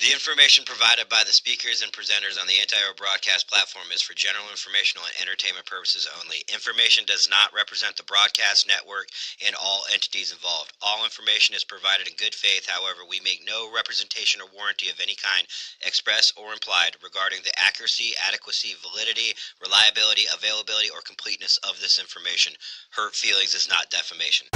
The information provided by the speakers and presenters on the Anti-Hero broadcast platform is for general informational and entertainment purposes only. Information does not represent the broadcast network and all entities involved. All information is provided in good faith. However, we make no representation or warranty of any kind, express or implied, regarding the accuracy, adequacy, validity, reliability, availability, or completeness of this information. Hurt feelings is not defamation.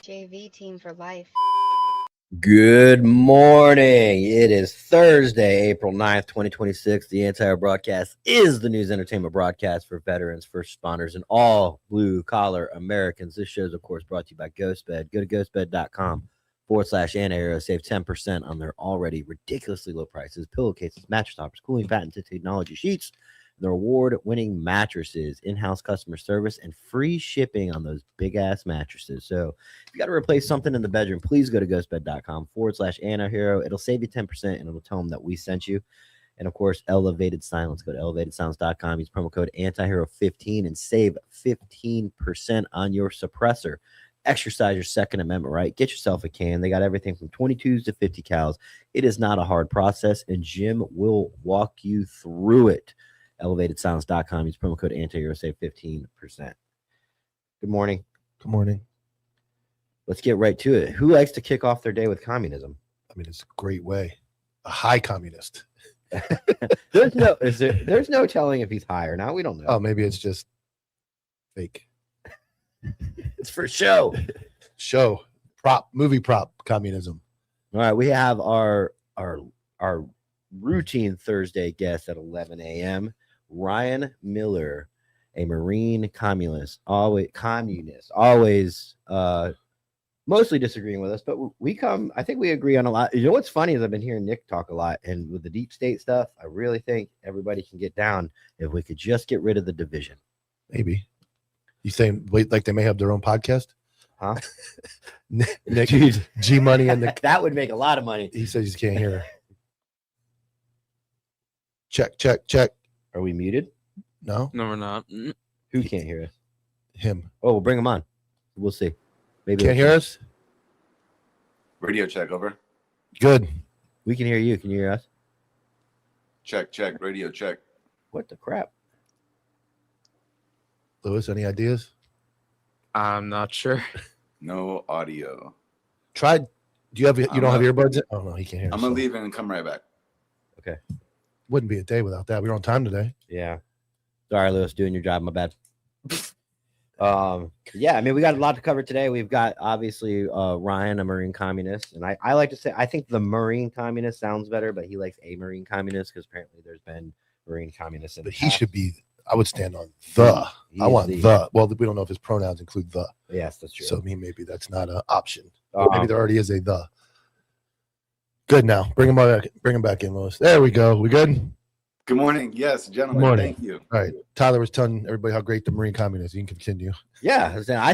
JV team for life. Good morning. It is Thursday, April 9th, 2026. The Anti-Hero broadcast is the news entertainment broadcast for veterans, first responders, and all blue-collar Americans. This show is, of course, brought to you by GhostBed. Go to ghostbed.com/Anti-Hero. Save 10% on their already ridiculously low prices. Pillowcases, mattress toppers, cooling patented technology sheets, the award-winning mattresses, in-house customer service, and free shipping on those big-ass mattresses. So if you got to replace something in the bedroom, please go to ghostbed.com/Anti-Hero. It'll save you 10%, and it'll tell them that we sent you. And, of course, Elevated Silence. Go to elevatedsilence.com. Use promo code Antihero15 and save 15% on your suppressor. Exercise your Second Amendment right. Get yourself a can. They got everything from 22s to 50 cals. It is not a hard process, and Jim will walk you through it. ElevatedSilence.com. Use promo code Antihero. Save 15%. Good morning. Good morning. Let's get right to it. Who likes to kick off their day with communism? I mean, it's a great way. A high communist. There's no telling if he's high or not. We don't know. Oh, maybe it's just fake. It's for show. Movie prop communism. All right, we have our routine Thursday guest at 11 a.m. Ryan Miller, a Marine communist, always mostly disagreeing with us, but I think we agree on a lot. You know what's funny is I've been hearing Nick talk a lot, and with the deep state stuff, I really think everybody can get down if we could just get rid of the division. Maybe. You saying like they may have their own podcast? Huh? Nick, G Money and the that would make a lot of money. He says he can't hear. Check. Are we muted? No, we're not. Who can't hear us? Him. Oh, we'll bring him on. We'll see. Maybe can't hear us. Radio check, over. Good. We can hear you. Can you hear us? Check. Radio check. What the crap? Lewis, any ideas? I'm not sure. No audio. Try. Do you have? You don't have earbuds in? Oh no, he can't hear. I'm gonna leave and come right back. Okay. Wouldn't be a day without that. We were on time today. Yeah. Sorry, Lewis, doing your job. My bad. Yeah, I mean, we got a lot to cover today. We've got obviously Ryan, a Marine communist, and I like to say I think the Marine communist sounds better, but he likes a Marine communist because apparently there's been Marine communists in But the he past. should be. I would stand on the. I want the. Well, we don't know if his pronouns include the. Yes, that's true. So I mean, maybe that's not an option. Maybe there already is a the. Good now. Bring him back. Bring him back in, Lewis. There we go. We good? Good morning. Yes, gentlemen. Good morning. Thank you. All right. Tyler was telling everybody how great the Marine communist is. You can continue. Yeah, I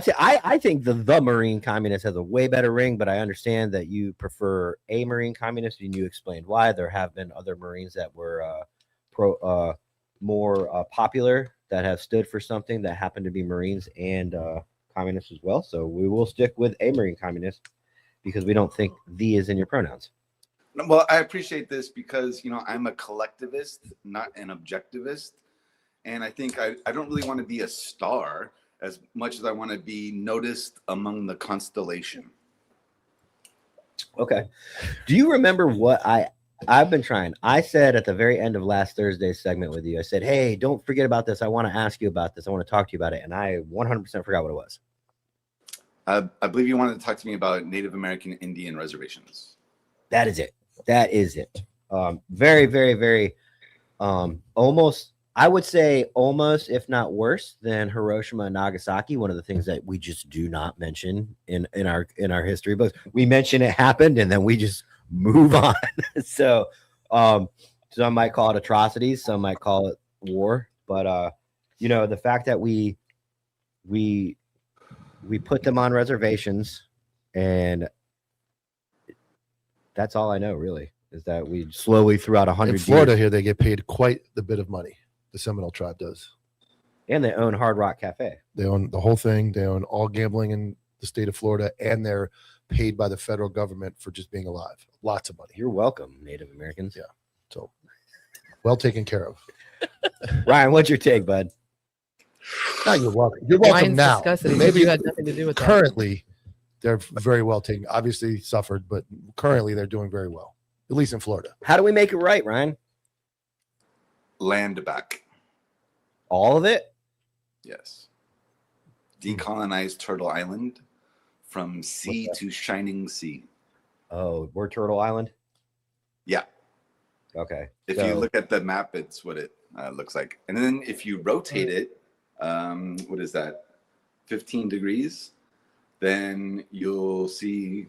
think the Marine communist has a way better ring, but I understand that you prefer a Marine communist, and you explained why. There have been other Marines that were more popular that have stood for something that happen to be Marines and communists as well. So we will stick with a Marine communist because we don't think the is in your pronouns. Well, I appreciate this because, I'm a collectivist, not an objectivist. And I think I don't really want to be a star as much as I want to be noticed among the constellation. Okay. Do you remember what I've been trying? I said at the very end of last Thursday's segment with you, I said, hey, don't forget about this. I want to ask you about this. I want to talk to you about it. And I 100% forgot what it was. I believe you wanted to talk to me about Native American Indian reservations. That is it. That is it. Very, very, very almost, I would say almost, if not worse than Hiroshima and Nagasaki. One of the things that we just do not mention in our history books. We mention it happened and then we just move on. So some might call it atrocities, some might call it war, but the fact that we we put them on reservations, and that's all I know really, is that we slowly throughout 100 In Florida years, here, they get paid quite the bit of money. The Seminole tribe does. and they own Hard Rock Cafe. They own the whole thing. They own all gambling in the state of Florida, and they're paid by the federal government for just being alive. Lots of money. You're welcome, Native Americans. Yeah. So well taken care of. Ryan, what's your take, bud? No, you're welcome. You're welcome Mine's now. disgusting. Maybe You had nothing to do with that. currently they're very well taken. Obviously suffered, but currently they're doing very well, at least in Florida. How do we make it right, Ryan? Land back. All of it? Yes. Decolonize Turtle Island from sea to shining sea. Oh, we're Turtle Island? Yeah. Okay. If you look at the map, it's what it looks like. And then if you rotate it, what is that? 15 degrees, then you'll see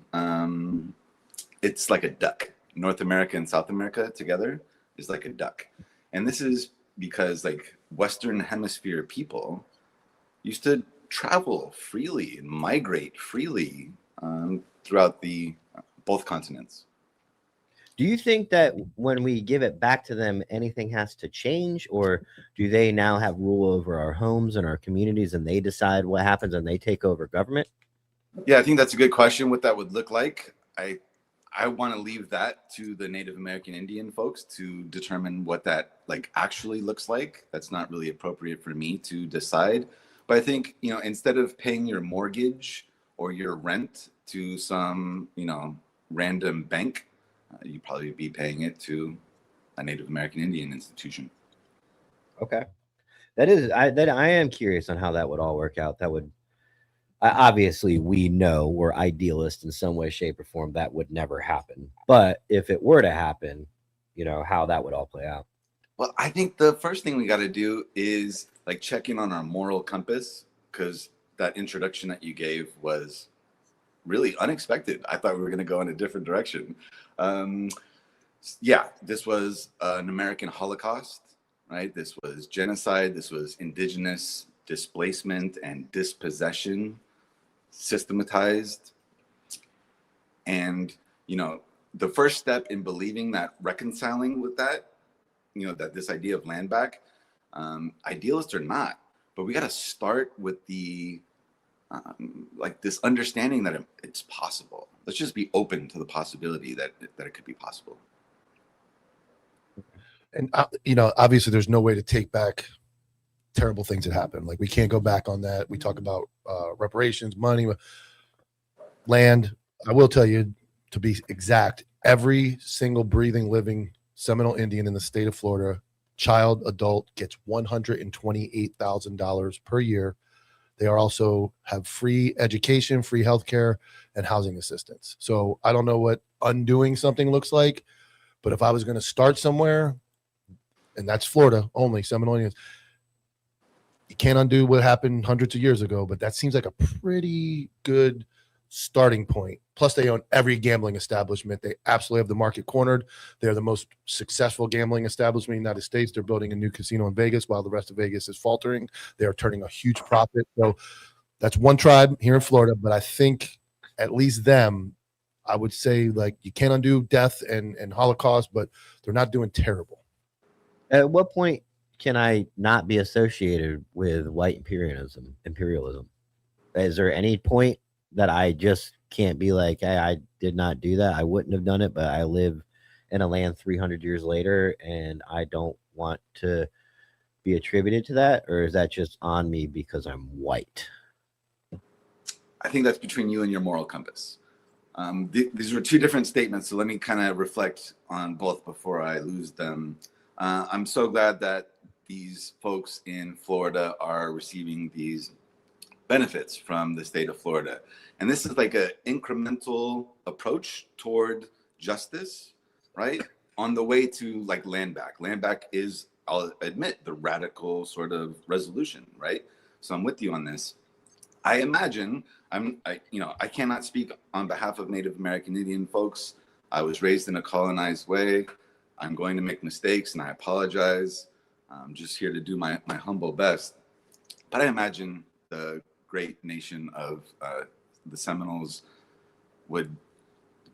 it's like a duck. North America and South America together is like a duck. And this is because like Western Hemisphere people used to travel freely and migrate freely throughout the both continents. Do you think that when we give it back to them, anything has to change, or do they now have rule over our homes and our communities, and they decide what happens and they take over government? Yeah, I think that's a good question. What that would look like, I want to leave that to the Native American Indian folks to determine what that like actually looks like. That's not really appropriate for me to decide. But I think, you know, instead of paying your mortgage or your rent to some, you know, random bank, you'd probably be paying it to a Native American Indian institution. Okay. I am curious on how that would all work out. That would, obviously we know we're idealists in some way, shape, or form. That would never happen. But if it were to happen, you know, how that would all play out. Well, I think the first thing we got to do is like check in on our moral compass, because that introduction that you gave was really unexpected. I thought we were going to go in a different direction. Yeah, this was an American Holocaust, right? This was genocide. This was indigenous displacement and dispossession, systematized. And, you know, the first step in believing that, reconciling with that, you know, that this idea of land back, idealist or not, but we got to start with the like this understanding that it's possible. Let's just be open to the possibility that it could be possible. And you know, obviously there's no way to take back terrible things that happen. Like we can't go back on that. We talk about reparations, money, land. I will tell you, to be exact, every single breathing, living Seminole Indian in the state of Florida, child, adult, gets $128,000 per year. They are also have free education, free healthcare, and housing assistance. So I don't know what undoing something looks like, but if I was going to start somewhere, and that's Florida only, Seminole Indians, you can't undo what happened hundreds of years ago, but that seems like a pretty good starting point. Plus, they own every gambling establishment. They absolutely have the market cornered. They're the most successful gambling establishment in the United States. They're building a new casino in Vegas while the rest of Vegas is faltering. They are turning a huge profit. So that's one tribe here in Florida, but I think at least them, I would say, like, you can't undo death and Holocaust, but they're not doing terrible. At what point can I not be associated with white imperialism? Is there any point that I just can't be like, hey, I did not do that, I wouldn't have done it, but I live in a land 300 years later and I don't want to be attributed to that? Or is that just on me because I'm white? I think that's between you and your moral compass. These were two different statements, so let me kind of reflect on both before I lose them. I'm so glad that these folks in Florida are receiving these benefits from the state of Florida. And this is like an incremental approach toward justice, right? On the way to like land back. Land back is, I'll admit, the radical sort of resolution, right? So I'm with you on this. I imagine, I cannot speak on behalf of Native American Indian folks. I was raised in a colonized way. I'm going to make mistakes and I apologize. I'm just here to do my humble best. But I imagine the great nation of the Seminoles would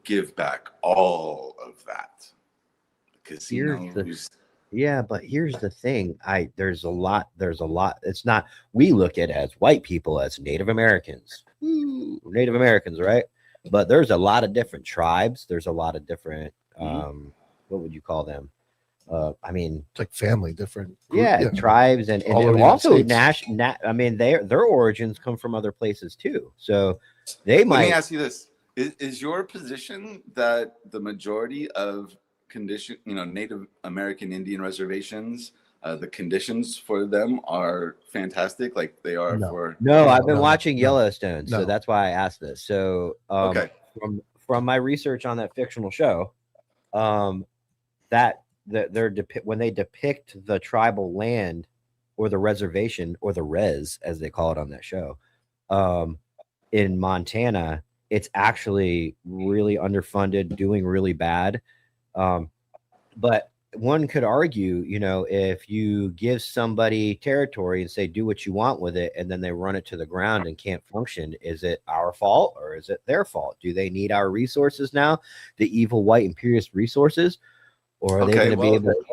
give back all of that. Casinos. Yeah, but here's the thing. There's a lot. It's not, we look at it as white people, as Native Americans. Woo, Native Americans, right? But there's a lot of different tribes. There's a lot of different what would you call them? I mean, It's like family, different. yeah, tribes and All over the also United States. I mean, their origins come from other places too. So they might. Let me ask you this: is your position that the majority of Native American Indian reservations, the conditions for them are fantastic, like they are for? No, I've been watching Yellowstone, so no. that's why I asked this. So, Okay. from my research on that fictional show, that when they depict the tribal land or the reservation or the res, as they call it on that show, in Montana, it's actually really underfunded, doing really bad. But one could argue, you know, if you give somebody territory and say, do what you want with it, and then they run it to the ground and can't function, is it our fault or is it their fault? Do they need our resources now, the evil white imperialist resources, or are they going to be able to?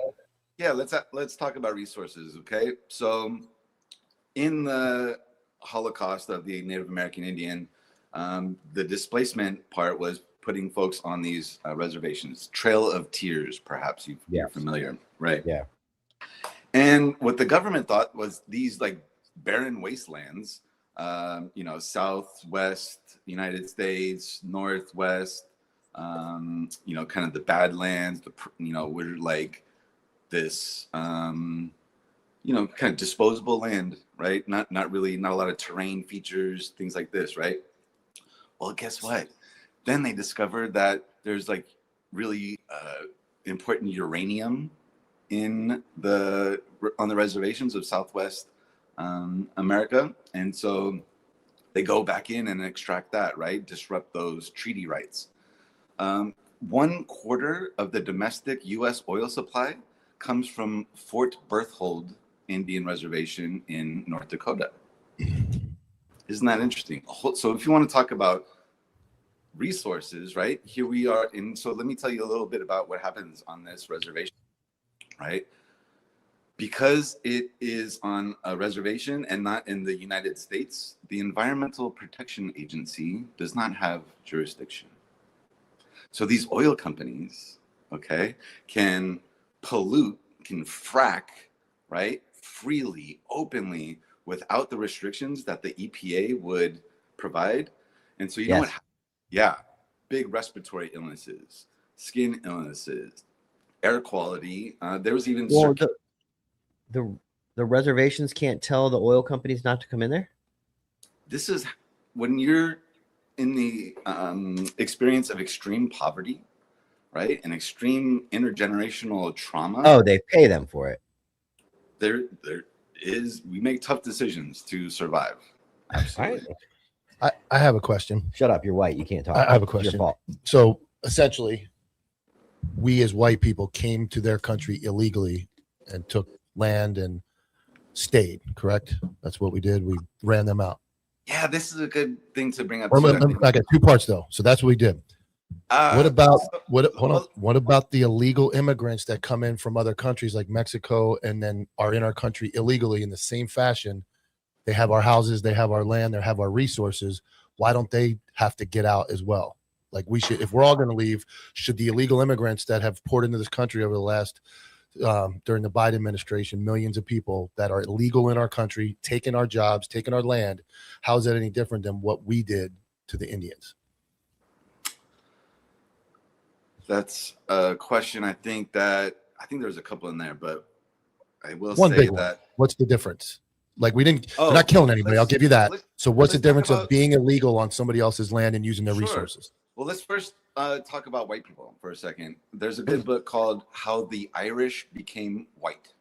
Yeah, let's talk about resources. Okay, so in the Holocaust of the Native American Indian, the displacement part was putting folks on these reservations. Trail of Tears, perhaps you're familiar, right? Yeah. And what the government thought was these like barren wastelands, Southwest United States, Northwest, kind of the Badlands, we're like this, kind of disposable land, right? Not a lot of terrain features, things like this, right? Well, guess what? Then they discovered that there's like really important uranium on the reservations of Southwest America, and so they go back in and extract that, right? Disrupt those treaty rights. 1/4 of the domestic U.S. oil supply comes from Fort Berthold Indian Reservation in North Dakota. Isn't that interesting? So if you want to talk about resources, right? Here we are. And so let me tell you a little bit about what happens on this reservation, right? Because it is on a reservation and not in the United States, the Environmental Protection Agency does not have jurisdiction. So these oil companies, okay, can pollute, can frack, right, freely, openly, without the restrictions that the EPA would provide. And so you know what? Yeah, big respiratory illnesses, skin illnesses, air quality. There was even the reservations can't tell the oil companies not to come in there. This is when you're in the experience of extreme poverty, right, and extreme intergenerational trauma. Oh, they pay them for it. We make tough decisions to survive. Absolutely. I have a question. Shut up. You're white. You can't talk. I have a question. It's your fault. So essentially, we as white people came to their country illegally and took land and stayed, correct? That's what we did. We ran them out. Yeah, this is a good thing to bring up. I got 2 parts though. So that's what we did. What about the illegal immigrants that come in from other countries like Mexico and then are in our country illegally in the same fashion? They have our houses, they have our land, they have our resources. Why don't they have to get out as well? Like we should, if we're all going to leave, should the illegal immigrants that have poured into this country over the last, during the Biden administration, millions of people that are illegal in our country, taking our jobs, taking our land, how is that any different than what we did to the Indians? That's a question. I think there's a couple in there, but I will One say big that. One. What's the difference? Like we're not killing anybody. I'll give you that. So what's the difference of being illegal on somebody else's land and using their resources? Well, let's first talk about white people for a second. There's a good book called How the Irish Became White.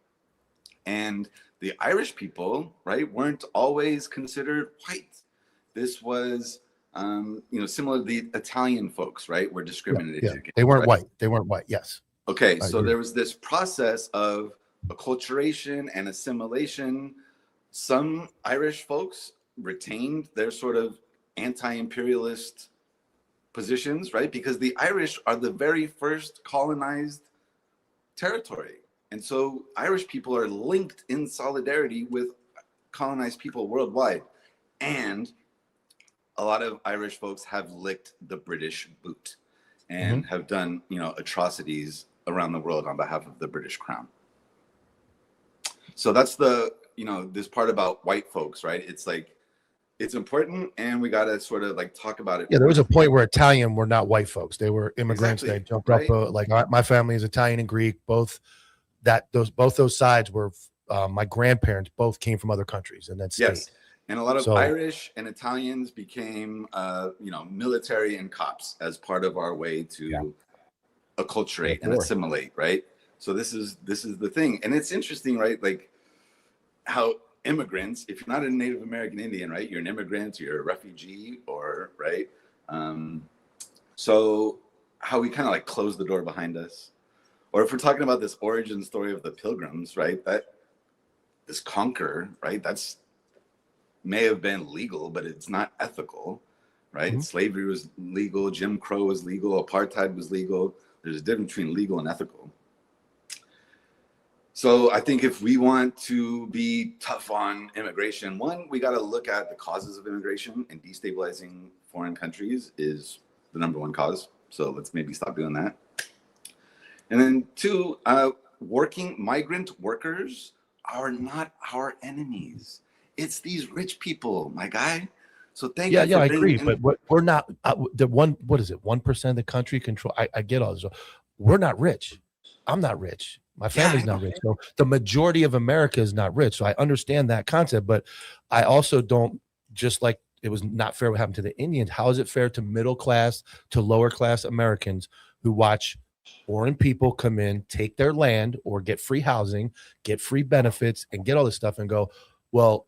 And the Irish people, right, weren't always considered white. This was, similar to the Italian folks, right, were discriminated against. They weren't right? white. They weren't white. Yes. Okay. So there was this process of acculturation and assimilation. Some Irish folks retained their sort of anti-imperialist positions, right? Because the Irish are the very first colonized territory. And so Irish people are linked in solidarity with colonized people worldwide. And a lot of Irish folks have licked the British boot and have done, atrocities around the world on behalf of the British crown. So that's the, this part about white folks, right? It's like, it's important, and we got to sort of like talk about it. Yeah, there was a point where Italian were not white folks; they were immigrants. Exactly, They jumped right? up. Like my family is Italian and Greek. Both those sides were. My grandparents both came from other countries, and then stayed. Yes, and a lot of Irish and Italians became, military and cops as part of our way to acculturate and assimilate, right? So this is the thing, and it's interesting, right? Like how immigrants, if you're not a Native American Indian, right, you're an immigrant, you're a refugee, or right. So how we kind of like close the door behind us, or if we're talking about this origin story of the Pilgrims, right, that this conquer, right, that's may have been legal, but it's not ethical, right? Slavery was legal, Jim Crow was legal, apartheid was legal. There's a difference between legal and ethical. So I think if we want to be tough on immigration, one, we got to look at the causes of immigration, and destabilizing foreign countries is the number one cause. So let's maybe stop doing that. And then two, working migrant workers are not our enemies. It's these rich people, my guy. So thank you. Yeah, I agree. But we're not the one. What is it? 1% of the country control. I get all this. We're not rich. I'm not rich. My family's not rich. So the majority of America is not rich. So I understand that concept, but I also don't, just like it was not fair what happened to the Indians. How is it fair to middle class, to lower class Americans who watch foreign people come in, take their land, or get free housing, get free benefits, and get all this stuff and go, well,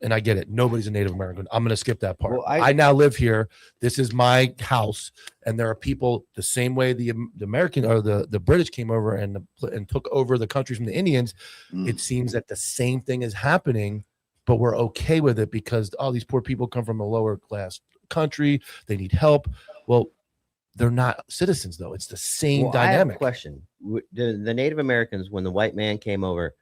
and I get it. Nobody's a Native American. I'm going to skip that part. Well, I now live here. This is my house. And there are people the same way the American or the British came over and took over the country from the Indians. It seems that the same thing is happening, but we're okay with it because all these poor people come from a lower class country. They need help. Well, they're not citizens, though. It's the same dynamic. I have a question. The Native Americans, when the white man came over,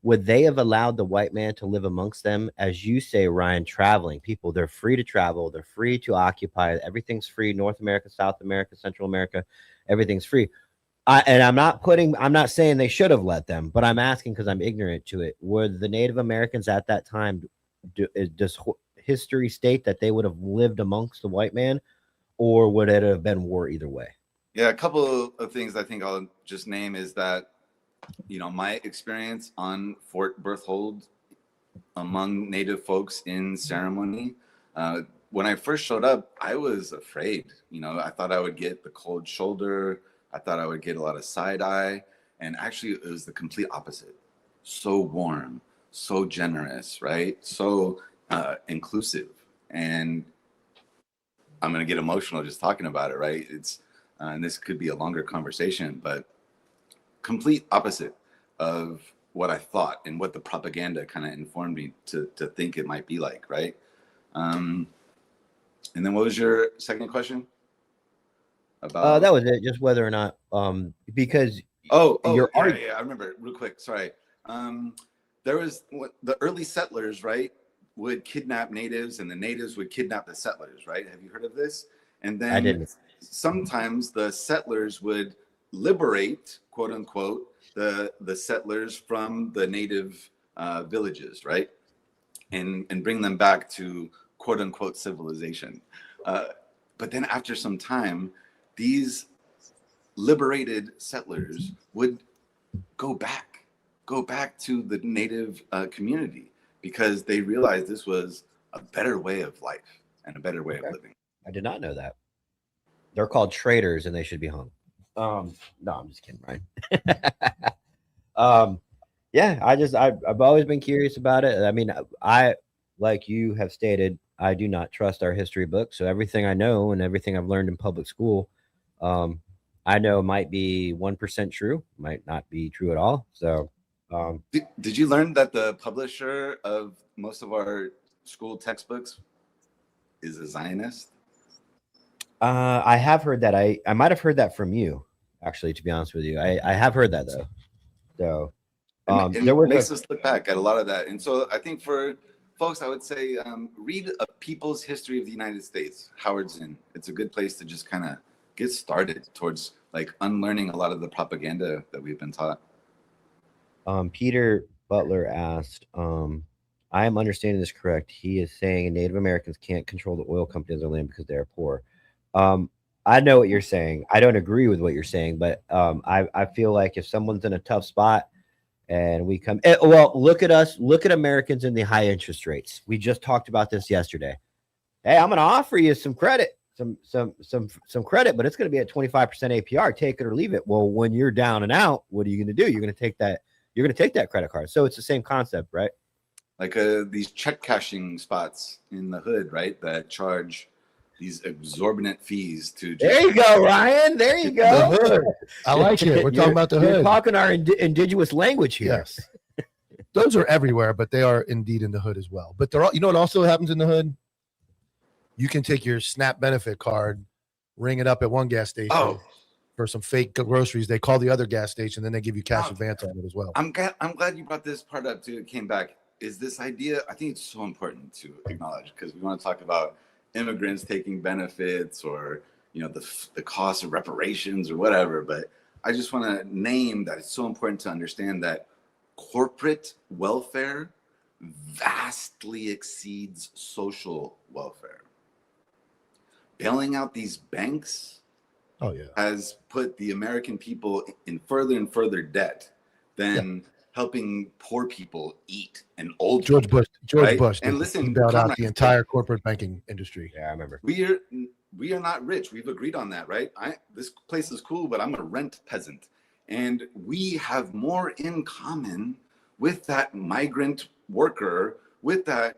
would they have allowed the white man to live amongst them? As you say, Ryan, traveling people, they're free to travel. They're free to occupy. Everything's free. North America, South America, Central America, everything's free. I'm not saying they should have let them, but I'm asking because I'm ignorant to it. Were the Native Americans at that time, does history state that they would have lived amongst the white man, or would it have been war either way? Yeah, a couple of things I think I'll just name is that, my experience on Fort Berthold among Native folks in ceremony, when I first showed up, I was afraid. I thought I would get the cold shoulder. I thought I would get a lot of side eye. And actually, it was the complete opposite. So warm, so generous, right? So inclusive. And I'm going to get emotional just talking about it, right? And this could be a longer conversation, but complete opposite of what I thought and what the propaganda kind of informed me to think it might be like, right? And then what was your second question? About that was it, just whether or not because I remember real quick. Sorry. There was the early settlers, right, would kidnap natives, and the natives would kidnap the settlers, right? Have you heard of this? And then I didn't. Sometimes the settlers would liberate, quote unquote, the settlers from the native villages, right? And bring them back to quote unquote civilization. But then after some time, these liberated settlers would go back to the native community because they realized this was a better way of life and a better way of living. I did not know that. They're called traitors and they should be hung. No, I'm just kidding, Ryan. Yeah, I've always been curious about it. I mean, I, like you have stated, I do not trust our history books. So everything I know and everything I've learned in public school, I know might be 1% true, might not be true at all. So, did you learn that the publisher of most of our school textbooks is a Zionist? I have heard that. I might have heard that from you, actually, to be honest with you. I have heard that though. So It there was makes us look back at a lot of that. And so I think for folks, I would say read A People's History of the United States, Howard Zinn. It's a good place to just kind of get started towards like unlearning a lot of the propaganda that we've been taught. Peter Butler asked, I am understanding this correct. He is saying Native Americans can't control the oil companies on their land because they are poor. I know what you're saying. I don't agree with what you're saying, but I feel like if someone's in a tough spot and we come, well, look at us, look at Americans in the high interest rates. We just talked about this yesterday. Hey, I'm going to offer you some credit, some credit, but it's going to be at 25% APR. Take it or leave it. Well, when you're down and out, what are you going to do? You're going to take that. You're going to take that credit card. So it's the same concept, right? Like these check cashing spots in the hood, right? That charge these exorbitant fees to. There you go, Ryan. There you go. The hood. I like it. We're talking about the You're hood. talking our indigenous language here. Yes. Those are everywhere, but they are indeed in the hood as well. But they're all, you know what also happens in the hood? You can take your SNAP benefit card, ring it up at one gas station for some fake groceries. They call the other gas station, then they give you cash advance on it as well. I'm glad you brought this part up too. It came back. Is this idea? I think it's so important to acknowledge because we want to talk about immigrants taking benefits or the cost of reparations or whatever. But I just want to name that it's so important to understand that corporate welfare vastly exceeds social welfare. Bailing out these banks has put the American people in further and further debt than helping poor people eat and old George Bush and listen, bailed out the entire corporate banking industry. Yeah, I remember. We are not rich. We've agreed on that, right? This place is cool, but I'm a rent peasant. And we have more in common with that migrant worker, with that,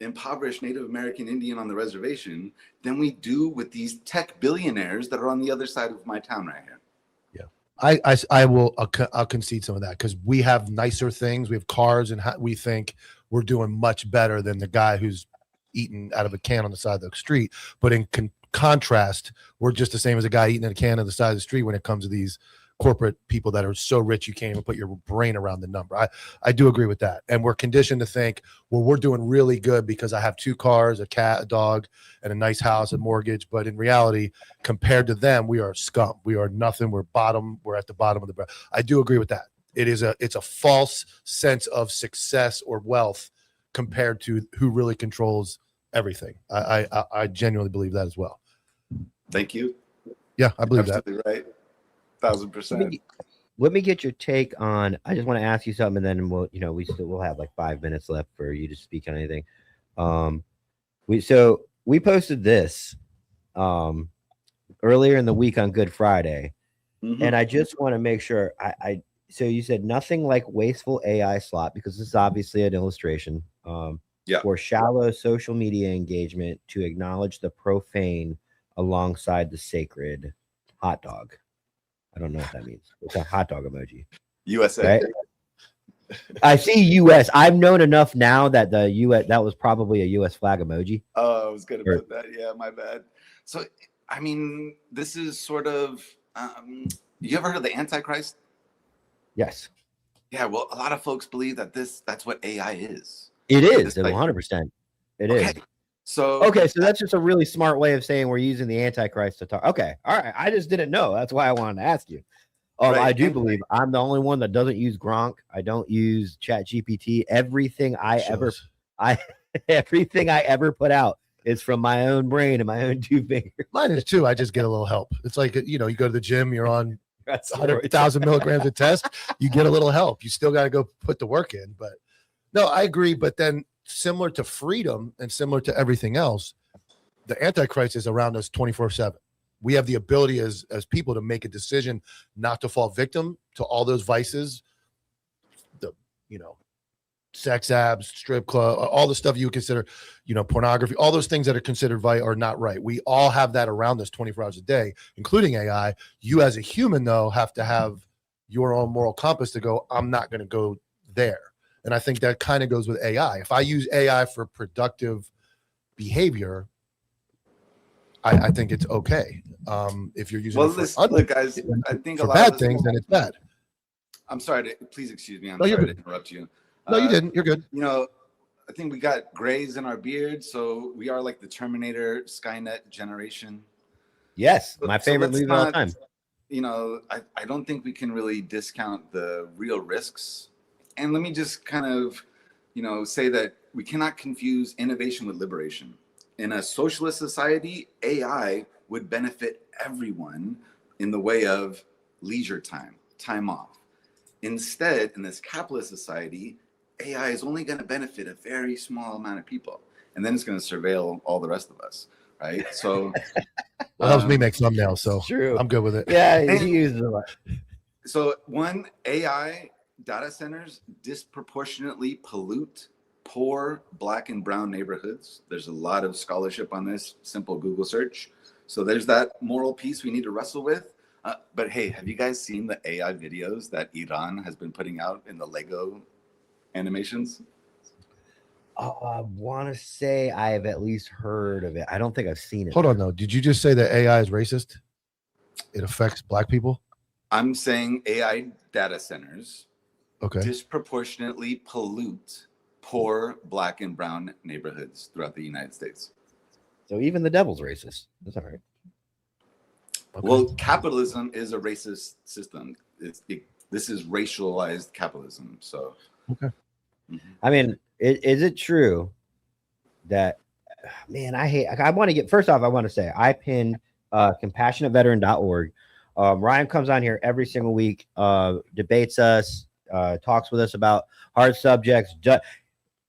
impoverished Native American Indian on the reservation than we do with these tech billionaires that are on the other side of my town right here. I'll concede some of that because we have nicer things. We have cars, and we think we're doing much better than the guy who's eating out of a can on the side of the street. But in contrast, we're just the same as a guy eating in a can on the side of the street when it comes to these corporate people that are so rich you can't even put your brain around the number. I do agree with that. And we're conditioned to think, well, we're doing really good because I have 2 cars, a cat, a dog, and a nice house, a mortgage. But in reality, compared to them, we are scum. We are nothing. We're at the bottom of the barrel. I do agree with that. It's a false sense of success or wealth compared to who really controls everything. I genuinely believe that as well. Thank you. Yeah, I believe Absolutely that. Right. 1,000%. Let me get your take on. I just want to ask you something, and then we'll have like 5 minutes left for you to speak on anything. We posted this earlier in the week on Good Friday, and I just want to make sure. So you said nothing like wasteful AI slot because this is obviously an illustration. For shallow social media engagement to acknowledge the profane alongside the sacred hot dog. I don't know what that means. It's a hot dog emoji. USA. Right? I see US. I've known enough now that the US, that was probably a US flag emoji. Oh, I was going to put that. Yeah, my bad. So, I mean, this is sort of, you ever heard of the Antichrist? Yes. Yeah, well, a lot of folks believe that that's what AI is. It is 100%. It is. So that's just a really smart way of saying we're using the Antichrist to talk. Okay. All right. I just didn't know. That's why I wanted to ask you. I do believe I'm the only one that doesn't use Gronk. I don't use Chat GPT. Everything I ever put out is from my own brain and my own 2 fingers. Mine is too. I just get a little help. It's like, you go to the gym, you're on 100,000 milligrams of test, you get a little help. You still got to go put the work in. But no, I agree. But then similar to freedom and similar to everything else, the Antichrist is around us 24/7. We have the ability as people to make a decision not to fall victim to all those vices, sex abs, strip club, all the stuff you would consider, pornography, all those things that are considered are not right. We all have that around us 24 hours a day, including AI. You as a human, though, have to have your own moral compass to go, I'm not going to go there. And I think that kind of goes with AI. If I use AI for productive behavior, I think it's okay. If you're using it for look, guys, I think a for lot of bad us things, then it's bad. I'm sorry to, please excuse me. I'm No, you're sorry to good. interrupt you. No, you didn't. You're good. You know, I think we got grays in our beards, so we are like the Terminator Skynet generation. Yes, my favorite let's movie of all time. You know, I don't think we can really discount the real risks. And let me just kind of, you know, say that we cannot confuse innovation with liberation. In a socialist society, AI would benefit everyone in the way of leisure time, time off. Instead, in this capitalist society, AI is only going to benefit a very small amount of people, and then it's going to surveil all the rest of us, right? So, Well, helps me make thumbnails, so True. I'm good with it. Yeah, he uses a lot. So, one, AI data centers disproportionately pollute poor Black and brown neighborhoods. There's a lot of scholarship on this, simple Google search. So there's that moral piece we need to wrestle with. But hey, have you guys seen the AI videos that Iran has been putting out in the Lego animations? I want to say I have at least heard of it. I don't think I've seen it. Hold on, though. Did you just say that AI is racist? It affects Black people? I'm saying AI data centers Okay. disproportionately pollute poor Black and brown neighborhoods throughout the United States. So even the devil's racist. That's all right. Okay. Well, capitalism is a racist system. This is racialized capitalism. So, okay. I mean, is it true that, man, I want to get, first off, I want to say I pinned compassionateveteran.org. Ryan comes on here every single week, debates us, talks with us about hard subjects.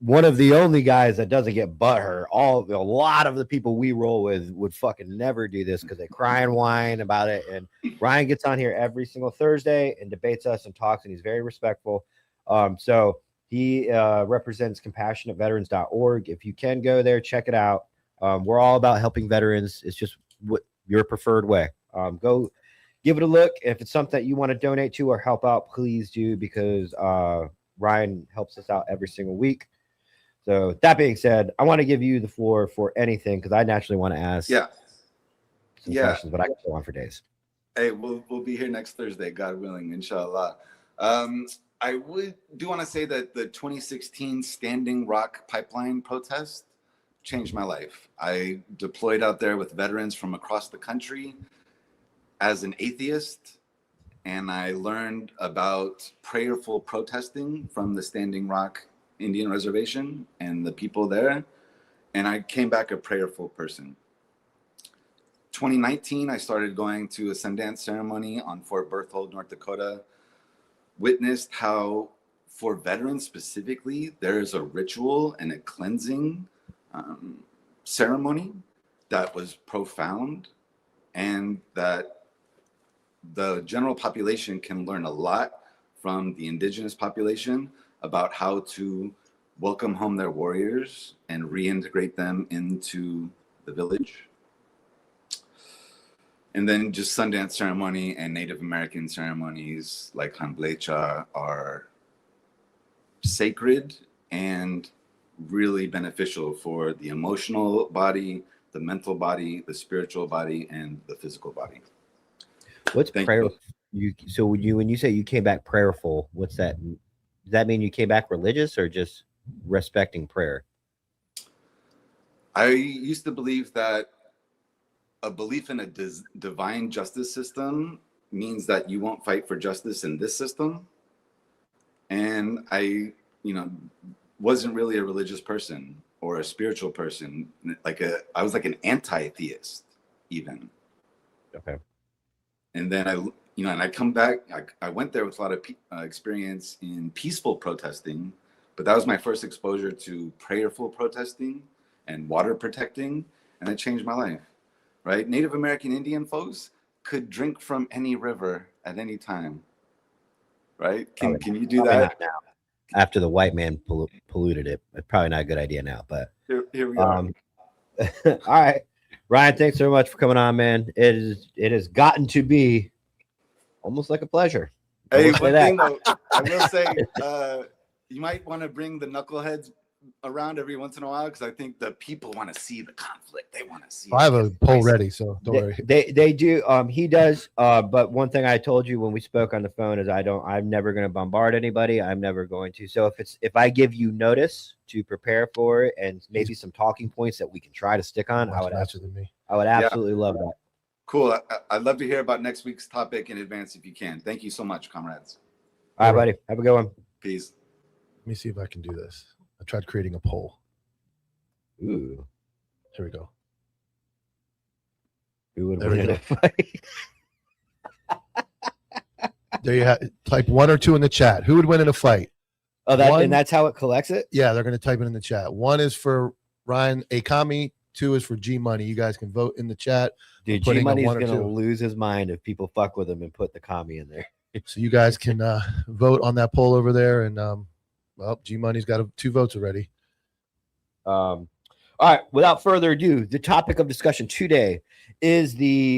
One of the only guys that doesn't get butthurt. A lot of the people we roll with would fucking never do this because they cry and whine about it. And Ryan gets on here every single Thursday and debates us and talks, and he's very respectful. So he represents compassionateveterans.org. If you can go there, check it out. We're all about helping veterans. It's just what your preferred way. Go give it a look. If it's something that you want to donate to or help out, please do, because Ryan helps us out every single week. So that being said, I want to give you the floor for anything because I naturally want to ask some questions, but I can go on for days. Hey, we'll be here next Thursday, God willing, inshallah. I do want to say that the 2016 Standing Rock pipeline protest changed my life. I deployed out there with veterans from across the country as an atheist, and I learned about prayerful protesting from the Standing Rock Indian Reservation and the people there, and I came back a prayerful person. 2019, I started going to a Sundance ceremony on Fort Berthold, North Dakota, witnessed how for veterans specifically, there is a ritual and a cleansing ceremony that was profound, and that the general population can learn a lot from the indigenous population about how to welcome home their warriors and reintegrate them into the village. And then just Sundance ceremony and Native American ceremonies like Hanblecha are sacred and really beneficial for the emotional body, the mental body, the spiritual body, and the physical body. What's prayer? So when you say you came back prayerful, what's that? Does that mean you came back religious or just respecting prayer? I used to believe that a belief in a divine justice system means that you won't fight for justice in this system. And I, wasn't really a religious person or a spiritual person. I was like an anti-theist even. Okay. And then I come back, I went there with a lot of experience in peaceful protesting, but that was my first exposure to prayerful protesting and water protecting, and it changed my life, right? Native American Indian folks could drink from any river at any time, right? Can you do that? Now, after the white man polluted it. It's probably not a good idea now, but here we go. All right. Ryan, thanks so much for coming on, man. It has gotten to be almost like a pleasure. Hey, one thing though, I will say, you might want to bring the knuckleheads around every once in a while, because I think the people want to see the conflict. They want to see. I have a poll ready, so don't worry. They do. He does. But one thing I told you when we spoke on the phone is I'm never going to bombard anybody. I'm never going to. So if I give you notice to prepare for it and maybe some talking points that we can try to stick on, I would absolutely love that. Cool. I'd love to hear about next week's topic in advance if you can. Thank you so much, comrades. All right, buddy. Have a good one. Peace. Let me see if I can do this. I tried creating a poll. Ooh. Here we go. Who would There win we in a go. fight? There you have. Type 1 or 2 in the chat. Who would win in a fight? Oh, and that's how it collects it? Yeah, they're going to type it in the chat. 1 is for Ryan Akami. 2 is for G Money. You guys can vote in the chat. Dude, G Money's going to lose his mind if people fuck with him and put the commie in there. So you guys can vote on that poll over there. And, well, G Money's got 2 votes already. All right. Without further ado, the topic of discussion today is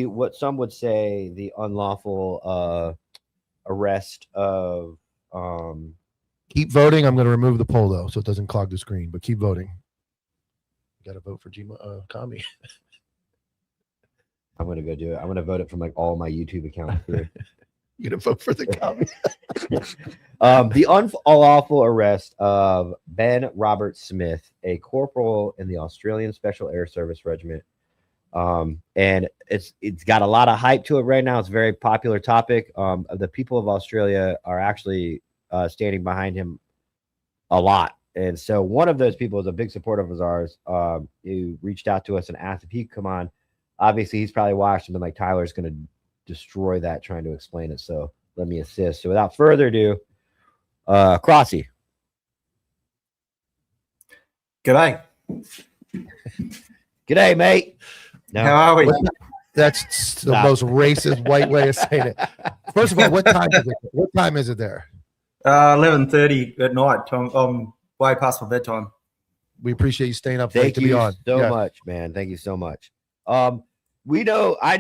what some would say the unlawful arrest of. Keep voting. I'm going to remove the poll though, so it doesn't clog the screen. But keep voting. You got to vote for Kami. I'm going to go do it. I'm going to vote it from like all my YouTube accounts here. You're going to vote for the Kami. The unlawful arrest of Ben Robert Smith, a corporal in the Australian Special Air Service Regiment. And it's got a lot of hype to it right now. It's a very popular topic. The people of Australia are actually standing behind him a lot. And so one of those people is a big supporter of ours, who reached out to us and asked if he could come on. Obviously, he's probably watched and been like, Tyler's going to destroy that trying to explain it. So let me assist. So without further ado, Crossy. G'day. G'day, mate. No. How are we? That's the most racist white way of saying it. First of all, what time is it? What time is it there? 11:30 at night. I'm way past my bedtime. We appreciate you staying up late Thank to you be on. so much, man. Thank you so much. I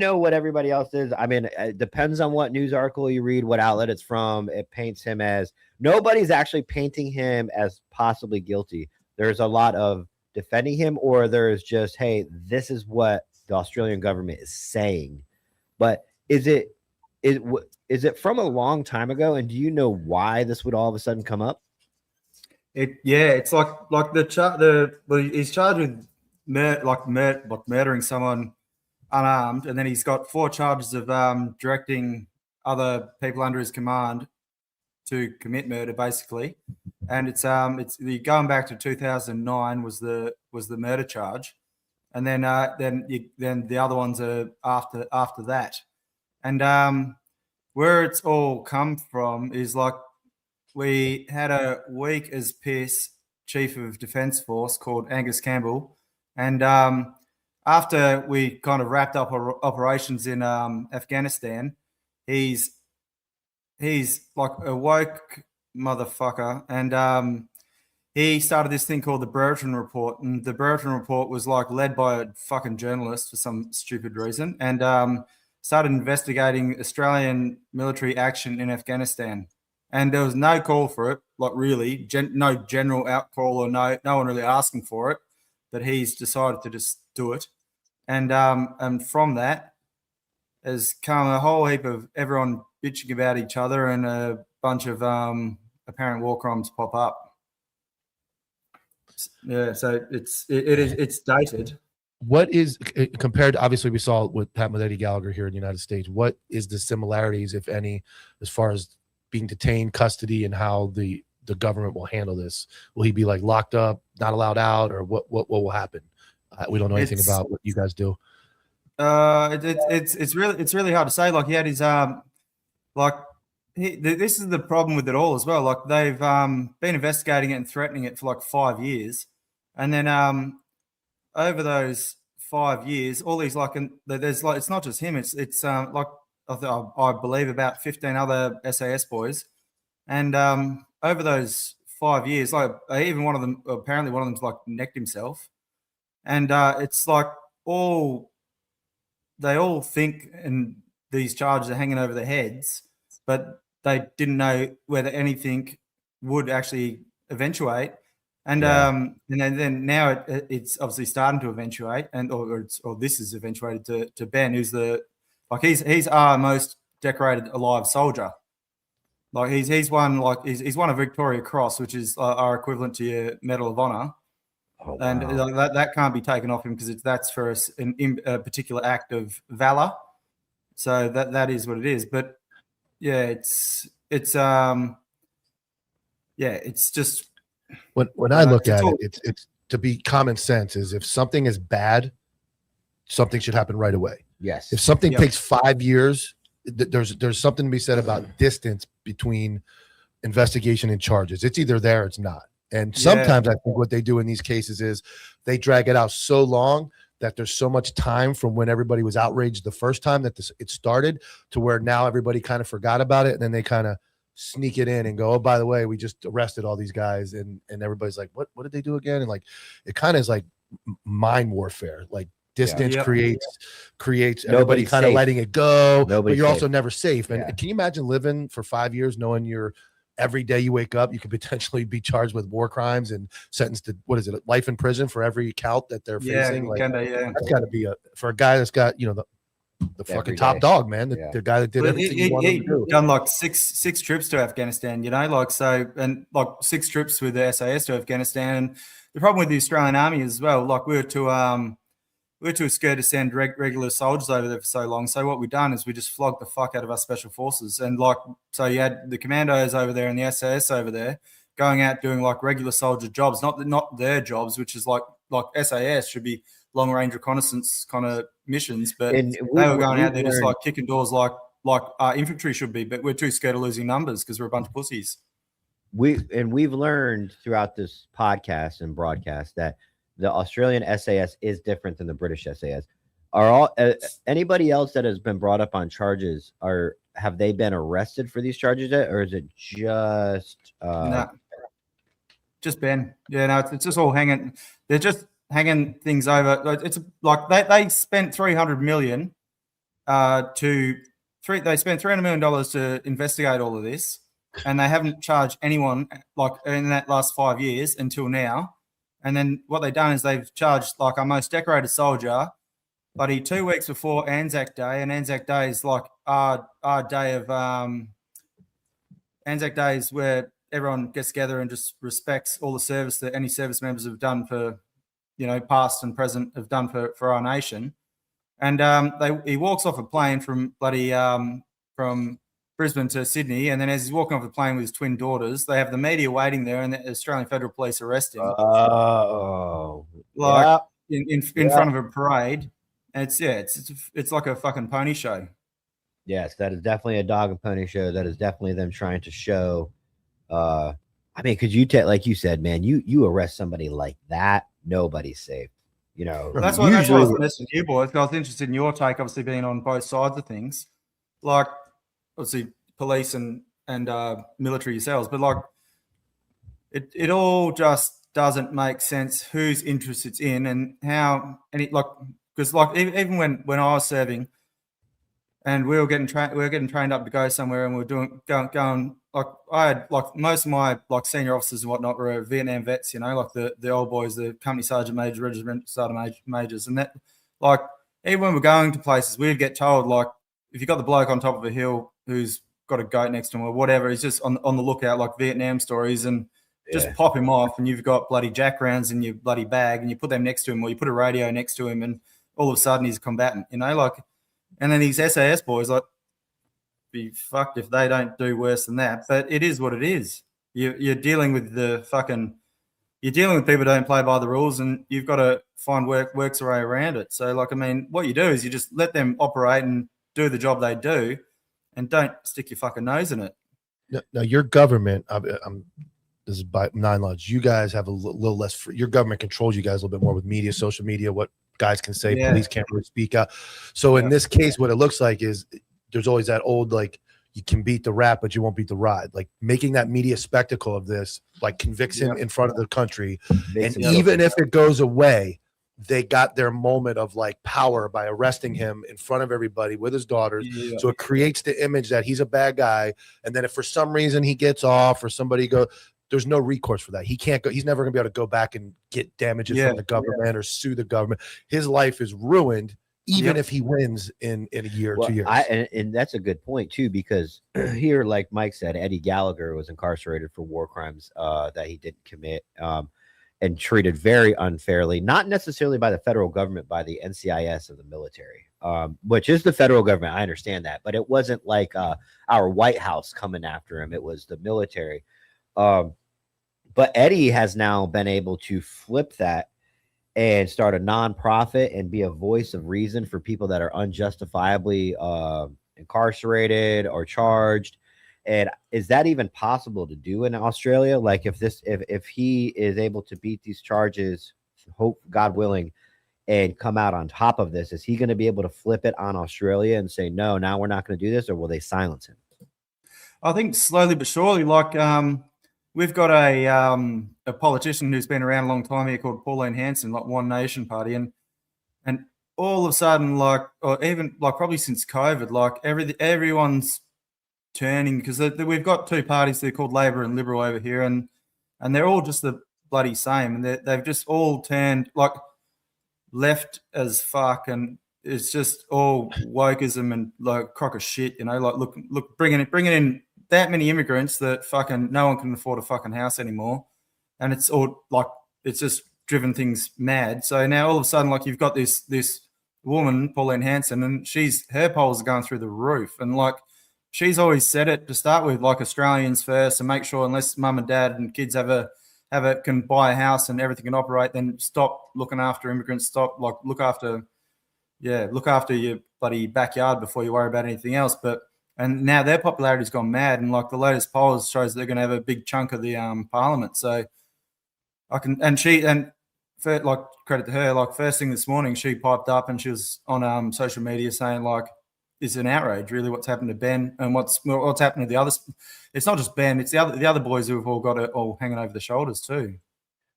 know what everybody else is. I mean, it depends on what news article you read, what outlet it's from. It paints him as nobody's actually painting him as possibly guilty. There's a lot of defending him, or there's just, hey, this is what the Australian government is saying. But is it from a long time ago? And do you know why this would all of a sudden come up? It's like he's charged with murdering someone unarmed, and then he's got 4 charges of directing other people under his command to commit murder, basically. And it's going back to 2009 was the murder charge, and then the other ones are after that. And where it's all come from is like we had a week as Pierce Chief of Defence Force called Angus Campbell, and after we kind of wrapped up our operations in Afghanistan, he's like a woke motherfucker, and he started this thing called the Brereton Report, and the Brereton Report was like led by a fucking journalist for some stupid reason, and started investigating Australian military action in Afghanistan. And there was no call for it, like really, no general outcall, or no one really asking for it, but he's decided to just do it. And from that has come a whole heap of everyone bitching about each other, and a bunch of apparent war crimes pop up. Yeah, so it's dated. What is, compared to, obviously we saw what happened with Eddie Gallagher here in the United States, what is the similarities, if any, as far as being detained, custody, and how the government will handle this? Will he be like locked up, not allowed out, or what will happen? We don't know anything about what you guys do. It's really hard to say. Like he had his this is the problem with it all as well. Like they've been investigating it and threatening it for like 5 years, and then over those 5 years, all these there's it's not just him. It's like I believe about 15 other SAS boys, and over those 5 years, like even one of them, apparently one of them's like necked himself, and it's like they all think and these charges are hanging over their heads, but they didn't know whether anything would actually eventuate. And Yeah. and then now it's obviously starting to eventuate, and or this is eventuated to Ben, who's he's our most decorated alive soldier. Like he's won a Victoria Cross, which is our equivalent to your Medal of Honor. Oh, And wow. that can't be taken off him because that's for a particular act of valor. So that is what it is. But yeah, it's just when I look at it, it's to be common sense is if something is bad, something should happen right away. Yes. If something takes 5 years, there's something to be said about distance between investigation and charges. It's either there or it's not. And sometimes I think what they do in these cases is they drag it out so long that there's so much time from when everybody was outraged the first time that it started to where now everybody kind of forgot about it, and then they kind of sneak it in and go, oh, by the way, we just arrested all these guys, and everybody's like, what did they do again? And like it kind of is like mind warfare. Like distance creates everybody kind of letting it go, but you're also never safe. And can you imagine living for 5 years knowing you're every day you wake up, you could potentially be charged with war crimes and sentenced to life in prison for every count that they're facing? Like, that's got to be for a guy that's got the fucking top dog, man. The guy that did everything he wanted to do. Done like six trips to Afghanistan, and 6 trips with the SAS to Afghanistan. And the problem with the Australian Army as well, like we were too scared to send regular soldiers over there for so long. So what we've done is we just flogged the fuck out of our special forces. And so you had the commandos over there and the SAS over there going out doing like regular soldier jobs, not their jobs, which is like SAS should be long range reconnaissance kind of missions. But they were going out there just like kicking doors like our infantry should be. But we're too scared of losing numbers because we're a bunch of pussies. We've learned throughout this podcast and broadcast that the Australian SAS is different than the British SAS. Are anybody else that has been brought up on charges have they been arrested for these charges yet, or is it just no, just Ben? Yeah, no, it's just all hanging. They're just hanging things over. It's like they spent $300 million they spent $300 million to investigate all of this, and they haven't charged anyone like in that last 5 years until now. And then what they've done is they've charged like our most decorated soldier, buddy, 2 weeks before Anzac Day, and Anzac Day is like our day of Anzac Day is where everyone gets together and just respects all the service that any service members have done for, past and present have done for our nation. And he walks off a plane from from Brisbane to Sydney, and then as he's walking off the plane with his twin daughters, they have the media waiting there, and the Australian Federal Police arrest him. Oh, in front of a parade. And it's like a fucking pony show. Yes, that is definitely a dog and pony show. That is definitely them trying to show. I mean, because like you said, man, you arrest somebody like that, nobody's safe. That's why I was messaging you, boys. I was interested in your take, obviously being on both sides of things. Like, obviously, police and military yourselves, but like, it all just doesn't make sense whose interest it's in and how, and it because even when I was serving, and we were getting trained up to go somewhere, and we were going like I had like most of my like senior officers and whatnot were Vietnam vets, like the old boys, the company sergeant major, regiment sergeant majors, and that like even when we're going to places, we'd get told like if you got the bloke on top of a hill who's got a goat next to him or whatever, he's just on the lookout, like Vietnam stories, and just pop him off, and you've got bloody jack rounds in your bloody bag, and you put them next to him, or you put a radio next to him, and all of a sudden he's a combatant, like. And then these SAS boys, like, be fucked if they don't do worse than that. But it is what it is. You're dealing with you're dealing with people who don't play by the rules, and you've got to find works a way around it. So, like, I mean, what you do is you just let them operate and do the job they do, and don't stick your fucking nose in it. Now your government, this is by 9 laws. You guys have a little less free. Your government controls you guys a little bit more with media, social media, what guys can say. Police can't really speak out. So in this case, what it looks like is there's always that old, like, you can beat the rat, but you won't beat the ride. Like making that media spectacle of this, like convicts him in front of the country. And even if it goes away, they got their moment of like power by arresting him in front of everybody with his daughters. So it creates the image that he's a bad guy. And then if for some reason he gets off or somebody there's no recourse for that. He can't go. He's never going to be able to go back and get damages from the government or sue the government. His life is ruined, even if he wins in a year or 2 years. And that's a good point too, because here, like Mike said, Eddie Gallagher was incarcerated for war crimes that he didn't commit, and treated very unfairly, not necessarily by the federal government, by the NCIS of the military, which is the federal government. I understand that, but it wasn't like our White House coming after him. It was the military. But Eddie has now been able to flip that and start a nonprofit and be a voice of reason for people that are unjustifiably incarcerated or charged. And is that even possible to do in Australia? Like if he is able to beat these charges, hope God willing, and come out on top of this, is he going to be able to flip it on Australia and say, no, now we're not going to do this, or will they silence him? I think slowly but surely, like we've got a politician who's been around a long time here called Pauline Hanson, like One Nation Party, and all of a sudden, like, or even like probably since COVID, like everyone's turning, because we've got two parties. They're called Labor and Liberal over here, and they're all just the bloody same, and they've just all turned like left as fuck, and it's just all wokeism and like crock of shit, you know. Like look, bringing in that many immigrants that fucking no one can afford a fucking house anymore, and it's all like it's just driven things mad. So now all of a sudden, like you've got this woman, Pauline Hanson, and her polls are going through the roof, and like she's always said it to start with, like Australians first, and make sure unless mum and dad and kids can buy a house and everything can operate, then stop looking after immigrants. Stop like look after your bloody backyard before you worry about anything else. And now their popularity's gone mad, and like the latest polls shows they're going to have a big chunk of the parliament. So like credit to her, like first thing this morning she piped up and she was on social media saying like, it's an outrage, really, what's happened to Ben and what's happened to the others. It's not just Ben; it's the other boys who have all got it all hanging over the shoulders too.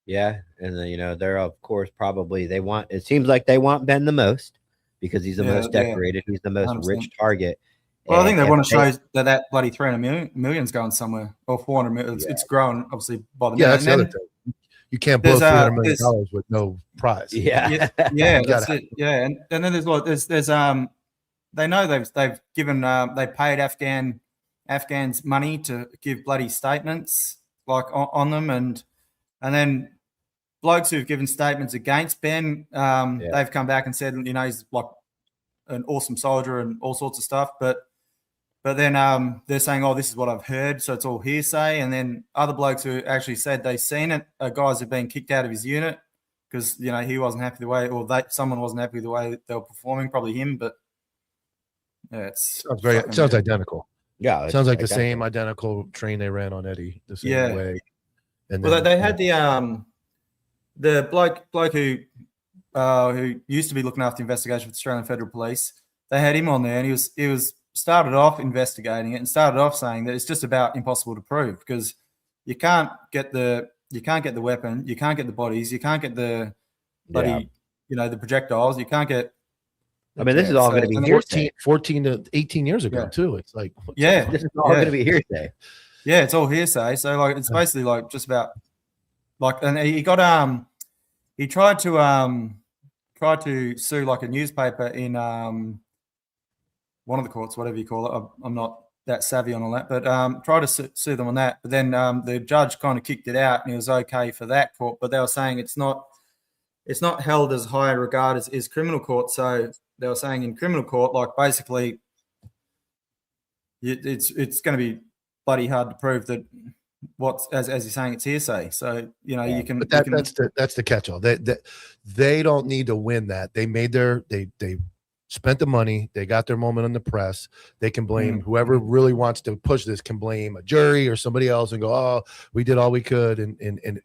Yeah, and then, they're of course probably it seems like they want Ben the most because he's the most decorated, he's the most 100%. Rich target. Well, I think they want to show that bloody 300 million's going somewhere, or 400 million. It's growing obviously by the minute. That's the other thing. You can't blow $300 million with no prize. Yeah, that's it. Yeah, and then there's they know they've given they paid Afghans money to give bloody statements like on them, and then blokes who've given statements against Ben, they've come back and said he's like an awesome soldier and all sorts of stuff, but then they're saying, oh, this is what I've heard, so it's all hearsay. And then other blokes who actually said they've seen it are guys who've been kicked out of his unit because he wasn't happy the way, or someone wasn't happy with the way they were performing, probably him, but. Yeah, it sounds identical. Yeah, it sounds like the same identical train they ran on Eddie the same way. And then, they had the bloke who used to be looking after the investigation for the Australian Federal Police. They had him on there, and he was started off investigating it and started off saying that it's just about impossible to prove because you can't get the weapon, you can't get the bodies, you can't get the bloody the projectiles, you can't get. I mean, this is all going to be 14 to 18 years ago, too. It's like, this is all going to be hearsay. Yeah, it's all hearsay. So, like, it's basically like just about like, and he got he tried to sue like a newspaper in one of the courts, whatever you call it. I'm not that savvy on all that, but tried to sue them on that. But then the judge kind of kicked it out, and he was okay for that court. But they were saying it's not held as high a regard as criminal court. So they were saying in criminal court, like basically, it's going to be bloody hard to prove that as you're saying, it's hearsay. So you can. But that's the catch-all. They don't need to win that. They made they spent the money. They got their moment in the press. They can blame whoever really wants to push this. Can blame a jury or somebody else and go, oh, we did all we could,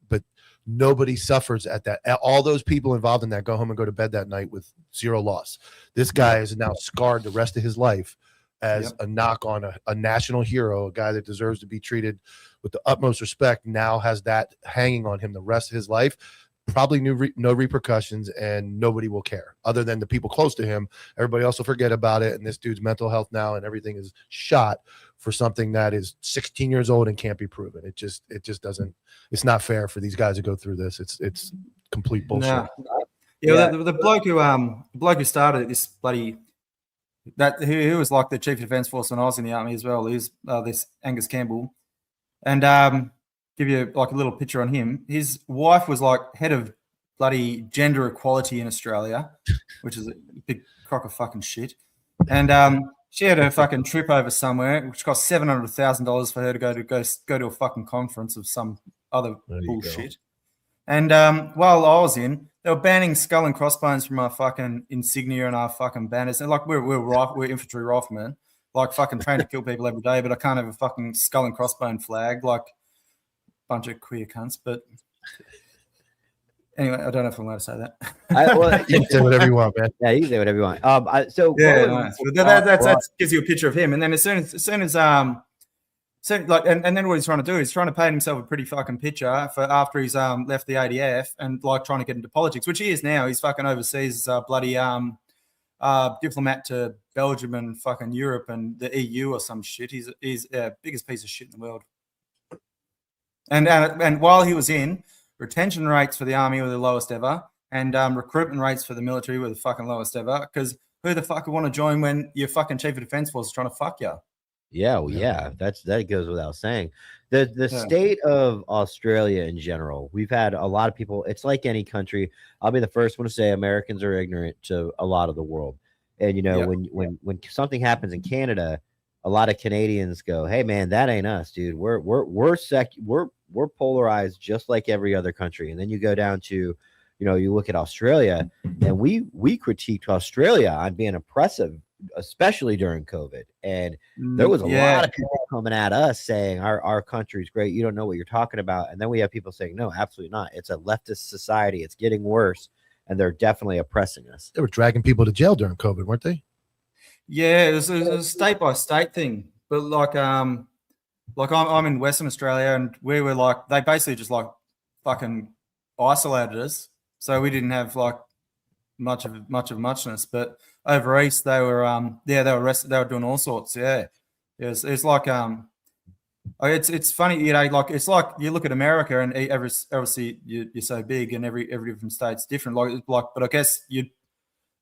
but. Nobody suffers at that. All those people involved in that go home and go to bed that night with zero loss. This guy is now scarred the rest of his life as a knock on a national hero, a guy that deserves to be treated with the utmost respect. Now has that hanging on him the rest of his life. Probably no repercussions, and nobody will care other than the people close to him. Everybody else will forget about it, and this dude's mental health now and everything is shot for something that is 16 years old and can't be proven. It just doesn't. It's not fair for these guys to go through this. It's complete bullshit. No. Yeah, the bloke who started this bloody he was like the chief of defence force when I was in the army as well. He's this Angus Campbell, and give you like a little picture on him. His wife was like head of bloody gender equality in Australia, which is a big crock of fucking shit. And she had a fucking trip over somewhere, which cost $700,000 for her to go to a fucking conference of some other bullshit. And while I was in, they were banning skull and crossbones from our fucking insignia and our fucking banners. And like we're infantry riflemen, like fucking trained to kill people every day, but I can't have a fucking skull and crossbone flag, like a bunch of queer cunts. But anyway, I don't know if I'm allowed to say that. You can say whatever you want, man. Yeah, you can say whatever you want. That gives you a picture of him. And then as soon as and then what he's trying to do is trying to paint himself a pretty fucking picture for after he's left the ADF and like trying to get into politics, which he is now. He's fucking overseas, bloody diplomat to Belgium and fucking Europe and the EU or some shit. He's the biggest piece of shit in the world. And while he was in, retention rates for the army were the lowest ever, and recruitment rates for the military were the fucking lowest ever. Because who the fuck would want to join when your fucking chief of defence force is trying to fuck you? Yeah, well, yeah, that goes without saying. The state of Australia in general, we've had a lot of people. It's like any country. I'll be the first one to say Americans are ignorant to a lot of the world. And you know, when something happens in Canada, a lot of Canadians go, "Hey, man, that ain't us, dude. We're polarized just like every other country." And then you go down to, you look at Australia, and we critiqued Australia on being oppressive, especially during COVID. And there was a lot of people coming at us saying our country's great. You don't know what you're talking about. And then we have people saying, no, absolutely not. It's a leftist society. It's getting worse. And they're definitely oppressing us. They were dragging people to jail during COVID, weren't they? Yeah, it was a state by state thing. But like I'm in Western Australia, and we were like, they basically just like fucking isolated us. So we didn't have like much of muchness. But over east, they were they were doing all sorts. Yeah, it's like it's funny, like it's like you look at America, and obviously you're so big, and every different state's different. Like, but I guess you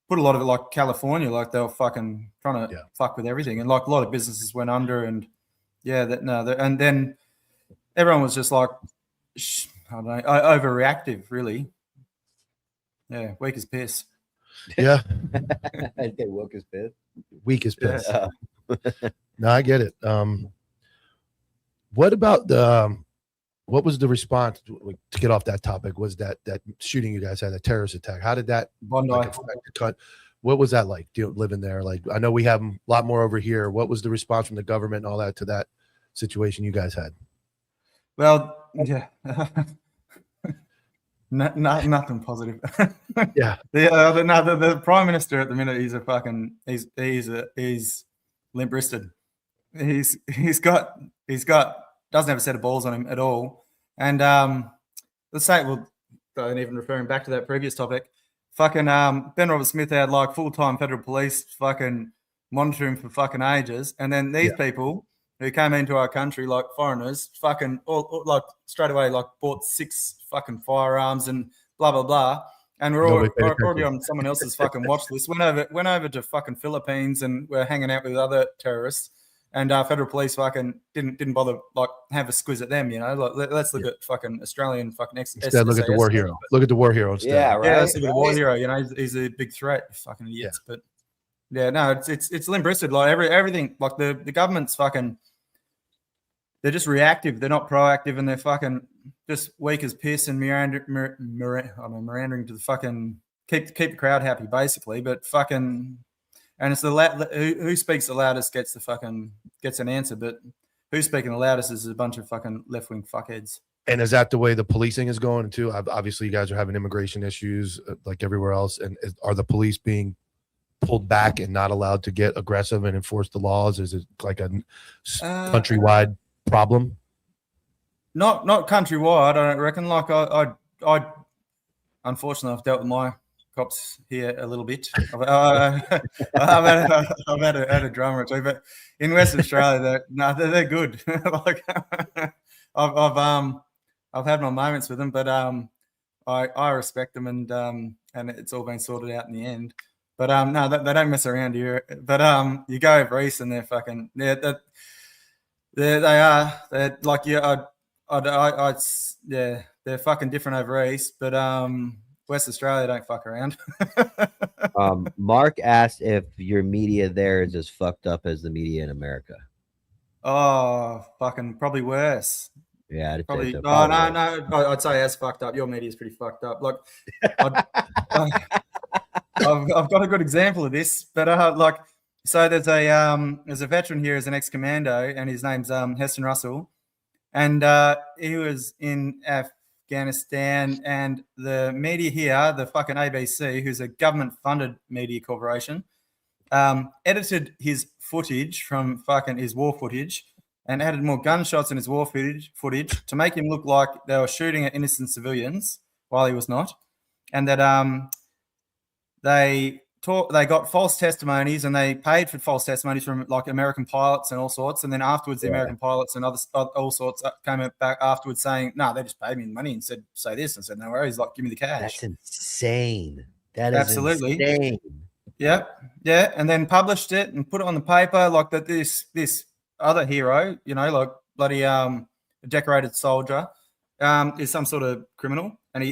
put a lot of it like California, like they were fucking trying to fuck with everything, and like a lot of businesses went under, and and then everyone was just like, I don't know, overreactive, really. Yeah, weak as piss. Yeah. I say woke as piss. Weak as piss. No, I get it. What about what was the response to get off that topic? Was that shooting you guys had, a terrorist attack? How did that affect the cut? What was that like living there? Like, I know we have a lot more over here. What was the response from the government and all that to that situation you guys had? Well, yeah. Nothing positive. Yeah. The prime minister at the minute, he's a fucking he's limp wristed. He's got doesn't have a set of balls on him at all. And let's say, well, don't even referring back to that previous topic. Fucking Ben Robert Smith had like full-time federal police fucking monitoring for fucking ages, and then these people who came into our country like foreigners, fucking all like straight away like bought 6 fucking firearms and blah blah blah, and we're already on someone else's fucking watch list. Went over to fucking Philippines, and we're hanging out with other terrorists, and federal police fucking didn't bother like have a squiz at them. Like, let's look at fucking Australian fucking instead. Look at the war hero. Look at the war hero instead. Yeah, right. Yeah, let's look at the war hero. He's a big threat. Fucking idiots. Yeah. But yeah, no, it's limp wristed. Like everything. Like the government's fucking. They're just reactive. They're not proactive, and they're fucking just weak as piss and meandering to the fucking keep the crowd happy, basically. But fucking, and it's who speaks the loudest gets an answer. But who's speaking the loudest is a bunch of fucking left wing fuckheads. And is that the way the policing is going too? Obviously, you guys are having immigration issues like everywhere else, and are the police being pulled back and not allowed to get aggressive and enforce the laws? Is it like a countrywide problem? Not countrywide, I don't reckon. Like I unfortunately, I've dealt with my cops here a little bit. I've had a drama or two, but in Western Australia, they're good. Like I've had my moments with them, but I respect them, and it's all been sorted out in the end. But no, they don't mess around here. But you go over east and they're fucking they are. They're like yeah, they're fucking different over east. But West Australia don't fuck around. Mark asked if your media there is as fucked up as the media in America. Oh, fucking probably worse. Yeah, I'd Probably. say so. No, I'd say as fucked up. Your media is pretty fucked up. Like, I've got a good example of this, but so there's a veteran here as an ex-commando, and his name's Heston Russell, and he was in Afghanistan, and the media here, the fucking ABC, who's a government-funded media corporation, edited his footage from fucking his war footage and added more gunshots in his war footage to make him look like they were shooting at innocent civilians while he was not, and that they got false testimonies, and they paid for false testimonies from like American pilots and all sorts. And then afterwards, the American pilots and all sorts came back afterwards saying, "No, they just paid me the money and said say this," and said, "No worries, like give me the cash." That's insane. That is absolutely insane. Yeah, and then published it and put it on the paper like that. This other hero, you know, like bloody decorated soldier, is some sort of criminal, and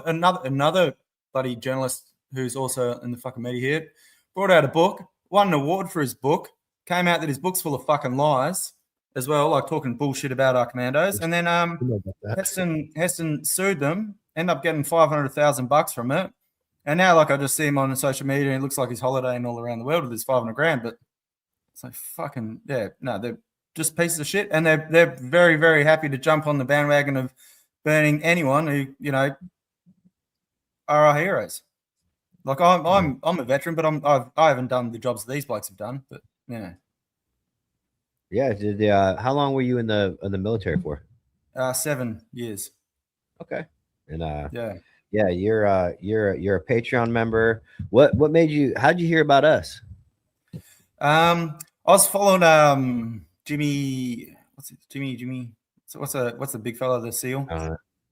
another bloody journalist who's also in the fucking media here brought out a book, won an award for his book, came out that his book's full of fucking lies as well, like talking bullshit about our commandos, and then Heston sued them, ended up getting $500,000 from it, and now like I just see him on social media and it looks like he's holidaying all around the world with his $500,000, but it's like fucking no, they're just pieces of shit, and they're very, very happy to jump on the bandwagon of burning anyone who, you know, are our heroes. Like I'm a veteran, but I haven't done the jobs that these blokes have done. But you know, yeah. How long were you in the military for? 7 years. Okay, and yeah, you're a Patreon member. What made you? How'd you hear about us? I was following Jimmy. Jimmy. So what's the big fella, the SEAL?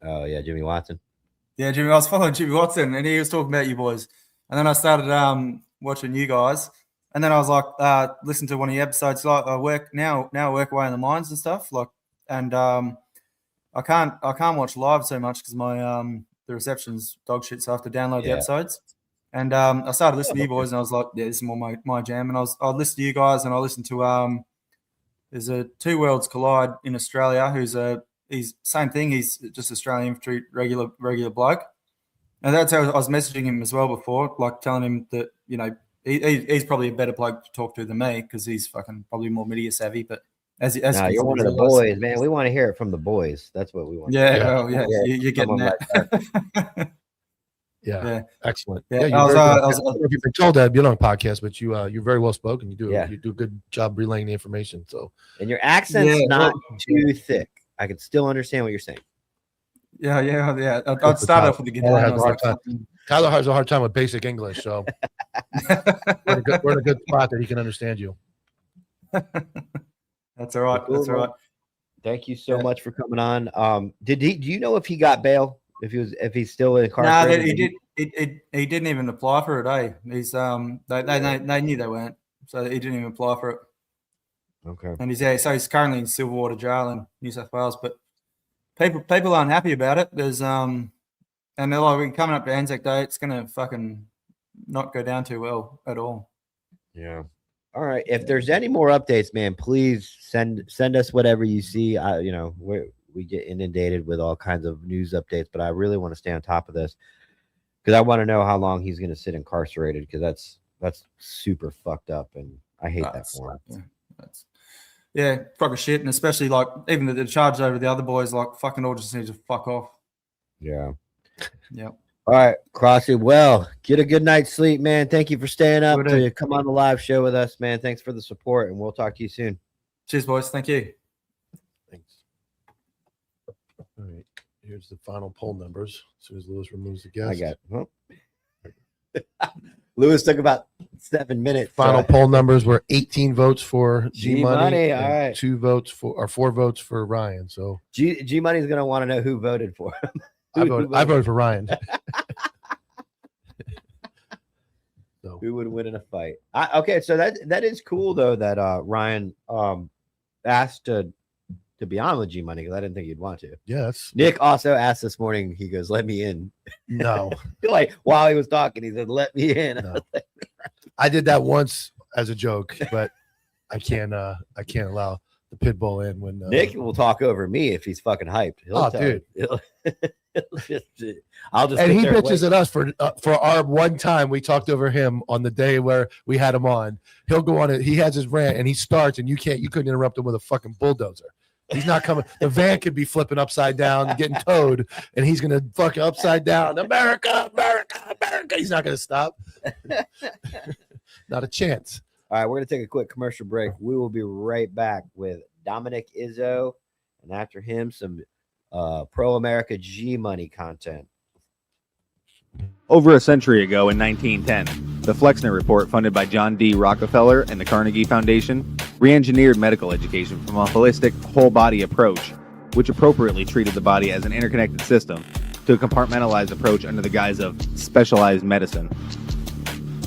Oh yeah, Jimmy Watson. Yeah, Jimmy. I was following Jimmy Watson, and he was talking about you boys. And then I started watching you guys, and then I was like, listen to one of the episodes. Like I work away in the mines and stuff. Like, and I can't watch live so much because my the reception's dog shit, so I have to download the episodes. And I started listening to you boys, and I was like, yeah, this is more my jam. And I listened to you guys, and I listened to there's a Two Worlds Collide in Australia. He's same thing. He's just Australian infantry, regular bloke. And that's how I was messaging him as well before, like telling him that, you know, he's probably a better bloke to talk to than me because he's fucking probably more media savvy. But as you're one of the boys, man. We want to hear it from the boys. That's what we want. Yeah, you're getting that. Yeah, excellent. Yeah, I don't know if you've been told that you're on a podcast, but you're very well spoken. You do a good job relaying the information. So, and your accent's not too thick. I can still understand what you're saying. Yeah. I'd start off with the guitar. Tyler has a hard time with basic English, so we're in a good spot that he can understand you. That's all right. That's all right. Thank you so much for coming on. Do you know if he got bail? If he's still incarcerated? No, he did. He didn't even apply for it. He's they knew they weren't, so he didn't even apply for it. Okay. And he's currently in Silverwater Jail in New South Wales, but people aren't happy about it. There's and they're like, coming up to Anzac Day, it's gonna fucking not go down too well at all. Yeah. All right. If there's any more updates, man, please send us whatever you see. We get inundated with all kinds of news updates, but I really want to stay on top of this because I want to know how long he's going to sit incarcerated because that's super fucked up, and I hate that for him. Yeah, fucking shit, and especially like even the charges over the other boys, like fucking all just need to fuck off. Yeah. Yeah. All right, Crossy. Well, get a good night's sleep, man. Thank you for staying up to come on the live show with us, man. Thanks for the support, and we'll talk to you soon. Cheers, boys. Thank you. Thanks. All right. Here's the final poll numbers. As soon as Lewis removes the guest. I got. Well, Lewis took about 7 minutes. Final poll numbers were 18 votes for G Money, All right. 4 votes for Ryan. So G Money's gonna want to know who voted for him. I voted for Ryan. So Who would win in a fight? Okay, so that is cool though that Ryan asked to be on with G Money because I didn't think he'd want to. yes, Nick also asked this morning. He goes, "Let me in." no, Like while he was talking, he said, "Let me in." No. I did that once as a joke, but I can't allow the pit bull in when Nick will talk over me if he's fucking hyped. He'll tell dude. I'll just and sit he there and bitches wait. at us for our one time we talked over him on the day where we had him on. He'll go on it. He has his rant and he starts and you couldn't interrupt him with a fucking bulldozer. He's not coming. The van could be flipping upside down, getting towed, and he's gonna fucking upside down. America, America, America. He's not gonna stop. Not a chance. All right, we're gonna take a quick commercial break. We will be right back with Dominic Izzo, and after him, some Pro America G Money content. Over a century ago in 1910, the Flexner Report, funded by John D. Rockefeller and the Carnegie Foundation, re-engineered medical education from a holistic, whole-body approach, which appropriately treated the body as an interconnected system, to a compartmentalized approach under the guise of specialized medicine.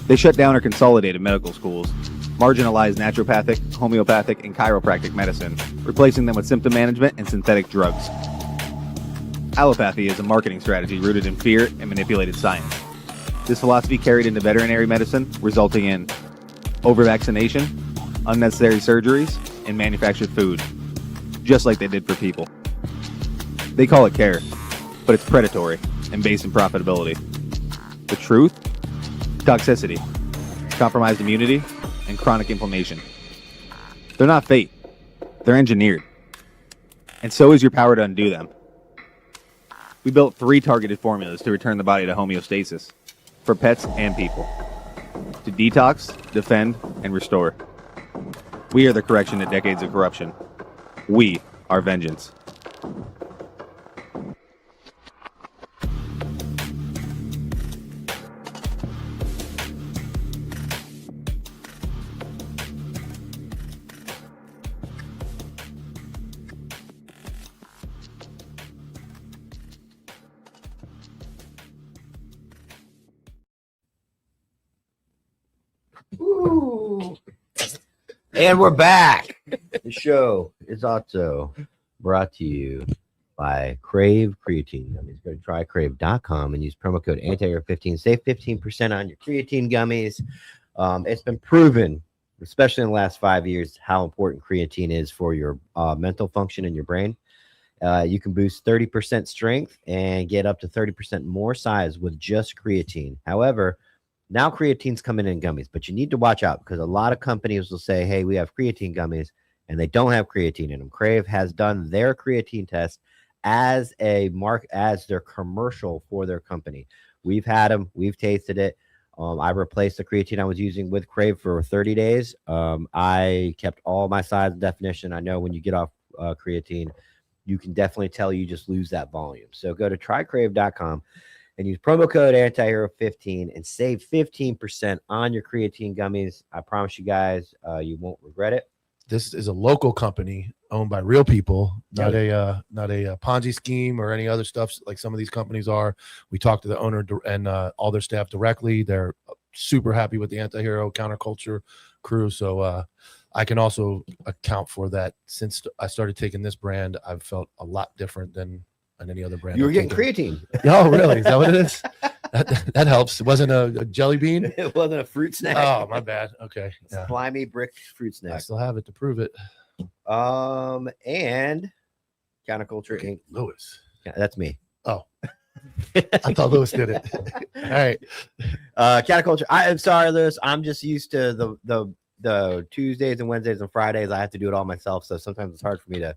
They shut down or consolidated medical schools, marginalized naturopathic, homeopathic, and chiropractic medicine, replacing them with symptom management and synthetic drugs. Allopathy is a marketing strategy rooted in fear and manipulated science. This philosophy carried into veterinary medicine, resulting in over-vaccination, unnecessary surgeries, and manufactured food, just like they did for people. They call it care, but it's predatory and based in profitability. The truth? Toxicity, compromised immunity, and chronic inflammation. They're not fate. They're engineered. And so is your power to undo them. We built 3 targeted formulas to return the body to homeostasis, for pets and people. To detox, defend, and restore. We are the correction to decades of corruption. We are vengeance. And we're back. The show is also brought to you by Crave Creatine Gummies. Go to trycrave.com and use promo code ANTIAIR15. Save 15% on your creatine gummies. It's been proven, especially in the last 5 years, how important creatine is for your mental function in your brain. You can boost 30% strength and get up to 30% more size with just creatine. However, now creatine's coming in gummies, but you need to watch out because a lot of companies will say, hey, we have creatine gummies, and they don't have creatine in them. Crave has done their creatine test as their commercial for their company. We've had them. We've tasted it. I replaced the creatine I was using with Crave for 30 days. I kept all my size and definition. I know when you get off creatine, you can definitely tell you just lose that volume. So go to trycrave.com and use promo code ANTIHERO15 and save 15% on your creatine gummies. I promise you guys, you won't regret it. This is a local company owned by real people, not a Ponzi scheme or any other stuff like some of these companies are. We talked to the owner and all their staff directly. They're super happy with the Anti-Hero Counterculture crew. So I can also account for that. Since I started taking this brand, I've felt a lot different than any other brand. You were getting creatine. Oh, really? Is that what it is? That helps. It wasn't a jelly bean. It wasn't a fruit snack. Oh, my bad. Okay. Yeah. Slimy brick fruit I snack. still have it to prove it. And Counterculture Inc. Lewis. Yeah, that's me. Oh, I thought Lewis did it. All right. Counterculture. I'm sorry, Lewis. I'm just used to the Tuesdays and Wednesdays and Fridays. I have to do it all myself, so sometimes it's hard for me to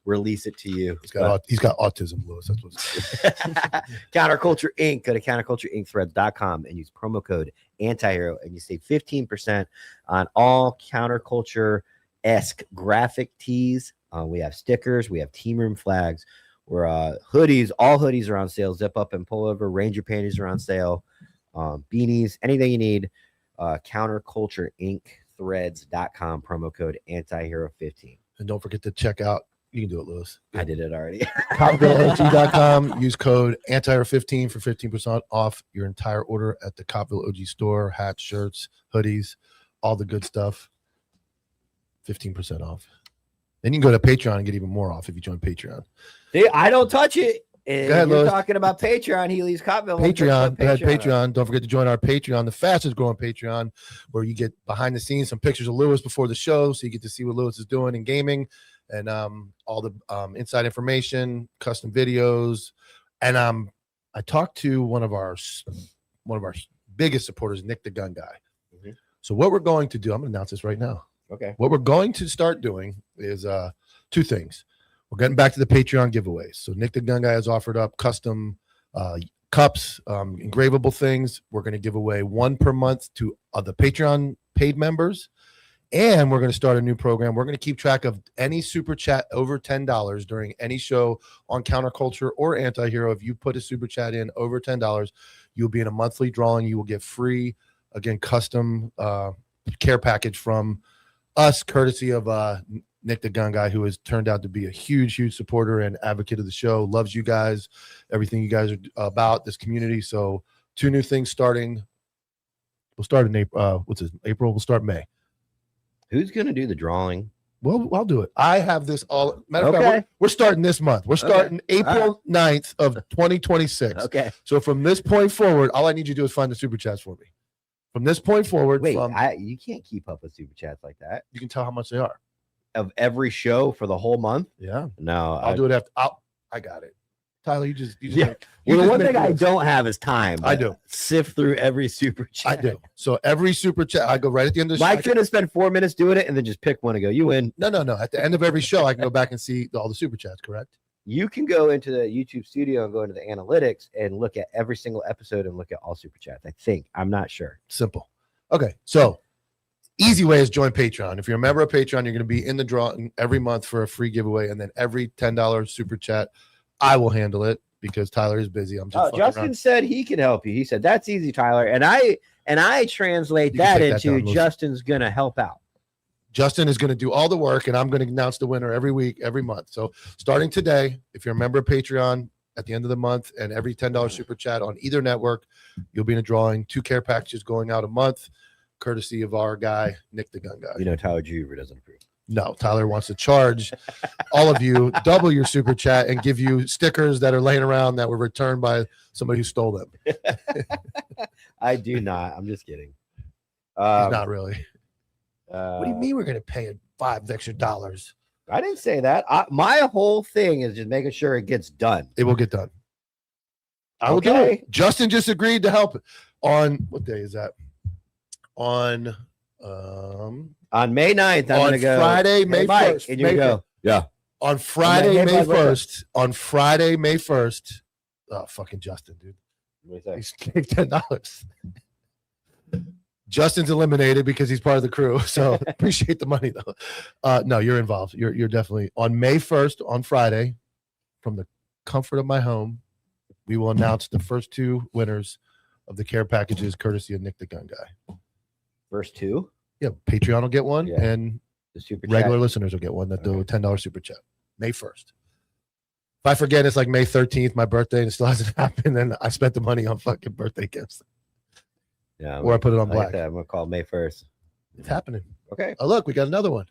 release it to you. He's got autism, Lewis. That's what's Counterculture Inc. Go to countercultureincthreads.com and use promo code ANTIHERO and you save 15% on all counterculture-esque graphic tees. We have stickers, we have team room flags, We're hoodies. All hoodies are on sale. Zip up and pull over. Ranger panties are on sale. Beanies, anything you need. Counterculture Inc. Threads.com, promo code antihero15. And don't forget to check out. You can do it, Lewis. I did it already. CopvilleOG.com. Use code antihero15 for 15% off your entire order at the Copville OG store. Hats, shirts, hoodies, all the good stuff. 15% off. Then you can go to Patreon and get even more off if you join Patreon. See, I don't touch it. And Go ahead, you're Lewis. talking about Patreon. He leaves Copville. Patreon. Go ahead, Patreon. Don't forget to join our Patreon, the fastest growing Patreon, where you get behind the scenes, some pictures of Lewis before the show, so you get to see what Lewis is doing in gaming, and all the inside information, custom videos, and I talked to one of our biggest supporters, Nick the Gun Guy. Mm-hmm. So what we're going to do, I'm going to announce this right now. Okay. What we're going to start doing is two things. We're getting back to the Patreon giveaways. So Nick the Gun Guy has offered up custom cups, engravable things. We're going to give away one per month to the Patreon paid members. And we're going to start a new program. We're going to keep track of any super chat over $10 during any show on Counterculture or Antihero. If you put a super chat in over $10, you'll be in a monthly drawing. You will get free, again, custom care package from us, courtesy of Nick the Gun Guy, who has turned out to be a huge supporter and advocate of the show. Loves you guys, everything you guys are about, this community. So 2 new things starting. We'll start in April. April? We'll start May. Who's going to do the drawing? Well, I'll do it. I have this all. Matter of Okay. fact, we're starting this month. We're starting April 9th of 2026. Okay. So from this point forward, all I need you to do is find the super chats for me. From this point forward, Wait, you can't keep up with super chats like that. you can tell how much they are. Of every show for the whole month? Yeah. No. I'll do it after. I got it. Tyler, you just Yeah. you Well, the just one make thing I lists. don't have is time. I but do. Sift through every super chat. I do. So every super chat, I go right at the end of the Mike's show. going to spend 4 minutes doing it and then just pick one and go, you win. No. At the end of every show, I can go back and see all the super chats, correct? You can go into the YouTube studio and go into the analytics and look at every single episode and look at all super chats. I think. I'm not sure. Simple. Okay. So easy way is join Patreon. If you're a member of Patreon, you're going to be in the drawing every month for a free giveaway. And then every $10 super chat, I will handle it because Tyler is busy. I'm just fucking Justin around. said he can help you. He said, that's easy, Tyler. And I translate You can that take that into down, Lewis. Justin's going to help out. Justin is going to do all the work, and I'm going to announce the winner every week, every month. So starting today, if you're a member of Patreon at the end of the month and every $10 super chat on either network, you'll be in a drawing. 2 care packages going out a month, courtesy of our guy, Nick the Gun Guy. You know, Tyler Juver doesn't approve. No, Tyler wants to charge all of you double your super chat and give you stickers that are laying around that were returned by somebody who stole them. I do not. I'm just kidding. He's not really. What do you mean we're going to pay it $5 extra? I didn't say that. My whole thing is just making sure it gets done. It will get done. I will do Okay. it. Justin just agreed to help on what day is that? On May 9th, I'm on going to go. Friday, "Hey, May Mike," 1st. and you go, yeah. On Friday, Hey, May Mike, what's up? 1st. On Friday, May 1st. Oh, fucking Justin, dude. What do you He's paid $10. Justin's eliminated because he's part of the crew. So appreciate the money though. No, you're involved. You're definitely on May 1st on Friday, from the comfort of my home. We will announce the first 2 winners of the care packages, courtesy of Nick the Gun Guy. First 2? Yeah, Patreon will get one, Yeah. and The super regular chat. listeners will get one that do a Okay. $10 super chat. May 1st. If I forget, it's like May 13th, my birthday, and it still hasn't happened. Then I spent the money on fucking birthday gifts, Yeah, or I put it on I like black. that. I'm going to call May 1st. It's happening. Okay. Oh, look, we got another one.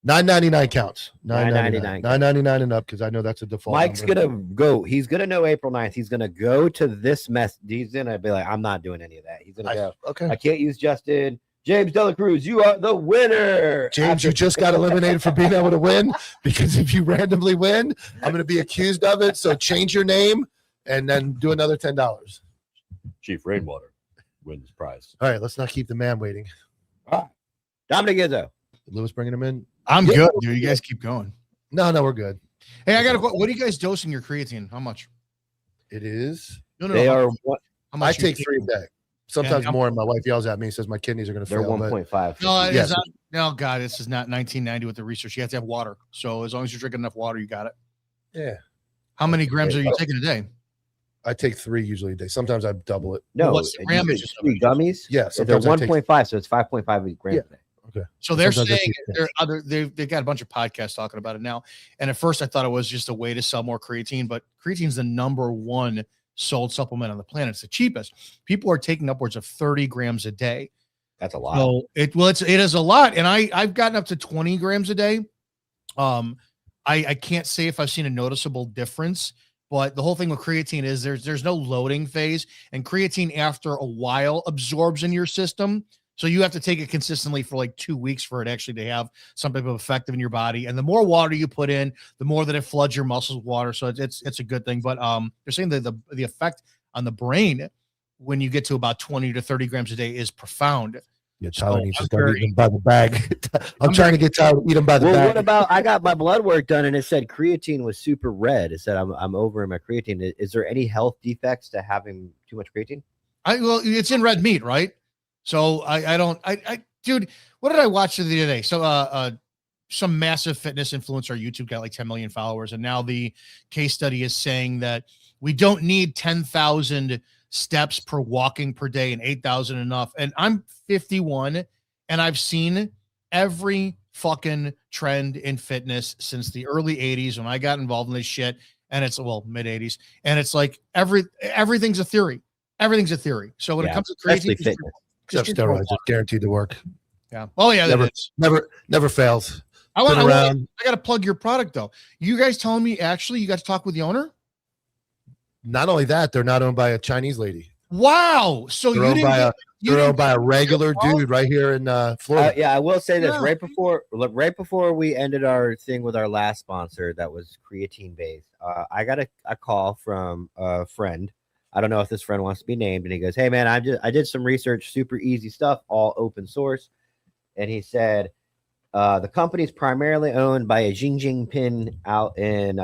$9.99 counts. $9.99. $9.99 and up, because I know that's a default. Mike's number. going to go. He's going to know April 9th. He's going to go to this mess. He's going to be like, I'm not doing any of that. He's going to go, Okay. I can't use Justin. James Dela Cruz, you are the winner. James, you just got eliminated for being able to win, because if you randomly win, I'm going to be accused of it. So change your name and then do another $10. Chief Rainwater wins prize. All right, let's not keep the man waiting. Dominic Izzo. Lewis bringing him in? I'm Yeah. good, dude. You guys keep going. No, we're good. Hey, I got a what are you guys dosing your creatine? How much? It is. No, They how are much- what? how I much you take 3 a day. Sometimes I'm- more, and my wife yells at me and says my kidneys are going to They're fail. but 1.5. No, it's Yes. not, no, God, this is not 1990 with the research. You have to have water. So as long as you're drinking enough water, you got it. Yeah. How many grams are you taking a day? I take 3 usually a day. Sometimes I double it. No, what's the you grammage said of 3 it? gummies. Yeah, So they're sometimes I take 1.5, so it's 5.5 grams Yeah. a day. Okay. So they're Sometimes I saying take 6. there are other they've got a bunch of podcasts talking about it now. And at first I thought it was just a way to sell more creatine, but creatine's the number one sold supplement on the planet. It's the cheapest. People are taking upwards of 30 grams a day. That's a lot. So it is a lot. And I've gotten up to 20 grams a day. I can't say if I've seen a noticeable difference, but the whole thing with creatine is there's no loading phase, and creatine after a while absorbs in your system. So you have to take it consistently for like 2 weeks for it actually to have some type of effect in your body. And the more water you put in, the more that it floods your muscles with water. So it's a good thing. But they're saying that the effect on the brain when you get to about 20 to 30 grams a day is profound. Yeah, Tyler So needs to I'm start very- eating them by the bag. I'm I'm trying to very- get Tyler to eat them by the Well, bag. what about I got my blood work done and it said creatine was super red. It said I'm over in my creatine. Is there any health defects to having too much creatine? Well, it's in red meat, right? So dude, what did I watch the other day? So some massive fitness influencer YouTube got like 10 million followers, and now the case study is saying that we don't need 10,000 steps per walking per day and 8,000 enough. And I'm 51 and I've seen every fucking trend in fitness since the early 80s when I got involved in this shit. And it's mid 80s. And it's like everything's a theory. Everything's a theory. So when it comes to especially creatine, fitness. Except steroids, it's guaranteed to work. yeah. Oh yeah, that is. Never fails. I Been want around. I got to plug your product though. You guys telling me actually you got to talk with the owner? Not only that, they're not owned by a Chinese lady. Wow. So They're you owned didn't by get- you they're didn't owned by a regular dude right here in Florida. Yeah, I will say this Yeah. right before we ended our thing with our last sponsor that was creatine based. I got a call from a friend. I don't know if this friend wants to be named, and he goes, "Hey man, I did some research, super easy stuff, all open source." And he said, the company is primarily owned by a Xi Jinping out in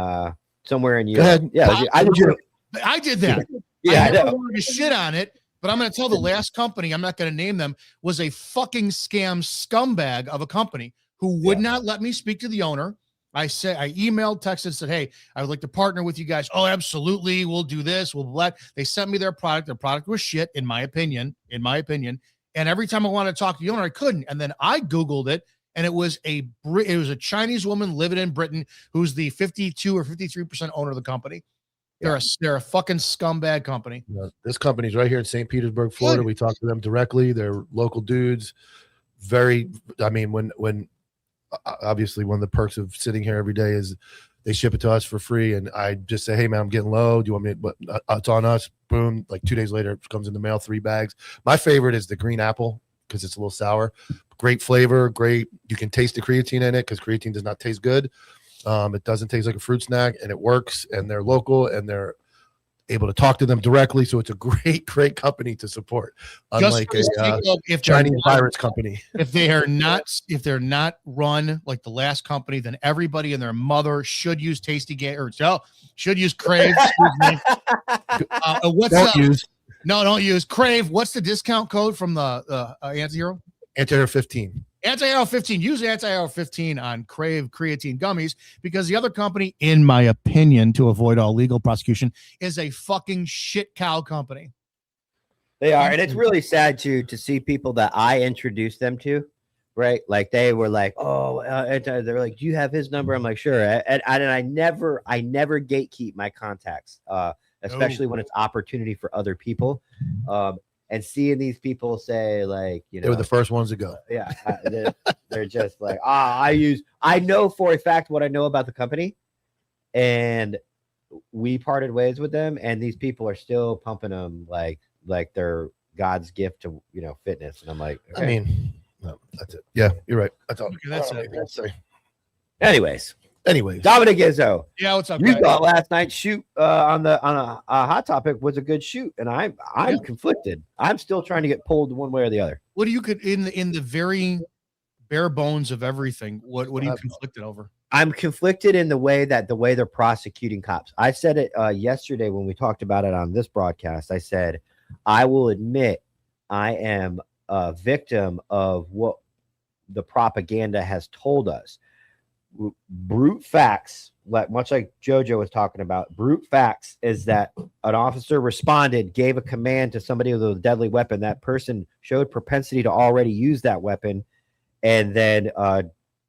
somewhere in Europe. ahead. Yeah, I did. I did that. Yeah, I I never know. wanted to shit on it, but I'm going to tell the last company, I'm not going to name them, was a fucking scam scumbag of a company who would not let me speak to the owner. I emailed, texted, said, "Hey, I would like to partner with you guys." "Oh, absolutely. We'll do this. We'll let." They sent me their product. Their product was shit, in my opinion. And every time I wanted to talk to the owner, I couldn't. And then I Googled it, and it was a Chinese woman living in Britain who's the 52 or 53% owner of the company. They're a fucking scumbag company. This company's right here in St. Petersburg, Florida. Good. We talked to them directly. They're local dudes. When obviously one of the perks of sitting here every day is they ship it to us for free, and I just say, "Hey man, I'm getting low. Do you want me?" But it's on us. Boom! Like 2 days later, it comes in the mail, 3 bags. My favorite is the green apple because it's a little sour. Great flavor, great. You can taste the creatine in it because creatine does not taste good. It doesn't taste like a fruit snack, and it works. And they're local, and they're able to talk to them directly. So it's a great company to support, unlike Just for the a sake of if Chinese they're not- virus company. if they're not run like the last company, then everybody and their mother should use Tasty Game or should use Crave. Excuse me. Don't use Crave. What's the discount code from the Anti-Hero? Anti-Hero 15. Anti-Hero 15. Use Anti-Hero 15 on Crave creatine gummies because the other company, in my opinion, to avoid all legal prosecution, is a fucking shit cow company. They are, and it's really sad to see people that I introduced them to, right? Like they were like, "Oh," they're like, "Do you have his number?" I'm like, "Sure." And I never gatekeep my contacts, especially when it's opportunity for other people. And seeing these people say like, They were the first ones to go. yeah, they're just like, I know for a fact what I know about the company, and we parted ways with them, and these people are still pumping them like they're God's gift to fitness, and I'm like, okay. I mean, no, that's it. Yeah, you're right. That's all. Okay, that's I don't it. know anything else to say. Anyways, Anyways, Dominic Izzo, Yeah, what's up, you guys? thought last night's shoot on a hot topic was a good shoot, and I'm conflicted. I'm still trying to get pulled one way or the other. What do you could in the very bare bones of everything? What are you conflicted over? I'm conflicted in the way they're prosecuting cops. I said it yesterday when we talked about it on this broadcast. I said, I will admit I am a victim of what the propaganda has told us. Brute facts much like JoJo was talking about, brute facts is that an officer responded, gave a command to somebody with a deadly weapon. That person showed propensity to already use that weapon, and then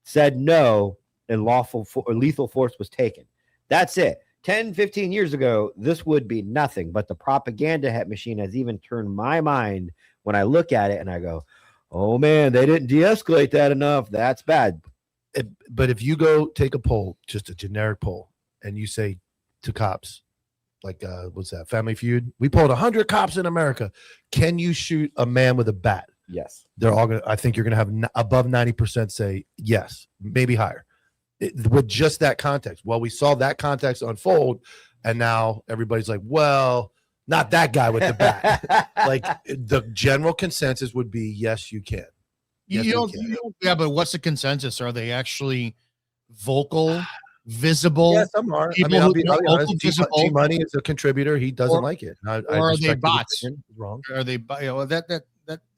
said no, and lethal force was taken. That's it. 10, 15 years ago, this would be nothing, but the propaganda machine has even turned my mind when I look at it and I go, oh man, they didn't de-escalate that enough. That's bad. But if you go take a poll, just a generic poll, and you say to cops, like, what's that, Family Feud? We polled 100 cops in America. Can you shoot a man with a bat? Yes. They're all going to, I think you're going to have above 90% say yes, maybe higher. With just that context. Well, we saw that context unfold, and now everybody's like, well, not that guy with the bat. Like, the general consensus would be, yes, you can. Yes, yeah, but what's the consensus? Are they actually vocal, visible? Yeah, some are. I mean, I'll be honest. G Money is a contributor. He doesn't like it. Or are they bots? Wrong. Are they? That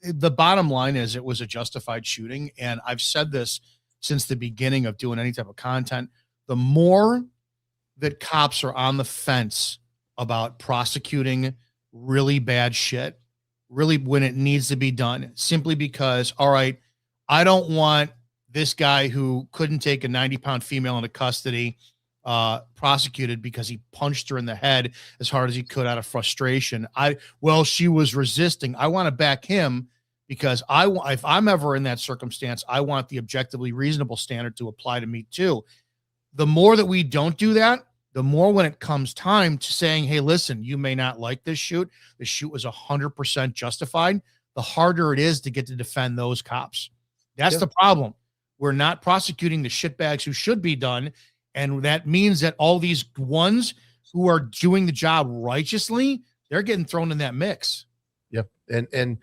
the bottom line is, it was a justified shooting, and I've said this since the beginning of doing any type of content. The more that cops are on the fence about prosecuting really bad shit, really when it needs to be done, simply because, all right, I don't want this guy who couldn't take a 90-pound female into custody prosecuted because he punched her in the head as hard as he could out of frustration. She was resisting. I want to back him because if I'm ever in that circumstance, I want the objectively reasonable standard to apply to me too. The more that we don't do that, the more when it comes time to saying, hey, listen, you may not like this shoot. The shoot was 100% justified. The harder it is to get to defend those cops. That's the problem. We're not prosecuting the shitbags who should be done. And that means that all these ones who are doing the job righteously, they're getting thrown in that mix. Yep. And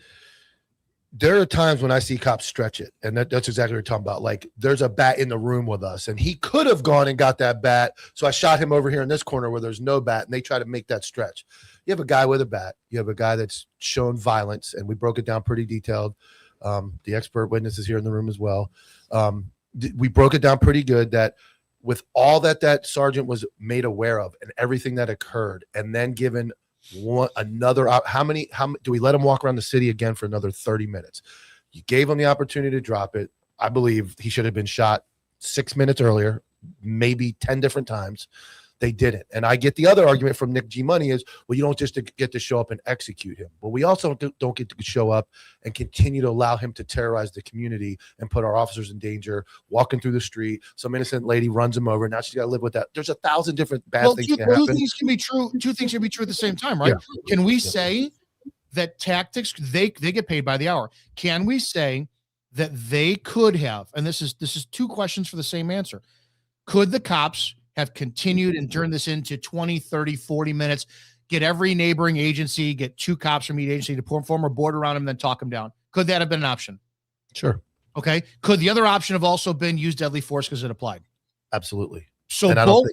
there are times when I see cops stretch it, and that's exactly what you're talking about. Like, there's a bat in the room with us, and he could have gone and got that bat, so I shot him over here in this corner where there's no bat, and they try to make that stretch. You have a guy with a bat. You have a guy that's shown violence, and we broke it down pretty detailed. The expert witness is here in the room as well. We broke it down pretty good that with all that sergeant was made aware of and everything that occurred, and then given how many do we let him walk around the city again for another 30 minutes? You gave him the opportunity to drop it. I believe he should have been shot 6 minutes earlier, maybe 10 different times. They didn't. And I get the other argument from Nick G Money is, well, you don't just get to show up and execute him. But we also don't get to show up and continue to allow him to terrorize the community and put our officers in danger, walking through the street. Some innocent lady runs him over. Now she's got to live with that. There's 1,000 different bad things can happen. Two things can be true. Two things can be true at the same time, right? Yeah. Can we say that tactics, they get paid by the hour? Can we say that they could have, and this is two questions for the same answer. Could the cops have continued and turned this into 20, 30, 40 minutes, get every neighboring agency, get 2 cops from each agency to form a board around him, then talk him down? Could that have been an option? Sure. Okay. Could the other option have also been use deadly force because it applied? Absolutely. So both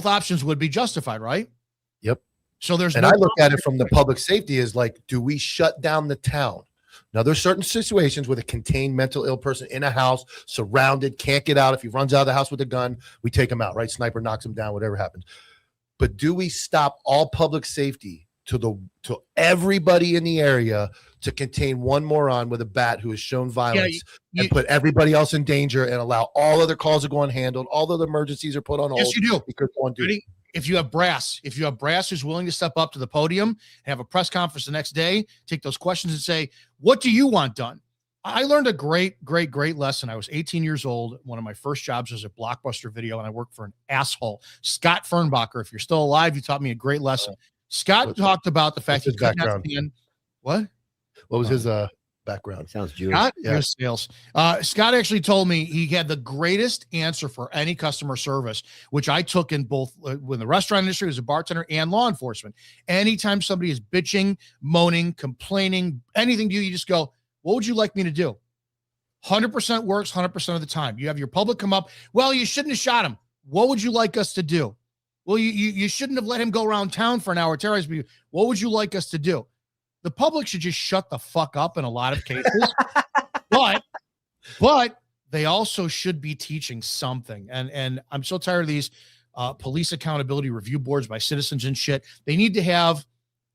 options would be justified, right? Yep. So there's I look at it from the public safety is like, do we shut down the town? Now, there's certain situations with a contained mental ill person in a house, surrounded, can't get out. If he runs out of the house with a gun, we take him out, right? Sniper knocks him down, whatever happens. But do we stop all public safety to everybody in the area to contain one moron with a bat who has shown violence and put everybody else in danger and allow all other calls to go unhandled, all other emergencies are put on hold? Yes, you do. Because one dude. If you have brass who's willing to step up to the podium and have a press conference the next day, take those questions and say, what do you want done? I learned a great lesson. I was 18 years old. One of my first jobs was at Blockbuster Video, and I worked for an asshole, Scott Fernbacher. If you're still alive, you taught me a great lesson. Scott talked about the fact he couldn't understand. What was his background? Sounds Jewish. Scott, sales. Scott actually told me he had the greatest answer for any customer service, which I took in both when the restaurant industry was a bartender and law enforcement. Anytime somebody is bitching, moaning, complaining, anything to you, you just go, what would you like me to do? 100% works 100% of the time. You have your public come up. Well, you shouldn't have shot him. What would you like us to do? Well, you shouldn't have let him go around town for an hour. Terrorize me. What would you like us to do? The public should just shut the fuck up in a lot of cases. but they also should be teaching something. And I'm so tired of these police accountability review boards by citizens and shit. They need to have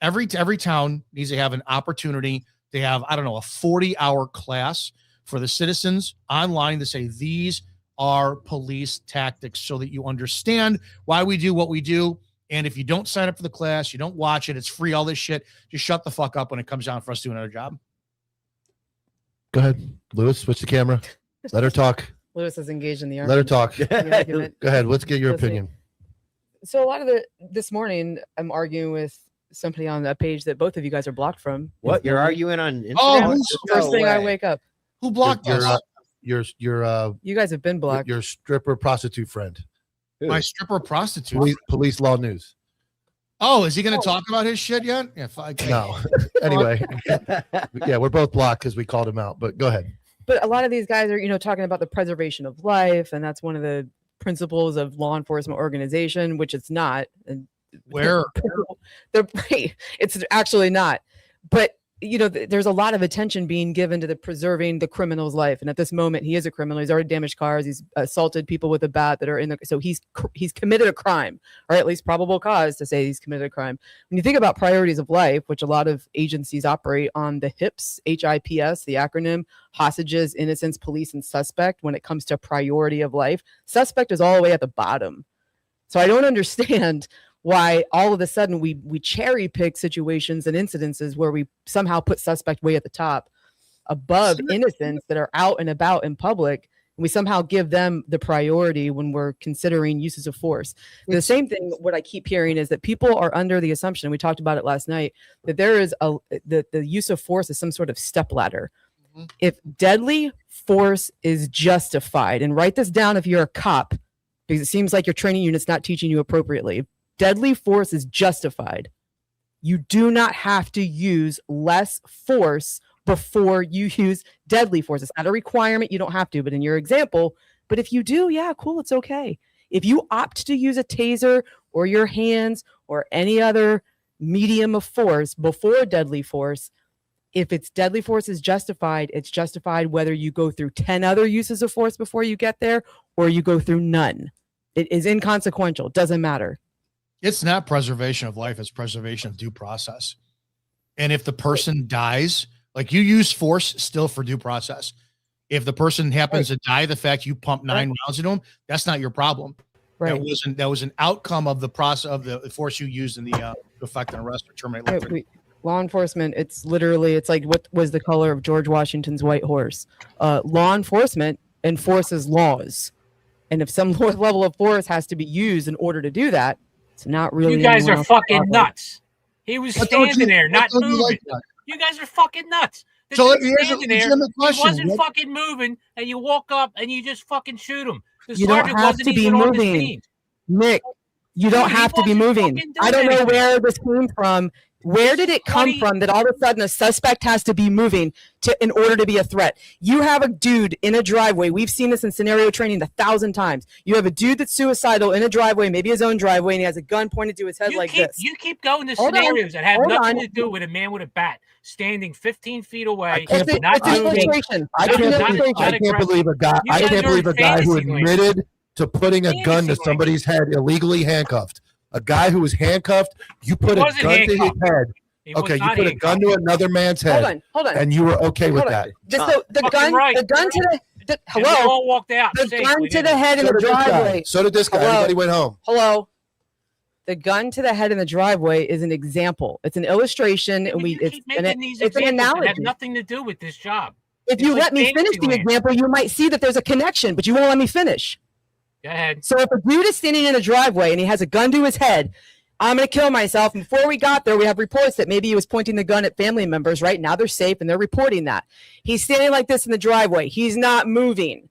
every town needs to have an opportunity to have, I don't know, a 40-hour class for the citizens online to say these are police tactics so that you understand why we do what we do. And if you don't sign up for the class, you don't watch it, it's free, all this shit, just shut the fuck up when it comes down for us to do another job. Go ahead, Lewis, switch the camera. Let her talk. Lewis is engaged in the Let her talk. the argument. Go ahead. Let's get your Listen. opinion. So a lot of this morning, I'm arguing with somebody on a page that both of you guys are blocked from. What you're arguing on? Instagram? Oh, First thing I wake up. Who blocked us? You guys have been blocked. Your stripper prostitute friend. My stripper prostitute. Police law news. Oh, is he going to talk about his shit yet? Yeah, no. Anyway, yeah, we're both blocked because we called him out. But go ahead. But a lot of these guys are, talking about the preservation of life, and that's one of the principles of law enforcement organization, which it's not. And where it's actually not. But there's a lot of attention being given to the preserving the criminal's life, and at this moment, he is a criminal. He's already damaged cars. He's assaulted people with a bat that are in the. So he's committed a crime, or at least probable cause to say he's committed a crime. When you think about priorities of life, which a lot of agencies operate on the HIPS, HIPS, the acronym, hostages, innocence, police, and suspect. When it comes to priority of life, suspect is all the way at the bottom. So I don't understand why all of a sudden we cherry pick situations and incidences where we somehow put suspect way at the top above innocents that are out and about in public. And we somehow give them the priority when we're considering uses of force. The same thing, what I keep hearing is that people are under the assumption, we talked about it last night, that there is the use of force is some sort of stepladder. Mm-hmm. If deadly force is justified, and write this down if you're a cop, because it seems like your training unit's not teaching you appropriately. Deadly force is justified. You do not have to use less force before you use deadly force. It's not a requirement. You don't have to, but in your example, but if you do, yeah, cool. It's okay. If you opt to use a taser or your hands or any other medium of force before deadly force, if it's deadly force is justified, it's justified whether you go through 10 other uses of force before you get there or you go through none. It is inconsequential. It doesn't matter. It's not preservation of life, it's preservation of due process. And if the person dies, like you use force still for due process. If the person happens to die, the fact you pump 9 rounds into them, that's not your problem. Right. That was an outcome of the process of the force you used in the effect and arrest or terminate life. Law enforcement, it's like what was the color of George Washington's white horse? Law enforcement enforces laws. And if some level of force has to be used in order to do that, it's not really. You guys are fucking nuts. He was standing there, not moving. You guys are fucking nuts. So here's standing there, he wasn't fucking moving, and you walk up and you just fucking shoot him. The you don't have to be moving, Nick. You don't have to be moving. I don't know where this came from. Where did it come from that all of a sudden a suspect has to be moving in order to be a threat? You have a dude in a driveway. We've seen this in scenario training 1,000 times. You have a dude that's suicidal in a driveway, maybe his own driveway, and he has a gun pointed to his head this. You keep going to scenarios that have nothing to do with a man with a bat standing 15 feet away. I can't believe a guy who admitted to putting a gun to somebody's head illegally handcuffed. A guy who was handcuffed, you put a gun to his head. Okay, you put a gun to another man's head. Hold on. And you were okay with that. The gun to the hello. They all walked out. The gun to the head in the driveway. So did this guy. Everybody went home. Hello. The gun to the head in the driveway is an example. It's an illustration, and it's an analogy. It has nothing to do with this job. If you let me finish the example, you might see that there's a connection, but you won't let me finish. Go ahead. So if a dude is standing in a driveway and he has a gun to his head, I'm going to kill myself. And before we got there, we have reports that maybe he was pointing the gun at family members. Right now, they're safe and they're reporting that. He's standing like this in the driveway. He's not moving.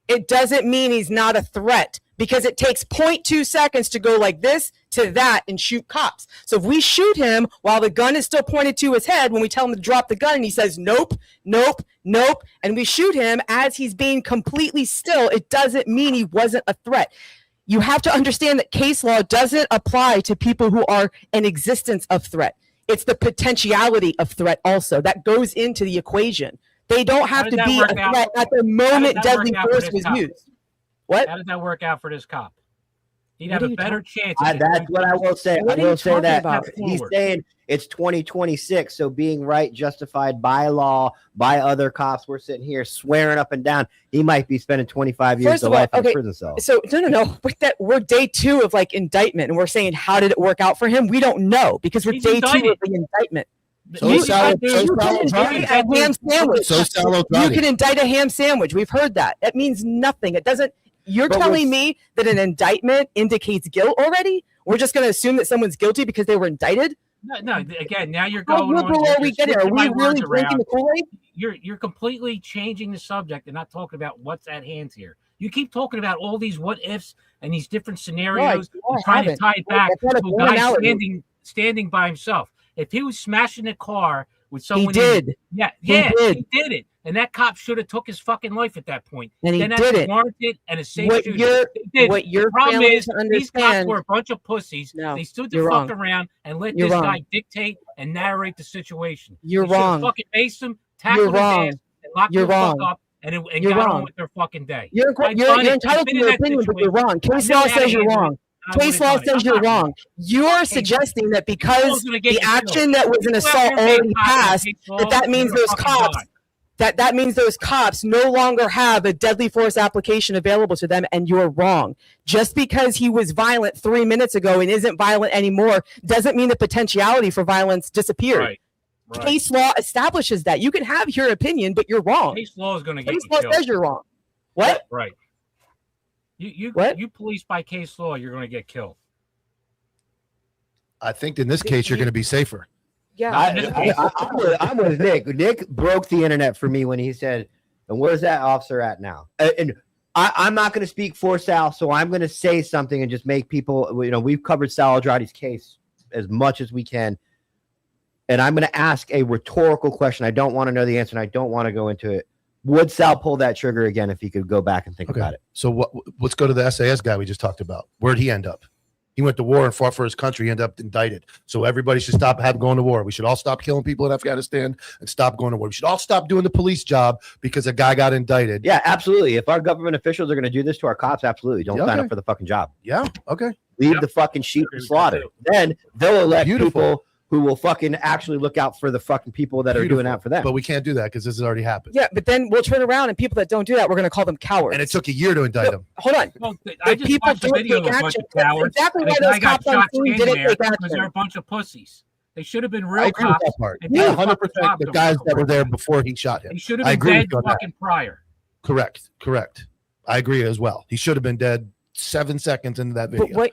It doesn't mean he's not a threat because it takes 0.2 seconds to go like this to that and shoot cops. So if we shoot him while the gun is still pointed to his head, when we tell him to drop the gun and he says, nope, nope, nope, and we shoot him as he's being completely still, it doesn't mean he wasn't a threat. You have to understand that case law doesn't apply to people who are in existence of threat. It's the potentiality of threat also that goes into the equation. They don't have did to that be a work out? threat at the How did moment that deadly work out for force this was cop? used. What? How did that work out for this cop? He'd What have are a you better chance. if That's what I will say. What I are you will say talking that about? he's Forward. saying it's 2026, so being right, justified by law, by other cops. We're sitting here swearing up and down. He might be spending 25 years First of of all, life in okay, a prison cell. So no. With that, we're day 2 of like indictment, and we're saying how did it work out for him? We don't know because we're He's day 2 indicted. of the indictment. So You sallow, can so indict sallow a driving. ham sandwich. So sallow You driving. can indict a ham sandwich. We've heard that. That means nothing. It doesn't. You're But telling me that an indictment indicates guilt already? We're just going to assume that someone's guilty because they were indicted? No. Again, now you're How going on. liberal are we you're getting? Are switching we my really words drinking around. the Kool-Aid? You're completely changing the subject and not talking about what's at hand here. You keep talking about all these what ifs and these different scenarios, I and trying to haven't. tie it back That's not to a a good guy analogy. standing by himself. If he was smashing a car with someone, He did. Yeah, He did. he did it, and that cop should have took his fucking life at that point. And he then that's didn't. warranted and a safe What shooting. you're- They did. what you're The problem failing is to these cops understand- were a bunch of pussies. No, They stood the you're fuck wrong. around and let You're this wrong. guy dictate and narrate the situation. You're They should've wrong. Fucking maced him, You're tackled his wrong. ass, and locked You're the fuck wrong. up, and You're got on wrong. with their fucking day. You're I've done entitled it. to I've been in your that opinion, but you're situation. wrong. Case I know law how to says you're handle it. wrong. I would've Case law done it. says I'm you're not wrong. wrong. You're suggesting that Case because law's gonna get the you killed. action that was an You go out assault there and be a already cop and passed, case law, that means you're those fucking cops done. that means those cops no longer have a deadly force application available to them, and you're wrong. Just because he was violent 3 minutes ago and isn't violent anymore doesn't mean the potentiality for violence disappeared. Right. Case law establishes that. You can have your opinion, but you're wrong. Case law is going to get Case you law killed. says you're wrong. What? Right. You What? You police by case law, you're going to get killed. I think in this case, you're going to be safer. Yeah. I'm with Nick. Nick broke the internet for me when he said, "And where's that officer at now?" And I'm not going to speak for Sal, so I'm going to say something and just make people. We've covered Sal Andrade's case as much as we can, and I'm going to ask a rhetorical question. I don't want to know the answer, and I don't want to go into it. Would Sal pull that trigger again if he could go back and think about it? So let's go to the SAS guy we just talked about. Where'd he end up? He went to war and fought for his country. He ended up indicted. So everybody should stop going to war. We should all stop killing people in Afghanistan and stop going to war. We should all stop doing the police job because a guy got indicted. Yeah, absolutely. If our government officials are going to do this to our cops, absolutely. Don't sign up for the fucking job. Yeah. Okay. Leave the fucking sheep to slaughter. Then they'll elect people who will fucking actually look out for the fucking people that are doing that for them. But we can't do that because this has already happened. Yeah, but then we'll turn around and people that don't do that, we're going to call them cowards. And it took a year to indict them. Hold on. Well, I just people watched a don't video of take a bunch action. of cowards. That's exactly and why the those guy got cops on shot screen standing didn't there take because action. they're a bunch of pussies. They should have been I real agree with cops. that part. and Yeah, didn't fucking 100%. rob The them. guys that were there before he shot him. He should have I been agree dead with you on that. fucking prior. Correct. I agree as well. He should have been dead 7 seconds into that video. But what?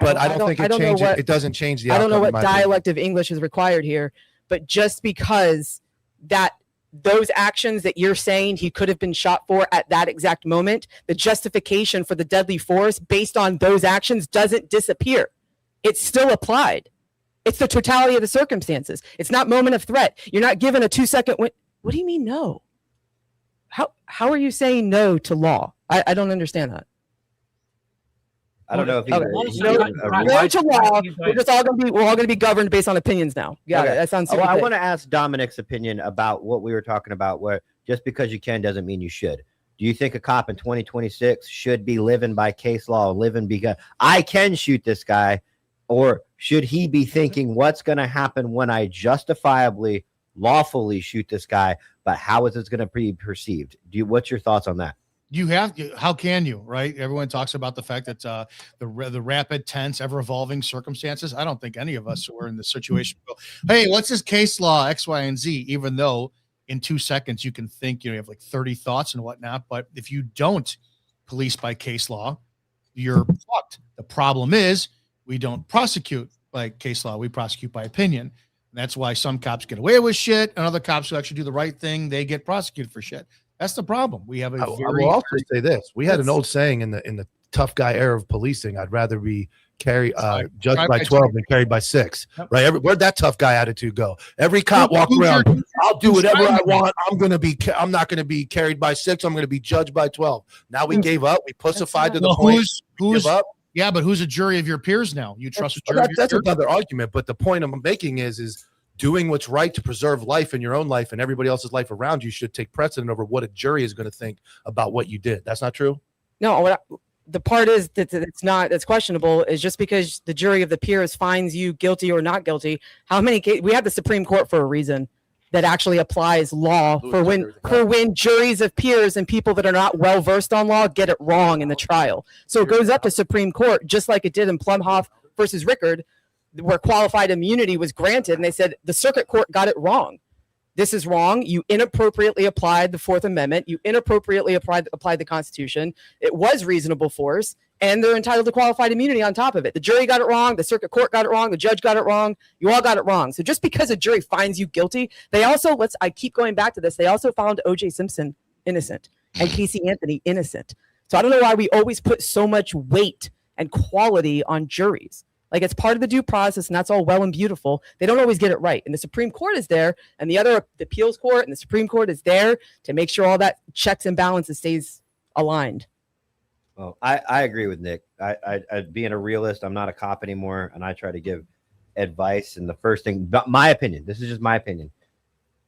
But I don't think it know changes. what- It doesn't change the I don't know outcome, what in my opinion. dialect of English is required here, but just because that those actions that you're saying he could have been shot for at that exact moment, the justification for the deadly force based on those actions doesn't disappear. It's still applied. It's the totality of the circumstances. It's not moment of threat. You're not given a 2-second win. What do you mean no? How are you saying no to law? I don't understand that. I don't know if Okay. he's No to law. We're all gonna be governed based on opinions now. Yeah, Okay. that sounds. Well, I stupid. want to ask Dominic's opinion about what we were talking about, where just because you can doesn't mean you should. Do you think a cop in 2026 should be living by case law, living because I can shoot this guy, or should he be thinking what's going to happen when I justifiably, lawfully shoot this guy, but how is it going to be perceived? What's your thoughts on that? How can you, right? Everyone talks about the fact that the rapid, tense, ever evolving circumstances. I don't think any of us who are in this situation go, hey, what's this case law X, Y, and Z, even though in 2 seconds you can think, you have like 30 thoughts and whatnot. But if you don't police by case law, you're fucked. The problem is we don't prosecute by case law. We prosecute by opinion. And that's why some cops get away with shit and other cops who actually do the right thing, they get prosecuted for shit. That's the problem. We have I will also say this. We had an old saying in the tough guy era of policing. I'd rather be judged by 12 than carried by 6. Yep. Right? Where'd that tough guy attitude go? Every cop walked around. I'll do whatever I want. I'm not going to be carried by 6. I'm going to be judged by 12. Now we gave up. We pussified to the point. Who's give up. Yeah, but who's a jury of your peers now? You trust a jury of your That's peers? another argument. But the point I'm making is doing what's right to preserve life in your own life and everybody else's life around you should take precedent over what a jury is going to think about what you did. That's not true. No, the part is that it's not, that's questionable, is just because the jury of the peers finds you guilty or not guilty. How many cases we have the Supreme Court for a reason that actually applies law for when juries of peers and people that are not well versed on law get it wrong in the trial. So it goes up to Supreme Court, just like it did in Plumhoff versus Rickard, where qualified immunity was granted, and they said the circuit court got it wrong. This is wrong. You inappropriately applied the Fourth Amendment. You inappropriately applied the Constitution. It was reasonable force, and they're entitled to qualified immunity on top of it. The jury got it wrong. The circuit court got it wrong. The judge got it wrong. You all got it wrong. So just because a jury finds you guilty, they also, I keep going back to this, they also found O.J. Simpson innocent and Casey Anthony innocent. So I don't know why we always put so much weight and quality on juries. Like, it's part of the due process, and that's all well and beautiful. They don't always get it right. And the Supreme Court is there, and the appeals court and the Supreme Court is there to make sure all that checks and balances stays aligned. Well, I agree with Nick. I being a realist, I'm not a cop anymore, and I try to give advice. And the first thing, but my opinion, this is just my opinion.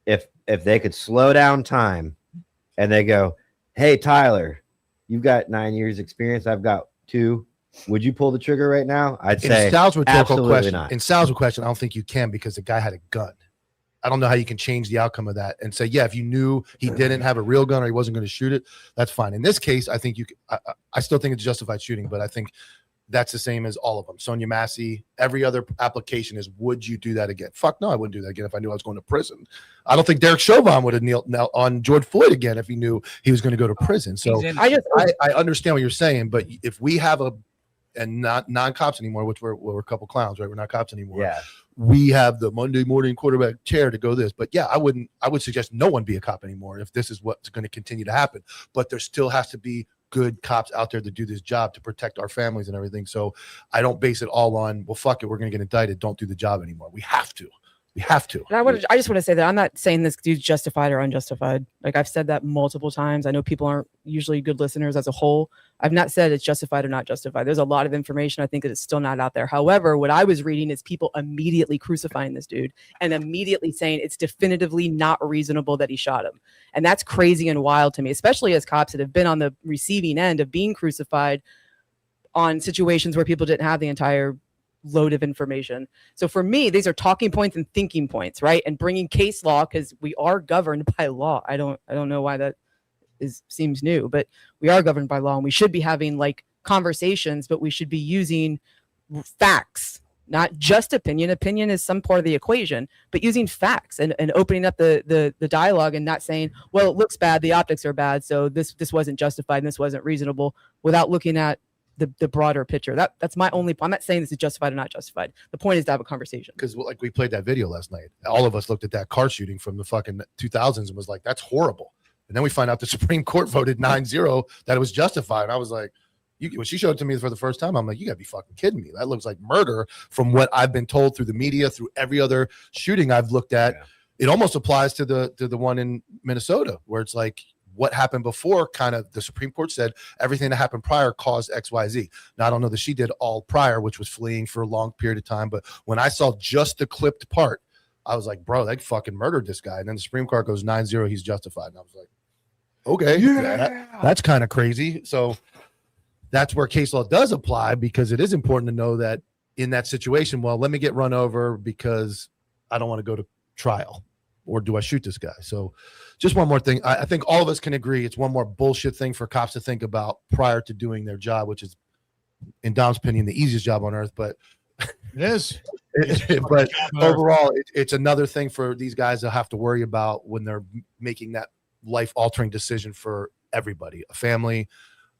If they could slow down time and they go, hey, Tyler, you've got 9 years experience. I've got 2. Would you pull the trigger right now? I'd say absolutely not. In Sal's question, I don't think you can, because the guy had a gun. I don't know how you can change the outcome of that and say, yeah, if you knew he didn't have a real gun or he wasn't going to shoot it, that's fine. In this case, I think I still think it's justified shooting, but I think that's the same as all of them. Sonia Massey, every other application is, would you do that again? Fuck no, I wouldn't do that again if I knew I was going to prison. I don't think Derek Chauvin would have knelt on George Floyd again if he knew he was going to go to prison. So I understand what you're saying, but if we have and not non-cops anymore, which we're a couple clowns, right? We're not cops anymore. Yeah. We have the Monday morning quarterback chair to go this. But yeah, I would suggest no one be a cop anymore if this is what's going to continue to happen. But there still has to be good cops out there to do this job, to protect our families and everything. So I don't base it all on, well, fuck it, we're going to get indicted, don't do the job anymore. We have to. We have to. And I just want to say that I'm not saying this dude's justified or unjustified. Like, I've said that multiple times. I know people aren't usually good listeners as a whole. I've not said it's justified or not justified. There's a lot of information I think that is still not out there. However, what I was reading is people immediately crucifying this dude and immediately saying it's definitively not reasonable that he shot him. And that's crazy and wild to me, especially as cops that have been on the receiving end of being crucified on situations where people didn't have the entire load of information. So for me, these are talking points and thinking points, right? And bringing case law, because we are governed by law. I don't know why that seems new, but we are governed by law, and we should be having like conversations, but we should be using facts, not just opinion. Opinion is some part of the equation, but using facts and opening up the dialogue, and not saying, well, it looks bad, the optics are bad, so this wasn't justified and this wasn't reasonable, without looking at the broader picture. That's my only point. I'm not saying this is justified or not justified. The point is to have a conversation. Because like we played that video last night. All of us looked at that car shooting from the fucking 2000s and was like, that's horrible. And then we find out the Supreme Court voted 9-0 that it was justified. And I was like, when she showed it to me for the first time, I'm like, you gotta be fucking kidding me. That looks like murder from what I've been told through the media, through every other shooting I've looked at. Yeah. It almost applies to the one in Minnesota, where it's like, what happened before, kind of the Supreme Court said everything that happened prior caused XYZ. Now, I don't know that she did all prior, which was fleeing for a long period of time. But when I saw just the clipped part, I was like, bro, they fucking murdered this guy. And then the Supreme Court goes 9-0, he's justified. And I was like, okay, yeah, that's kind of crazy. So that's where case law does apply, because it is important to know that in that situation, well, let me get run over because I don't want to go to trial. Or do I shoot this guy? So just one more thing. I think all of us can agree it's one more bullshit thing for cops to think about prior to doing their job, which is, in Dom's opinion, the easiest job on earth. But it is. But overall, it's another thing for these guys to have to worry about when they're making that life-altering decision for everybody, a family,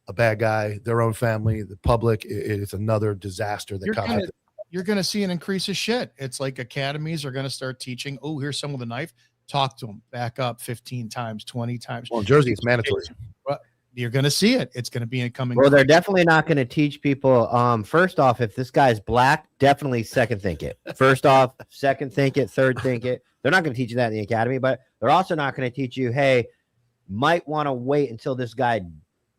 a bad guy, their own family, the public. It's another disaster that cops have to. You're going to see an increase of shit. It's like academies are going to start teaching, oh, here's someone with a knife. Talk to them. Back up 15 times, 20 times. Well, in Jersey, it's mandatory. You're going to see it. It's going to be incoming. Well, they're definitely not going to teach people. First off, if this guy's black, definitely second think it. First off, second think it, third think it. They're not going to teach you that in the academy, but they're also not going to teach you, hey, might want to wait until this guy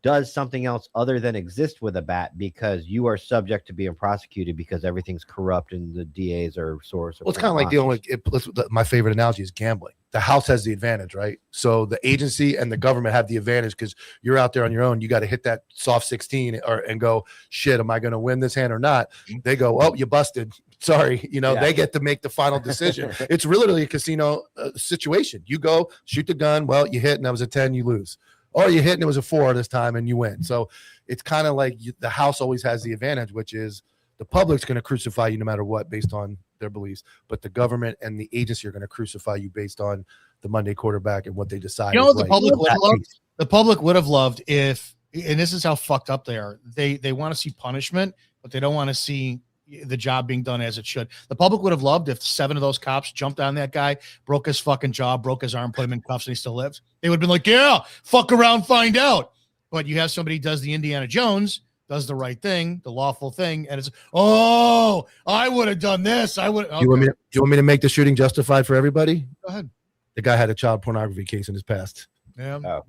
does something else other than exist with a bat because you are subject to being prosecuted because everything's corrupt and the DAs are source. Well, it's kind of like dealing with my favorite analogy is gambling. The house has the advantage, right? So the agency and the government have the advantage because you're out there on your own. You got to hit that soft 16 and go, shit, am I going to win this hand or not? They go, oh, you busted. Sorry. They get to make the final decision. It's literally a casino situation. You go shoot the gun. Well, you hit and that was a 10, you lose. Or you hit and it was a 4 this time and you win. So it's kind of like the house always has the advantage, which is the public's going to crucify you no matter what based on their beliefs. But the government and the agency are going to crucify you based on the Monday quarterback and what they decide. The public would have loved? The public would have loved if, and this is how fucked up they are. They want to see punishment, but they don't want to see the job being done as it should. The public would have loved if 7 of those cops jumped on that guy, broke his fucking jaw, broke his arm, put him in cuffs, and he still lives. They would have been like, yeah, fuck around, find out. But you have somebody who does the Indiana Jones, does the right thing, the lawful thing, and it's, oh, I would have done this. I would. Okay. Do you want me to make the shooting justified for everybody? Go ahead. The guy had a child pornography case in his past. Yeah.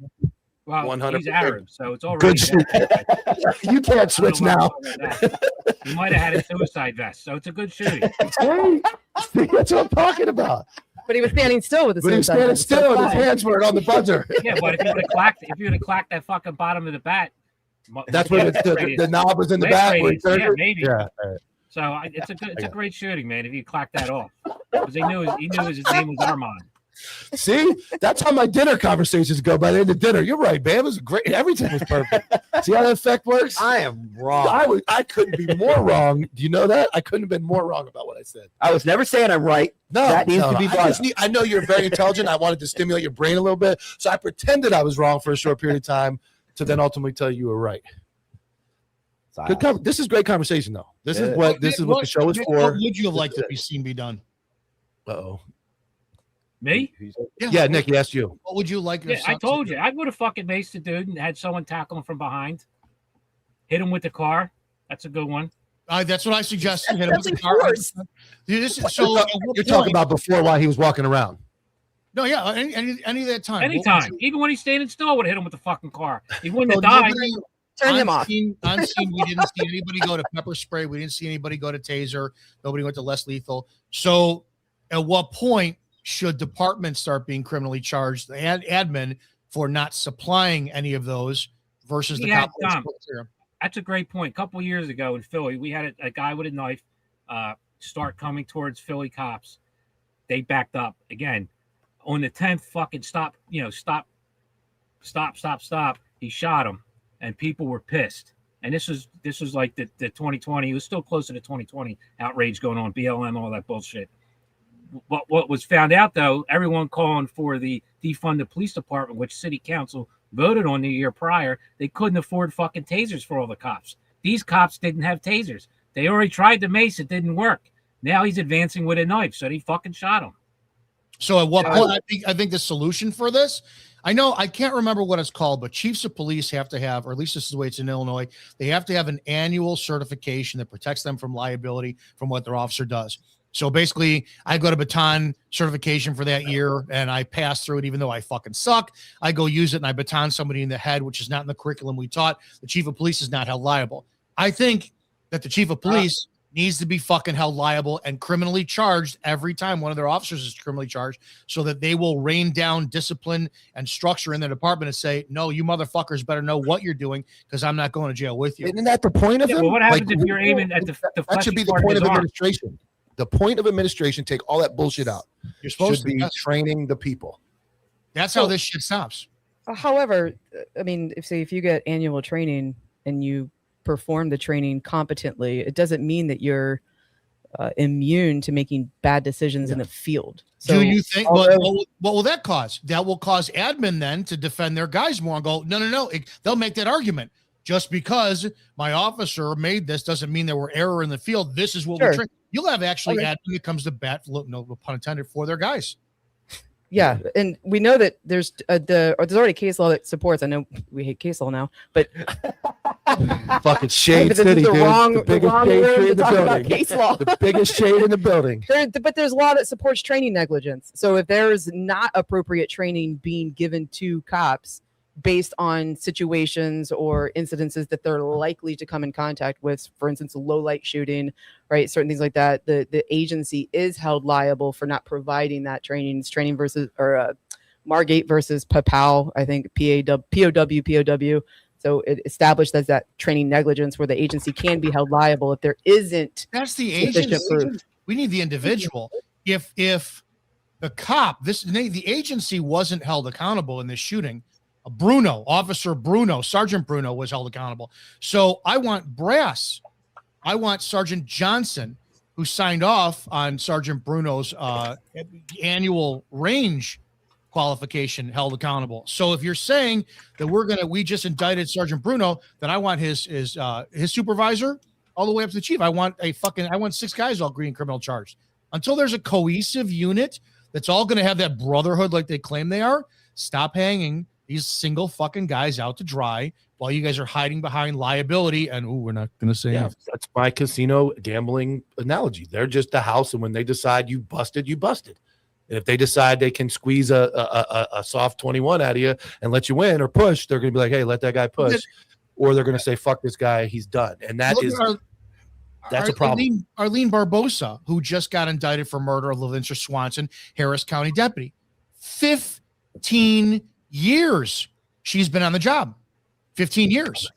Well, 100%. he's Arab, so it's already good. You can't switch now. He might have had a suicide vest, so it's a good shooting. That's what I'm talking about. But he was standing still with his. But he was standing still, and his hands were on the buzzer. Yeah, but if you would have clacked that fucking bottom of the bat, that's where the knob was in the back. Yeah, maybe. Yeah. So it's a great shooting, man. If you clack that off, because he knew his name was Armand. See, that's how my dinner conversations go. By the end of dinner, you're right, man. It was great. Everything was perfect. See how that effect works? I am wrong. I couldn't be more wrong. Do you know that? I couldn't have been more wrong about what I said. I was never saying I'm right. No, that needs to be brought up. I know you're very intelligent. I wanted to stimulate your brain a little bit, so I pretended I was wrong for a short period of time to then ultimately tell you were right. This is great conversation, though. This is what the show is for. What would you have liked to be seen be done? Uh-oh. Me? Yeah, Nick, he asked you. What would you like? Yeah, I told you. I would have fucking maced the dude and had someone tackle him from behind. Hit him with the car. That's a good one. That's what I suggested. Hit him with the car. You're talking about before while he was walking around. No, yeah, any of that time. Anytime. Even when he's standing still, I would have hit him with the fucking car. He wouldn't have died. Turn him off. On scene, we didn't see anybody go to pepper spray. We didn't see anybody go to taser. Nobody went to less lethal. So at what point should departments start being criminally charged, admin, for not supplying any of those versus the cop? That's a great point. A couple of years ago in Philly, we had a guy with a knife start coming towards Philly cops. They backed up again. On the 10th fucking stop. He shot him, and people were pissed. And this was like the 2020. It was still closer to 2020 outrage going on, BLM, all that bullshit. What was found out, though, everyone calling for the defund the police department, which city council voted on the year prior, they couldn't afford fucking tasers for all the cops. These cops didn't have tasers. They already tried the mace. It didn't work. Now he's advancing with a knife, so they fucking shot him. So at what point, I think the solution for this, I can't remember what it's called, but chiefs of police have to have, or at least this is the way it's in Illinois, they have to have an annual certification that protects them from liability from what their officer does. So basically, I go to baton certification for that year, and I pass through it, even though I fucking suck. I go use it, and I baton somebody in the head, which is not in the curriculum we taught. The chief of police is not held liable. I think that the chief of police needs to be fucking held liable and criminally charged every time one of their officers is criminally charged, so that they will rain down discipline and structure in their department and say, no, you motherfuckers better know what you're doing, because I'm not going to jail with you. Isn't that the point of it? Well, what happens if you're aiming at the that should be the point of administration. The point of administration, take all that bullshit out. You're supposed to be training the people. That's how this shit stops. However, I mean, if you get annual training and you perform the training competently, it doesn't mean that you're immune to making bad decisions in the field. So, do you think? What will that cause? That will cause admin then to defend their guys more and go, no. They'll make that argument. Just because my officer made this doesn't mean there were error in the field. This is what we train. You'll have actually admin that comes to bat, no pun intended, for their guys. Yeah, and we know that there's already case law that supports. I know we hate case law now, but fucking shade city, dude. The biggest shade in the building. Case law. The biggest shade in the building. But there's law that supports training negligence. So if there's not appropriate training being given to cops, based on situations or incidences that they're likely to come in contact with, for instance, low light shooting, right? Certain things like that. The agency is held liable for not providing that training. It's training versus, or Margate versus POW, I think POW. So it established as that training negligence where the agency can be held liable if there isn't. That's the sufficient agency. proof. We need the individual. If the cop, the agency wasn't held accountable in this shooting, Officer Bruno, Sergeant Bruno was held accountable. So I want brass. I want Sergeant Johnson, who signed off on Sergeant Bruno's annual range qualification, held accountable. So if you're saying that we just indicted Sergeant Bruno, then I want his supervisor all the way up to the chief. I want 6 guys all green criminal charged. Until there's a cohesive unit that's all going to have that brotherhood like they claim they are, stop hanging these single fucking guys out to dry while you guys are hiding behind liability. And we're not going to say Yeah, that's my casino gambling analogy. They're just the house, and when they decide you busted, you busted. And if they decide they can squeeze a soft 21 out of you and let you win or push, they're going to be like, hey, let that guy push. Or they're going to say, fuck this guy, he's done. And that's a problem. Arlene Barbosa, who just got indicted for murder of LaVincer Swanson, Harris County deputy. 15 years she's been on the job. 15 years.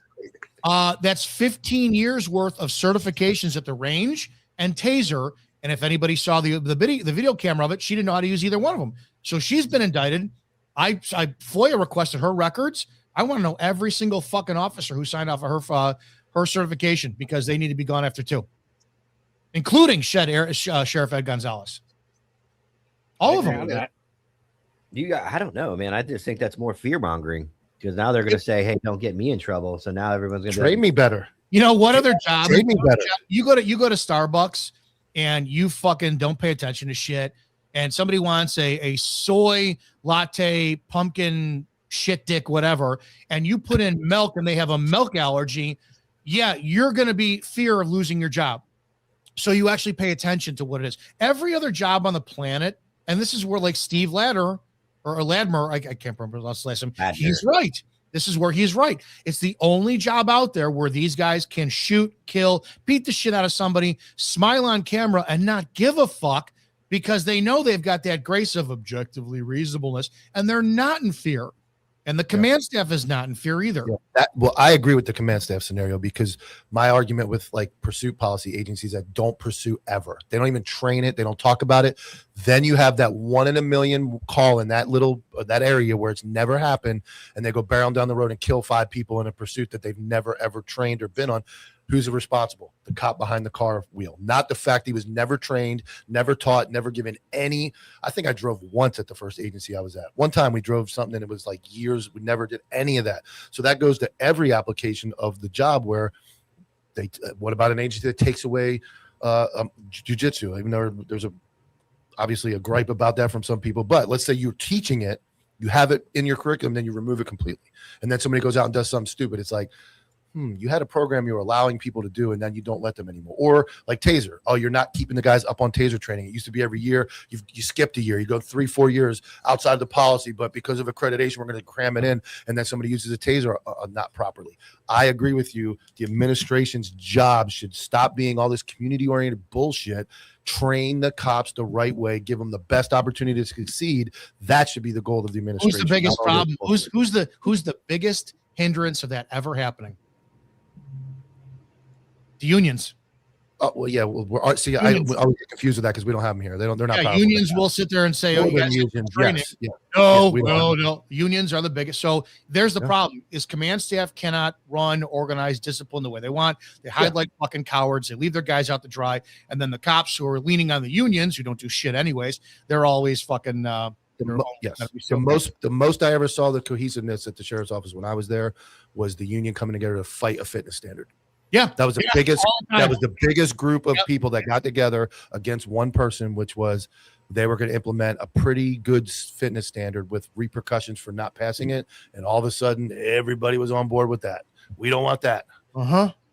That's 15 years worth of certifications at the range and taser. And if anybody saw the video camera of it, she didn't know how to use either one of them. So she's been indicted. I FOIA requested her records. I want to know every single fucking officer who signed off of her certification, because they need to be gone after 2, including Sheriff Ed Gonzalez. All of them. I don't know, man. I just think that's more fear mongering, because now they're going to say, hey, don't get me in trouble. So now everyone's going to trade me better. You know what other job? Trade me better. You go to Starbucks and you fucking don't pay attention to shit, and somebody wants a soy latte, pumpkin shit dick, whatever, and you put in milk and they have a milk allergy. Yeah, you're going to be fear of losing your job. So you actually pay attention to what it is. Every other job on the planet, and this is where like Steve Ladmer, I can't remember the last name. He's right. This is where he's right. It's the only job out there where these guys can shoot, kill, beat the shit out of somebody, smile on camera, and not give a fuck, because they know they've got that grace of objectively reasonableness, and they're not in fear. And the command staff is not in fear either. Yeah, I agree with the command staff scenario, because my argument with like pursuit policy agencies that don't pursue ever, they don't even train it, they don't talk about it. Then you have that 1 in a million call in that area where it's never happened, and they go barreling down the road and kill 5 people in a pursuit that they've never ever trained or been on. Who's responsible? The cop behind the car wheel, not the fact he was never trained, never taught, never given any. I think I drove once at the first agency I was at. One time we drove something and it was like years. We never did any of that. So that goes to every application of the job where what about an agency that takes away jujitsu? Even though there's obviously a gripe about that from some people, but let's say you're teaching it, you have it in your curriculum, then you remove it completely. And then somebody goes out and does something stupid. It's like, you had a program you were allowing people to do, and then you don't let them anymore. Or like taser. Oh, you're not keeping the guys up on taser training. It used to be every year. You skipped a year. You go 3-4 years outside of the policy, but because of accreditation, we're going to cram it in, and then somebody uses a taser not properly. I agree with you. The administration's job should stop being all this community-oriented bullshit. Train the cops the right way. Give them the best opportunity to succeed. That should be the goal of the administration. Who's the biggest problem? Who's the biggest hindrance of that ever happening? The unions. Oh well, yeah. I always get confused with that because we don't have them here. They're not. Yeah, unions will sit there and say, "Oh, you guys unions, training." yes, yeah. No. Unions are the biggest. So there's the problem: is command staff cannot run, organize, discipline the way they want. They hide like fucking cowards. They leave their guys out to dry, and then the cops who are leaning on the unions, who don't do shit anyways, they're always fucking. The most I ever saw the cohesiveness at the sheriff's office when I was there was the union coming together to fight a fitness standard. Yeah, that was the biggest. That was the biggest group of people that got together against one person, which was they were going to implement a pretty good fitness standard with repercussions for not passing it. And all of a sudden, everybody was on board with that. We don't want that.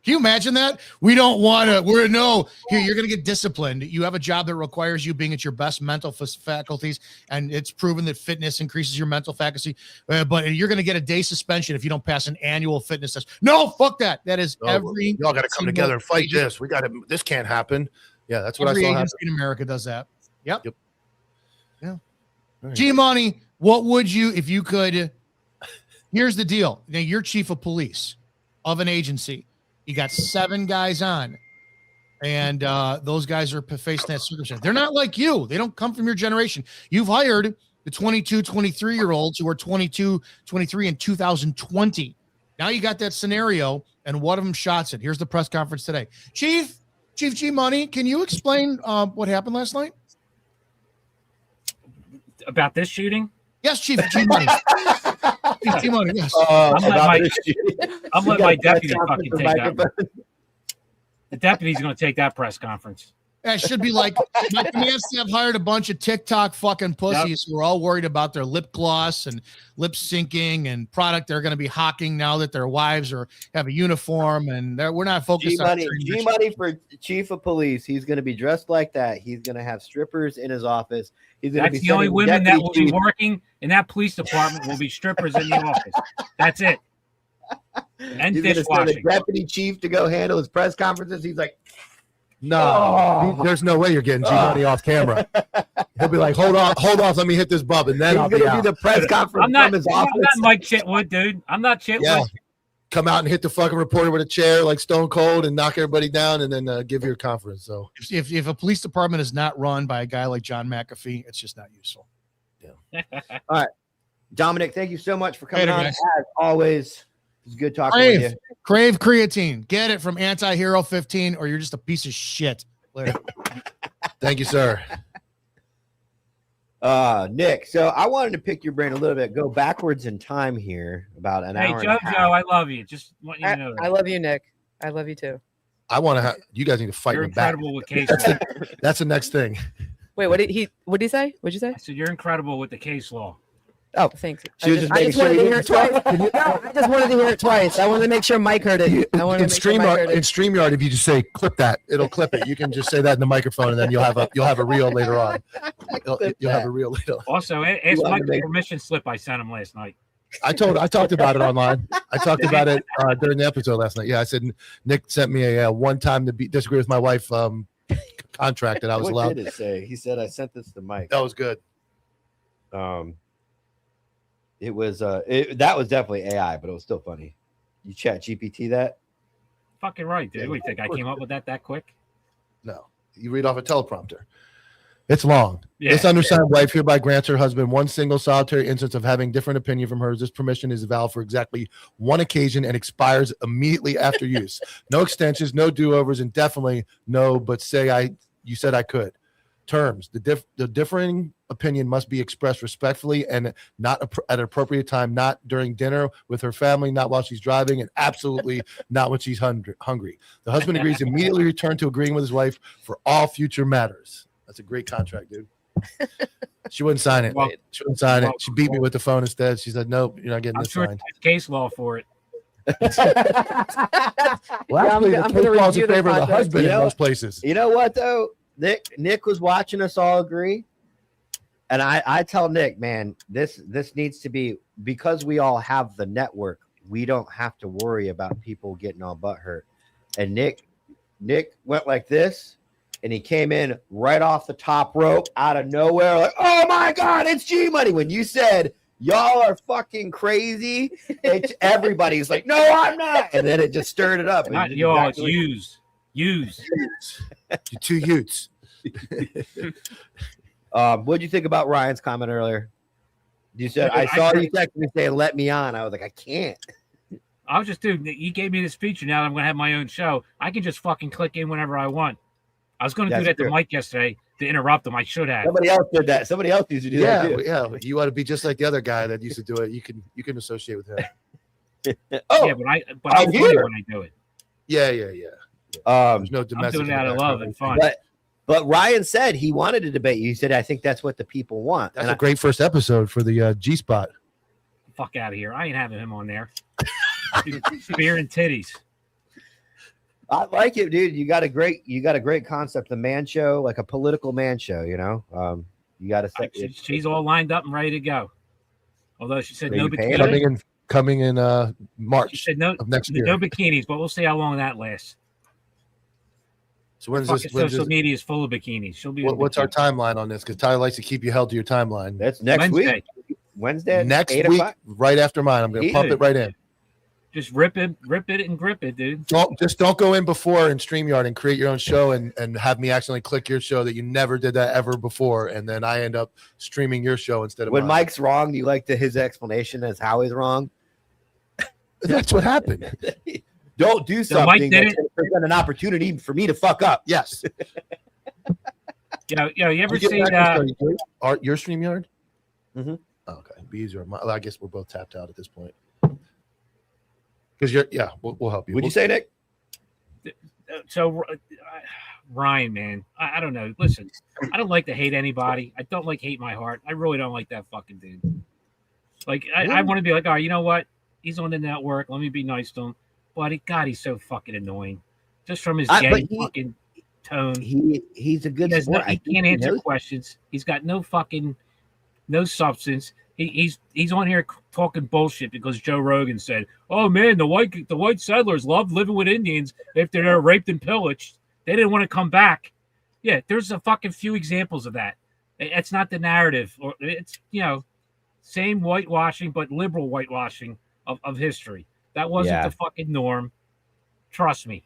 Can you imagine that? We don't want to. We're no. Here, you're going to get disciplined. You have a job that requires you being at your best mental faculties, and it's proven that fitness increases your mental faculty. But you're going to get a day suspension if you don't pass an annual fitness test. No, fuck that. That is every. Y'all got to come together and fight this. We got to. This can't happen. Yeah, that's what every I saw agency happen. in America does that. Yep. Yeah. Right. G Money, what would you if you could? Here's the deal. Now you're chief of police of an agency. You got 7 guys on, and those guys are facing that circumstance. They're not like you. They don't come from your generation. You've hired the 22, 23-year-olds who are 22, 23 in 2020. Now you got that scenario, and one of them shots it. Here's the press conference today. Chief G Money, can you explain what happened last night? About this shooting? Yes, Chief G Money. Chief G Money, yes. I'm letting my deputy fucking take that. The deputy's going to take that press conference. That should be like my command staff hired a bunch of TikTok fucking pussies who are all worried about their lip gloss and lip syncing and product they're going to be hawking now that their wives have a uniform, and we're not focused on G Money for chief of police. He's going to be dressed like that. He's going to have strippers in his office. That's the only women that will be working in that police department will be strippers in the office. That's it. And he's going to send the dishwashing. deputy chief to go handle his press conferences. He's like, No, there's no way you're getting G Money off camera. He'll be like, hold on, let me hit this bub, and then I'll be out. do the press conference from his office. I'm not Mike Chitwood, dude. I'm not Chitwood. Yeah. Come out and hit the fucking reporter with a chair like Stone Cold and knock everybody down, and then give your conference. So if a police department is not run by a guy like John McAfee, it's just not useful. Yeah. All right, Dominic, thank you so much for coming Later, on. guys. As always, it's good talking with you. Crave creatine. Get it from Anti-Hero 15, or you're just a piece of shit. Later. Thank you, sir. Nick, so I wanted to pick your brain a little bit, go backwards in time here, about an hour. Hey, and a half. JoJo, I love you. Just want you to know that. I love you, Nick. I love you too. I want to have you guys need to fight You're in the back. incredible with case That's law. that's the next thing. Wait, what did he say? What'd you say? I said you're incredible with the case law. Oh, thanks. She was just making sure wanted you to hear it twice. didn't No, I just wanted to hear it twice. I wanted to make sure Mike heard it. I wanted In to make sure Mike heard it. StreamYard, if you just say clip that, it'll clip it. You can just say that in the microphone, and then you'll have a reel later on. You'll have a reel later on. Also, ask Mike the permission slip I sent him last night. I talked about it online. I talked about it during the episode last night. Yeah, I said Nick sent me a one time to disagree with my wife contract that I was What allowed. did it say? He said I sent this to Mike. That was good. It was that was definitely AI, but it was still funny. You chat GPT that? Fucking right, dude. What do you think? I came up with that quick? No, you read off a teleprompter. It's long. Yeah. This undersigned wife hereby grants her husband one single solitary instance of having different opinion from hers. This permission is valid for exactly one occasion and expires immediately after use. No extensions, no do-overs, and definitely no, but you said I could. Terms. The differing opinion must be expressed respectfully and not at an appropriate time, not during dinner with her family, not while she's driving, and absolutely not when she's hungry. The husband agrees to immediately return to agreeing with his wife for all future matters. That's a great contract, dude. She wouldn't sign it. She wouldn't sign it. She beat me with the phone instead. She said, nope, you're not getting I'm this sure signed. there's case law for it. Well, Actually, the I'm case gonna law is in review the favor of the contract. husband You in know- most places. You know what though? Nick was watching us all agree. And I tell Nick, man, this needs to be, because we all have the network, we don't have to worry about people getting all butthurt. And Nick went like this, and he came in right off the top rope out of nowhere, like, oh my God, it's G Money. When you said y'all are fucking crazy, everybody's like, no, I'm not. And then it just stirred it up. Not y'all, it's use. You two Utes. What do you think about Ryan's comment earlier? You said, I saw you text me saying, let me on. I was like, I can't. I was just, dude, he gave me this feature. Now that I'm going to have my own show, I can just fucking click in whenever I want. I was going to do that to Mike yesterday to interrupt him. I should have. Somebody else did that. Somebody else used to do that too. Yeah. You want to be just like the other guy that used to do it. You can associate with him. Oh, Yeah, but I'm funny when I do it. Yeah. There's no I'm domestic. doing it out of love and fun. But Ryan said he wanted to debate you. He said, I think that's what the people want. That's a great first episode for the G Spot. Fuck out of here. I ain't having him on there. Beer and titties. I like it, dude. You got a great concept, the man show, like a political man show. You know, you got to set. She's all lined up and ready to go. Although she said no bikinis. Coming in March. She said no of next year. No bikinis, but we'll see how long that lasts. So when's this? Social media is full of bikinis. She'll be. What's our timeline on this? Because Tyler likes to keep you held to your timeline. That's next Wednesday. week. Wednesday. Next week, right after mine. I'm going to pump it right in. Just rip it, and grip it, dude. Don't go in before in StreamYard and create your own show and have me accidentally click your show that you never did that ever before, and then I end up streaming your show instead of when mine. Mike's wrong. You like his explanation as how he's wrong. That's what happened. Don't do something that's going to present an opportunity for me to fuck up. Yes. You ever see your StreamYard? Mm-hmm. Okay, be easier. I guess we're both tapped out at this point. Because we'll help you. Would you say, Nick? So, Ryan, man, I don't know. Listen, I don't like to hate anybody. I don't like hate my heart. I really don't like that fucking dude. Like, I want to be like, all right, you know what? He's on the network. Let me be nice to him. But God, he's so fucking annoying. Just from his gay fucking tone. He's a good sport. He can't answer questions. He's got no substance. He's on here talking bullshit because Joe Rogan said, "Oh man, the white settlers love living with Indians after they're raped and pillaged. They didn't want to come back." Yeah, there's a fucking few examples of that. It's not the narrative, or it's same whitewashing, but liberal whitewashing of history. That wasn't the fucking norm. Trust me.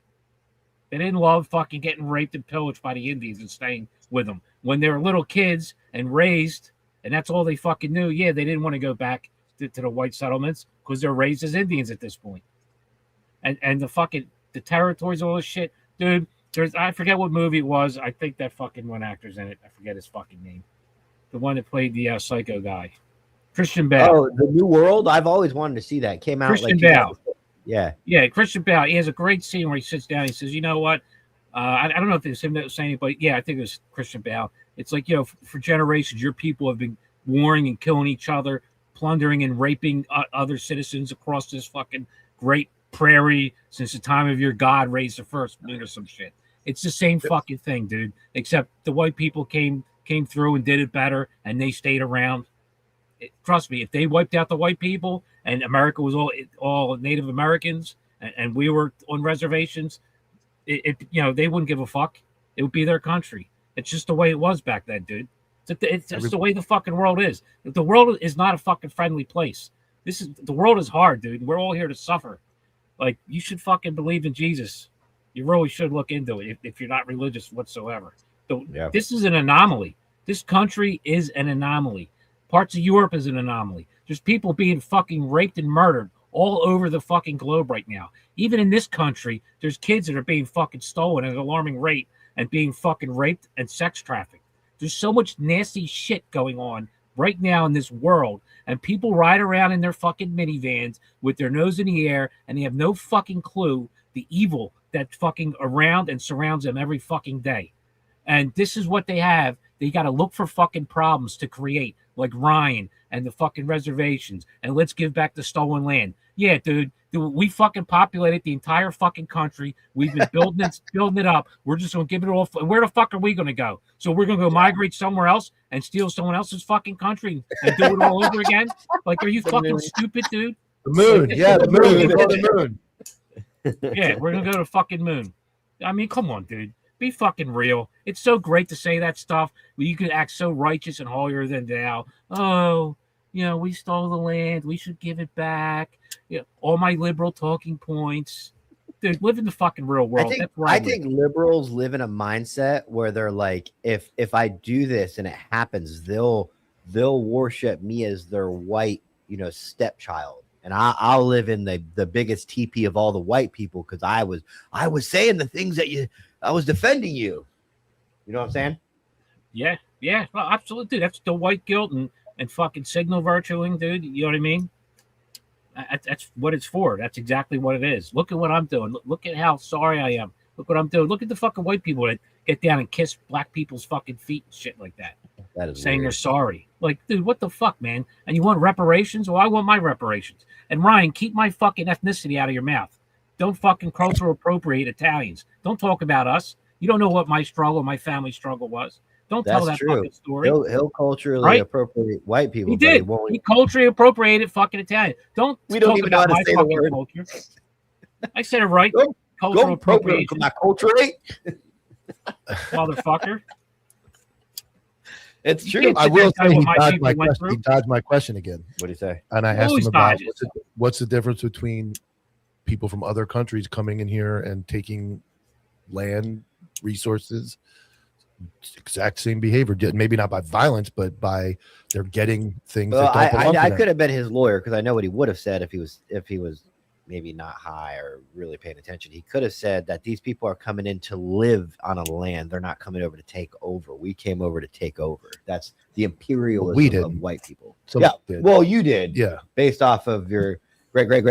They didn't love fucking getting raped and pillaged by the Indians and staying with them when they were little kids and raised. And that's all they fucking knew. Yeah, they didn't want to go back to the white settlements because they're raised as Indians at this point. And the territories, all this shit. Dude, I forget what movie it was. I think that fucking one actor's in it. I forget his fucking name. The one that played the psycho guy. Christian Bale. Oh, The New World? I've always wanted to see that. It came out Christian Bale. Yeah. Yeah, Christian Bale. He has a great scene where he sits down. He says, you know what? I don't know if it's him that was saying it, but yeah, I think it was Christian Bale. It's like, for generations, your people have been warring and killing each other, plundering and raping other citizens across this fucking great prairie since the time of your God raised the first moon or some shit. It's the same fucking thing, dude, except the white people came through and did it better, and they stayed around. Trust me, if they wiped out the white people and America was all Native Americans and we were on reservations, they wouldn't give a fuck. It would be their country. It's just the way it was back then, dude. It's just the way the fucking world is. The world is not a fucking friendly place. The world is hard, dude. We're all here to suffer. Like, you should fucking believe in Jesus. You really should look into it if you're not religious whatsoever. This is an anomaly. This country is an anomaly. Parts of Europe is an anomaly. There's people being fucking raped and murdered all over the fucking globe right now. Even in this country, there's kids that are being fucking stolen at an alarming rate and being fucking raped and sex trafficked. There's so much nasty shit going on right now in this world, and people ride around in their fucking minivans with their nose in the air, and they have no fucking clue the evil that's fucking around and surrounds them every fucking day. And this is what they have. They got to look for fucking problems to create, like Ryan and the fucking reservations, and let's give back the stolen land. Yeah, dude, we fucking populated the entire fucking country. We've been building it up. We're just gonna give it all. Where the fuck are we gonna go? So we're gonna go migrate somewhere else and steal someone else's fucking country and do it all over again? Like, are you fucking stupid, dude? The moon, yeah, the moon. The moon. Yeah, we're gonna go to the fucking moon. I mean, come on, dude. Be fucking real. It's so great to say that stuff, but you can act so righteous and holier than thou. Oh, we stole the land. We should give it back. All my liberal talking points. Dude, live in the fucking real world. I think liberals live in a mindset where they're like, if I do this and it happens, they'll worship me as their white, stepchild. And I'll live in the biggest teepee of all the white people because I was saying the things that I was defending you. You know what I'm saying? Yeah, well, absolutely, dude. That's the white guilt and fucking signal virtuing, dude. You know what I mean? That's what it's for. That's exactly what it is. Look at what I'm doing. Look at how sorry I am. Look what I'm doing. Look at the fucking white people that get down and kiss black people's fucking feet and shit like that. That is saying weird. They're sorry. Like, dude, what the fuck, man? And you want reparations? Well, I want my reparations. And Ryan, keep my fucking ethnicity out of your mouth. Don't fucking cultural appropriate Italians. Don't talk about us. You don't know what my struggle, my family struggle was. Don't tell That's that true. fucking story. He'll culturally Right? appropriate white people. He but did. won't. He culturally appropriated fucking Italian. Don't We don't talk even know about how to my say the fucking word. culture. I said it right. Go Cultural appropriation, my culturally. motherfucker. It's You true. can't I sit there will and tell say me he what my dodged people my went question. He through. dodged my question again, What do you say? and I asked Always him about dodges. what's the difference between people from other countries coming in here and taking land resources. Exact same behavior, maybe not by violence, but by they're getting things Well, that don't belong to I them. could have been his lawyer because I know what he would have said if he was maybe not high or really paying attention. He could have said that these people are coming in to live on a land. They're not coming over to take over. We came over to take over. That's the imperialism we of didn't. white people. Some Yeah. did. Well, you did. Yeah. Based off of your great.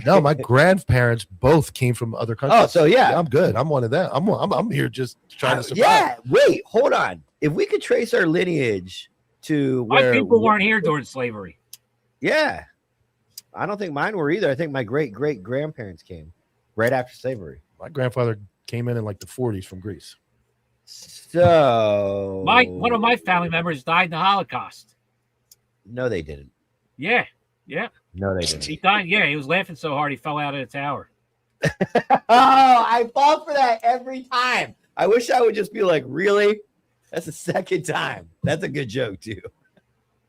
No, my grandparents both came from other countries. Oh, so yeah. I'm good. I'm one of them. I'm here just trying to survive. Yeah. Wait, hold on. If we could trace our lineage to where My people weren't here during slavery. Yeah. I don't think mine were either. I think my great grandparents came right after slavery. My grandfather came in like the 40s from Greece. So One of my family members died in the Holocaust. No, they didn't. Yeah. No, they didn't. He died. Yeah, he was laughing so hard he fell out of the tower. Oh, I fall for that every time. I wish I would just be like, really? That's the second time. That's a good joke too.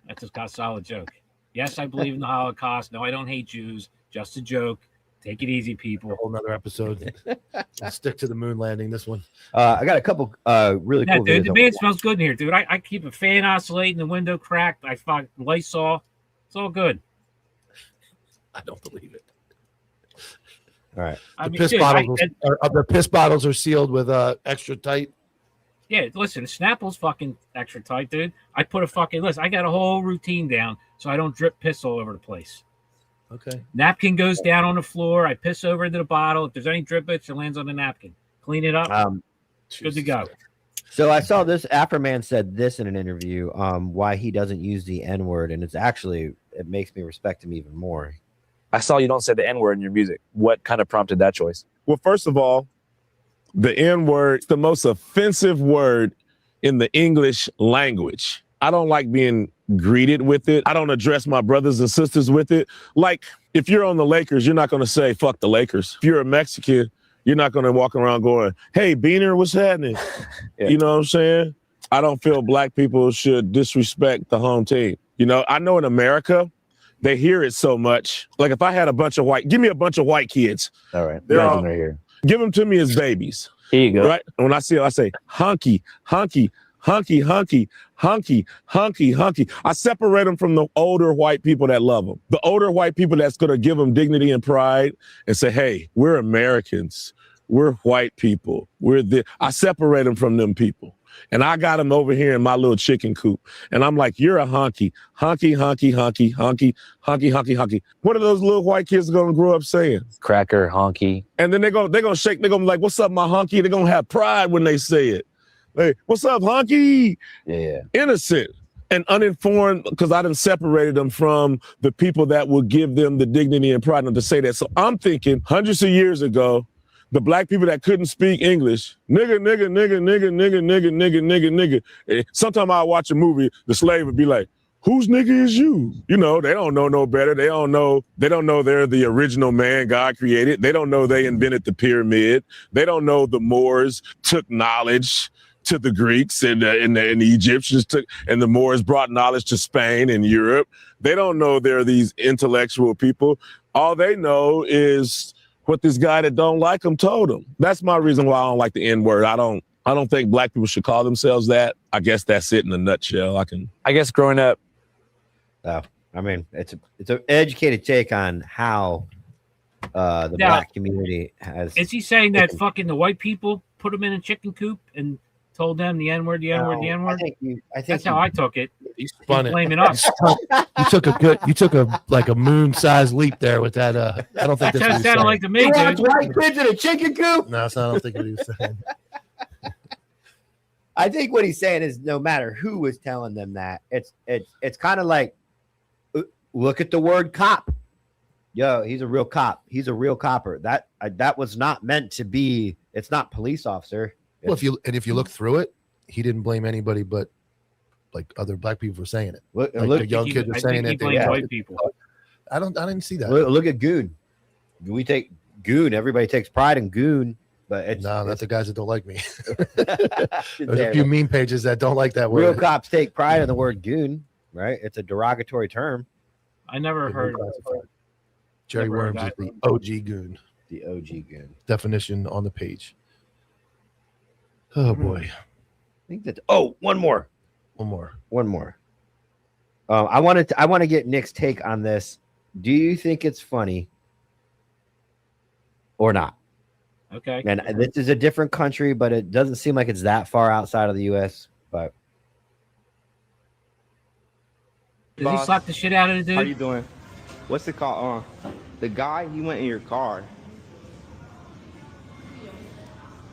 That's a solid joke. Yes, I believe in the Holocaust. No, I don't hate Jews. Just a joke. Take it easy, people. A whole nother episode. I'll stick to the moon landing. This one. I got a couple really cool dude, videos. the man smells good in here, dude. I keep a fan oscillating, the window cracked. I find Lysol. It's all good. I don't believe it. All right. I The mean, piss dude, bottles the piss bottles are sealed with extra tight. yeah, listen, Snapple's fucking extra tight, dude. I put a fucking list. I got a whole routine down so I don't drip piss all over the place. Okay. Napkin goes down on the floor. I piss over into the bottle. If there's any drippage, it lands on the napkin. Clean it up. Good to go. So I saw this Afroman said this in an interview, why he doesn't use the N-word, and it makes me respect him even more. I saw you don't say the N-word in your music. What kind of prompted that choice? Well, first of all, the N-word is the most offensive word in the English language. I don't like being greeted with it. I don't address my brothers and sisters with it. Like, if you're on the Lakers, you're not going to say, fuck the Lakers. If you're a Mexican, you're not going to walk around going, hey, Beaner, what's happening? Yeah. You know what I'm saying? I don't feel black people should disrespect the home team. You know, I know in America, they hear it so much. Like, if I had give me a bunch of white kids. All right. They're Got all- them right here. Give them to me as babies. Here you go. Right? And when I see it, I say, hunky, hunky, hunky, hunky, hunky, hunky, hunky. I separate them from the older white people that love them. The older white people that's going to give them dignity and pride and say, hey, we're Americans. We're white people. I separate them from them people. And I got them over here in my little chicken coop. And I'm like, you're a honky, honky, honky, honky, honky, honky, honky, honky. What are those little white kids going to grow up saying? Cracker, honky. And then they're gonna shake. They're gonna be like, what's up, my honky? They're gonna have pride when they say it. Hey, what's up, honky? Yeah. Innocent and uninformed, because I done separated them from the people that will give them the dignity and pride to say that. So I'm thinking hundreds of years ago, the black people that couldn't speak English, nigga, nigga, nigga, nigga, nigga, nigga, nigga, nigga, nigga. Sometime I watch a movie, the slave would be like, whose nigga is you? You know, they don't know no better. They don't know they're the original man God created. They don't know they invented the pyramid. They don't know the Moors took knowledge to the Greeks and the Egyptians and the Moors brought knowledge to Spain and Europe. They don't know they're these intellectual people. All they know is what this guy that don't like them told them. That's my reason why I don't like the N-word. I don't think black people should call themselves that. I guess that's it in a nutshell. I guess growing up. I mean, it's an educated take on how the black community has. Is he saying that fucking the white people put him in a chicken coop and told them the N-word, the N-word, the N-word? I think that's how I took it. You spun it. Blaming us. You took a moon-sized leap there with that. I don't think that's that's what it sounded like to me, You want dude. white kids in a chicken coop? No, I don't think what he was saying. I think what he's saying is no matter who was telling them that, it's kind of like, look at the word cop. Yo, he's a real cop. He's a real copper. That was not meant to be. It's not police officer. Well, if you look through it, he didn't blame anybody but like other black people for saying it. Look, Like look the young kids were saying he it. blamed white people. I didn't see that. look at Goon. We take Goon. Everybody takes pride in Goon, but it's That's the guys that don't like me. There's There's a few meme pages that don't like that real word. cops take pride in the word goon, right? It's a derogatory term. I never heard Jerry never heard Worms is that. the OG goon. The OG goon. Definition on the page. Oh boy. I think that. Oh, one more. One more. I want to get Nick's take on this. Do you think it's funny or not? Okay. And this is a different country, but it doesn't seem like it's that far outside of the U.S. But Does he slap the shit out of the dude? How you doing? What's it called? The guy, he went in your car.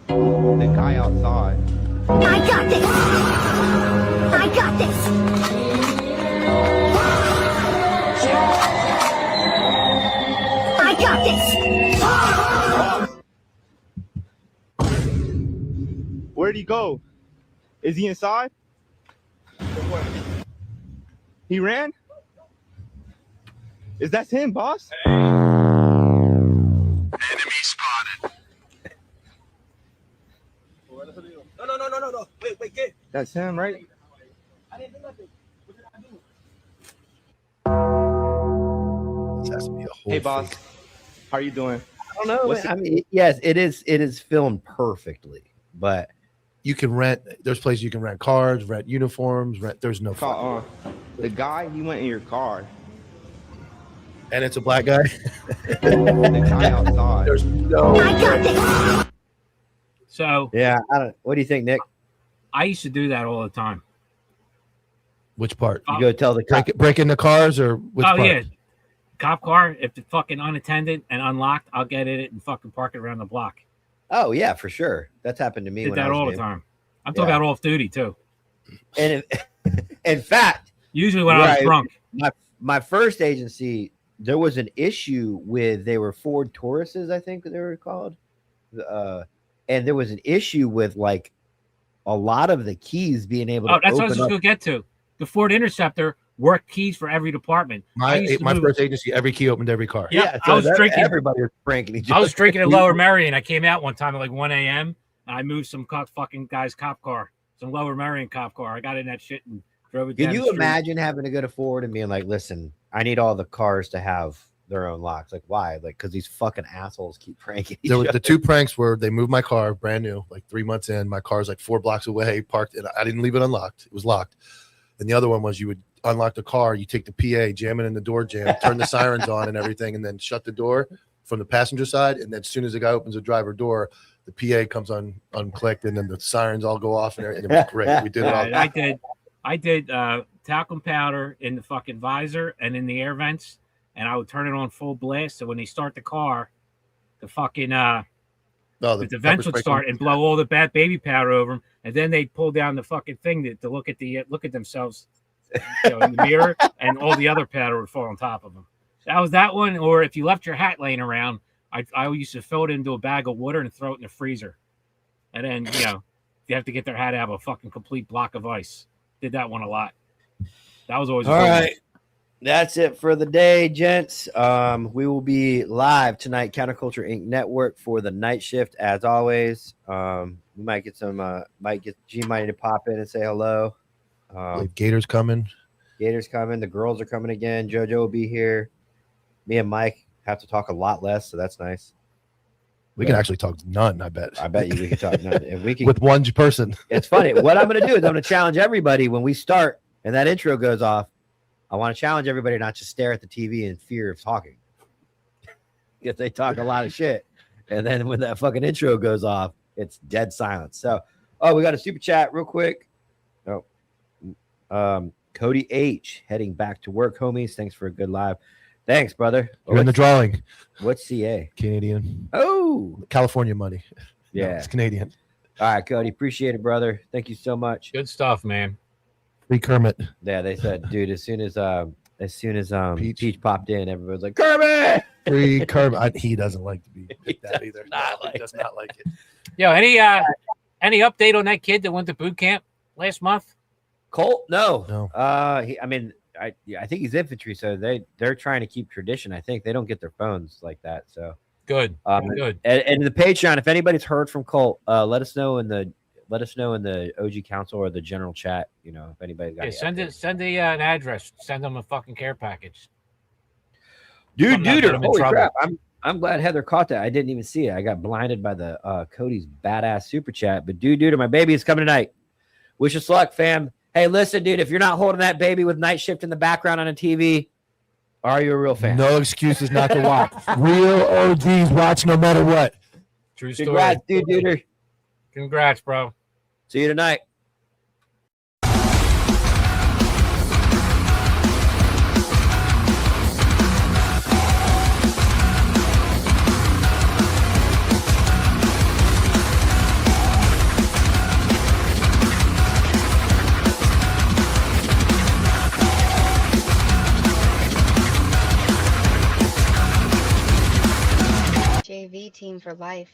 The guy outside. I got this. I got this. I got this. Where'd he go? Is he inside? He ran? Is that him, boss? Enemy spotted. No. Wait, get. That's him, right? I didn't do nothing. What did I do? This has to be a whole Hey, boss. fake. How are you doing? I don't know. I mean, yes, it is filmed perfectly, but You can rent. There's places you can rent cars, rent uniforms, rent. There's no Call, the guy, he went in your car. and it's a black guy. The guy outside. There's no. I got this. So yeah, what do you think, Nick? I used to do that all the time. Which part? You go tell the cop. Break into cars or which part? Yeah. Cop car, if it's fucking unattended and unlocked, I'll get in it and fucking park it around the block. Oh yeah, for sure. That's happened to me. Did when I that was all new. the time. I'm talking about off duty too. And in fact, usually when I was drunk. My first agency, there was an issue with they were Ford Tauruses, I think they were called, and there was an issue with like a lot of the keys being able to. Oh, that's what I was open just up. gonna get to. The Ford Interceptor worked keys for every department. My first agency, every key opened every car. Yeah, so I was drinking. Everybody was pranking each other. I was drinking at Lower Merion. I came out one time at like 1 a.m. and I moved some fucking guy's cop car, some Lower Merion cop car. I got in that shit and drove it. Can down you the street. imagine having to go to Ford and being like, "Listen, I need all the cars to have their own locks." Like, why? Like, because these fucking assholes keep pranking each other. The two pranks were they moved my car brand new, like 3 months in. My car's like 4 blocks away, parked, and I didn't leave it unlocked. It was locked. And the other one was you would unlock the car, you take the PA, jam it in the door jam, turn the sirens on and everything, and then shut the door from the passenger side. And then as soon as the guy opens the driver door, the PA comes on unclicked, and then the sirens all go off, and everything. It was great. We did it all. I did talcum powder in the fucking visor and in the air vents, and I would turn it on full blast. So when they start the car, the fucking the vents would start and blow all the bad baby powder over them, and then they pull down the fucking thing to look at themselves in the mirror, and all the other powder would fall on top of them. That was that one. Or if you left your hat laying around, I used to fill it into a bag of water and throw it in the freezer, and then you have to get their hat out of a fucking complete block of ice. Did that one a lot. That was always all right. That's it for the day, gents. We will be live tonight, Counterculture Inc. Network, for the night shift, as always. We might get G-Money to pop in and say hello. Gators coming. The girls are coming again. JoJo will be here. Me and Mike have to talk a lot less, so that's nice. We can actually talk none, I bet. I bet you we can talk none. If we can, with one person. It's funny. What I'm going to do is I'm going to challenge everybody when we start and that intro goes off. I want to challenge everybody not to stare at the TV in fear of talking. If they talk a lot of shit, and then when that fucking intro goes off, it's dead silence. So, we got a super chat real quick. Cody H heading back to work, homies. Thanks for a good live. Thanks, brother. You're in the drawing. What's CA? Canadian. Oh, California money. Yeah, no, it's Canadian. All right, Cody. Appreciate it, brother. Thank you so much. Good stuff, man. Free Kermit. Yeah, they said, dude, as soon as as soon as Peach popped in, everybody's like, Kirby! Free Kirby. He doesn't like to be like that either. He does not like it. Yo, any update on that kid that went to boot camp last month? Colt? No. No. I think he's infantry, so they're trying to keep tradition. I think they don't get their phones like that. So Good. Good. And the Patreon, if anybody's heard from Colt, let us know in the OG Council or the general chat. You know, if anybody's got Send an address. Send them a fucking care package. Dude, Get 'em in holy trouble. crap! I'm glad Heather caught that. I didn't even see it. I got blinded by the Cody's badass super chat. But dude, my baby is coming tonight. Wish us luck, fam. Hey, listen, dude, if you're not holding that baby with Night Shift in the background on a TV, are you a real fan? No excuses not to watch. Real OGs watch no matter what. True story. Congrats, dude. Congrats, bro. See you tonight. JV team for life.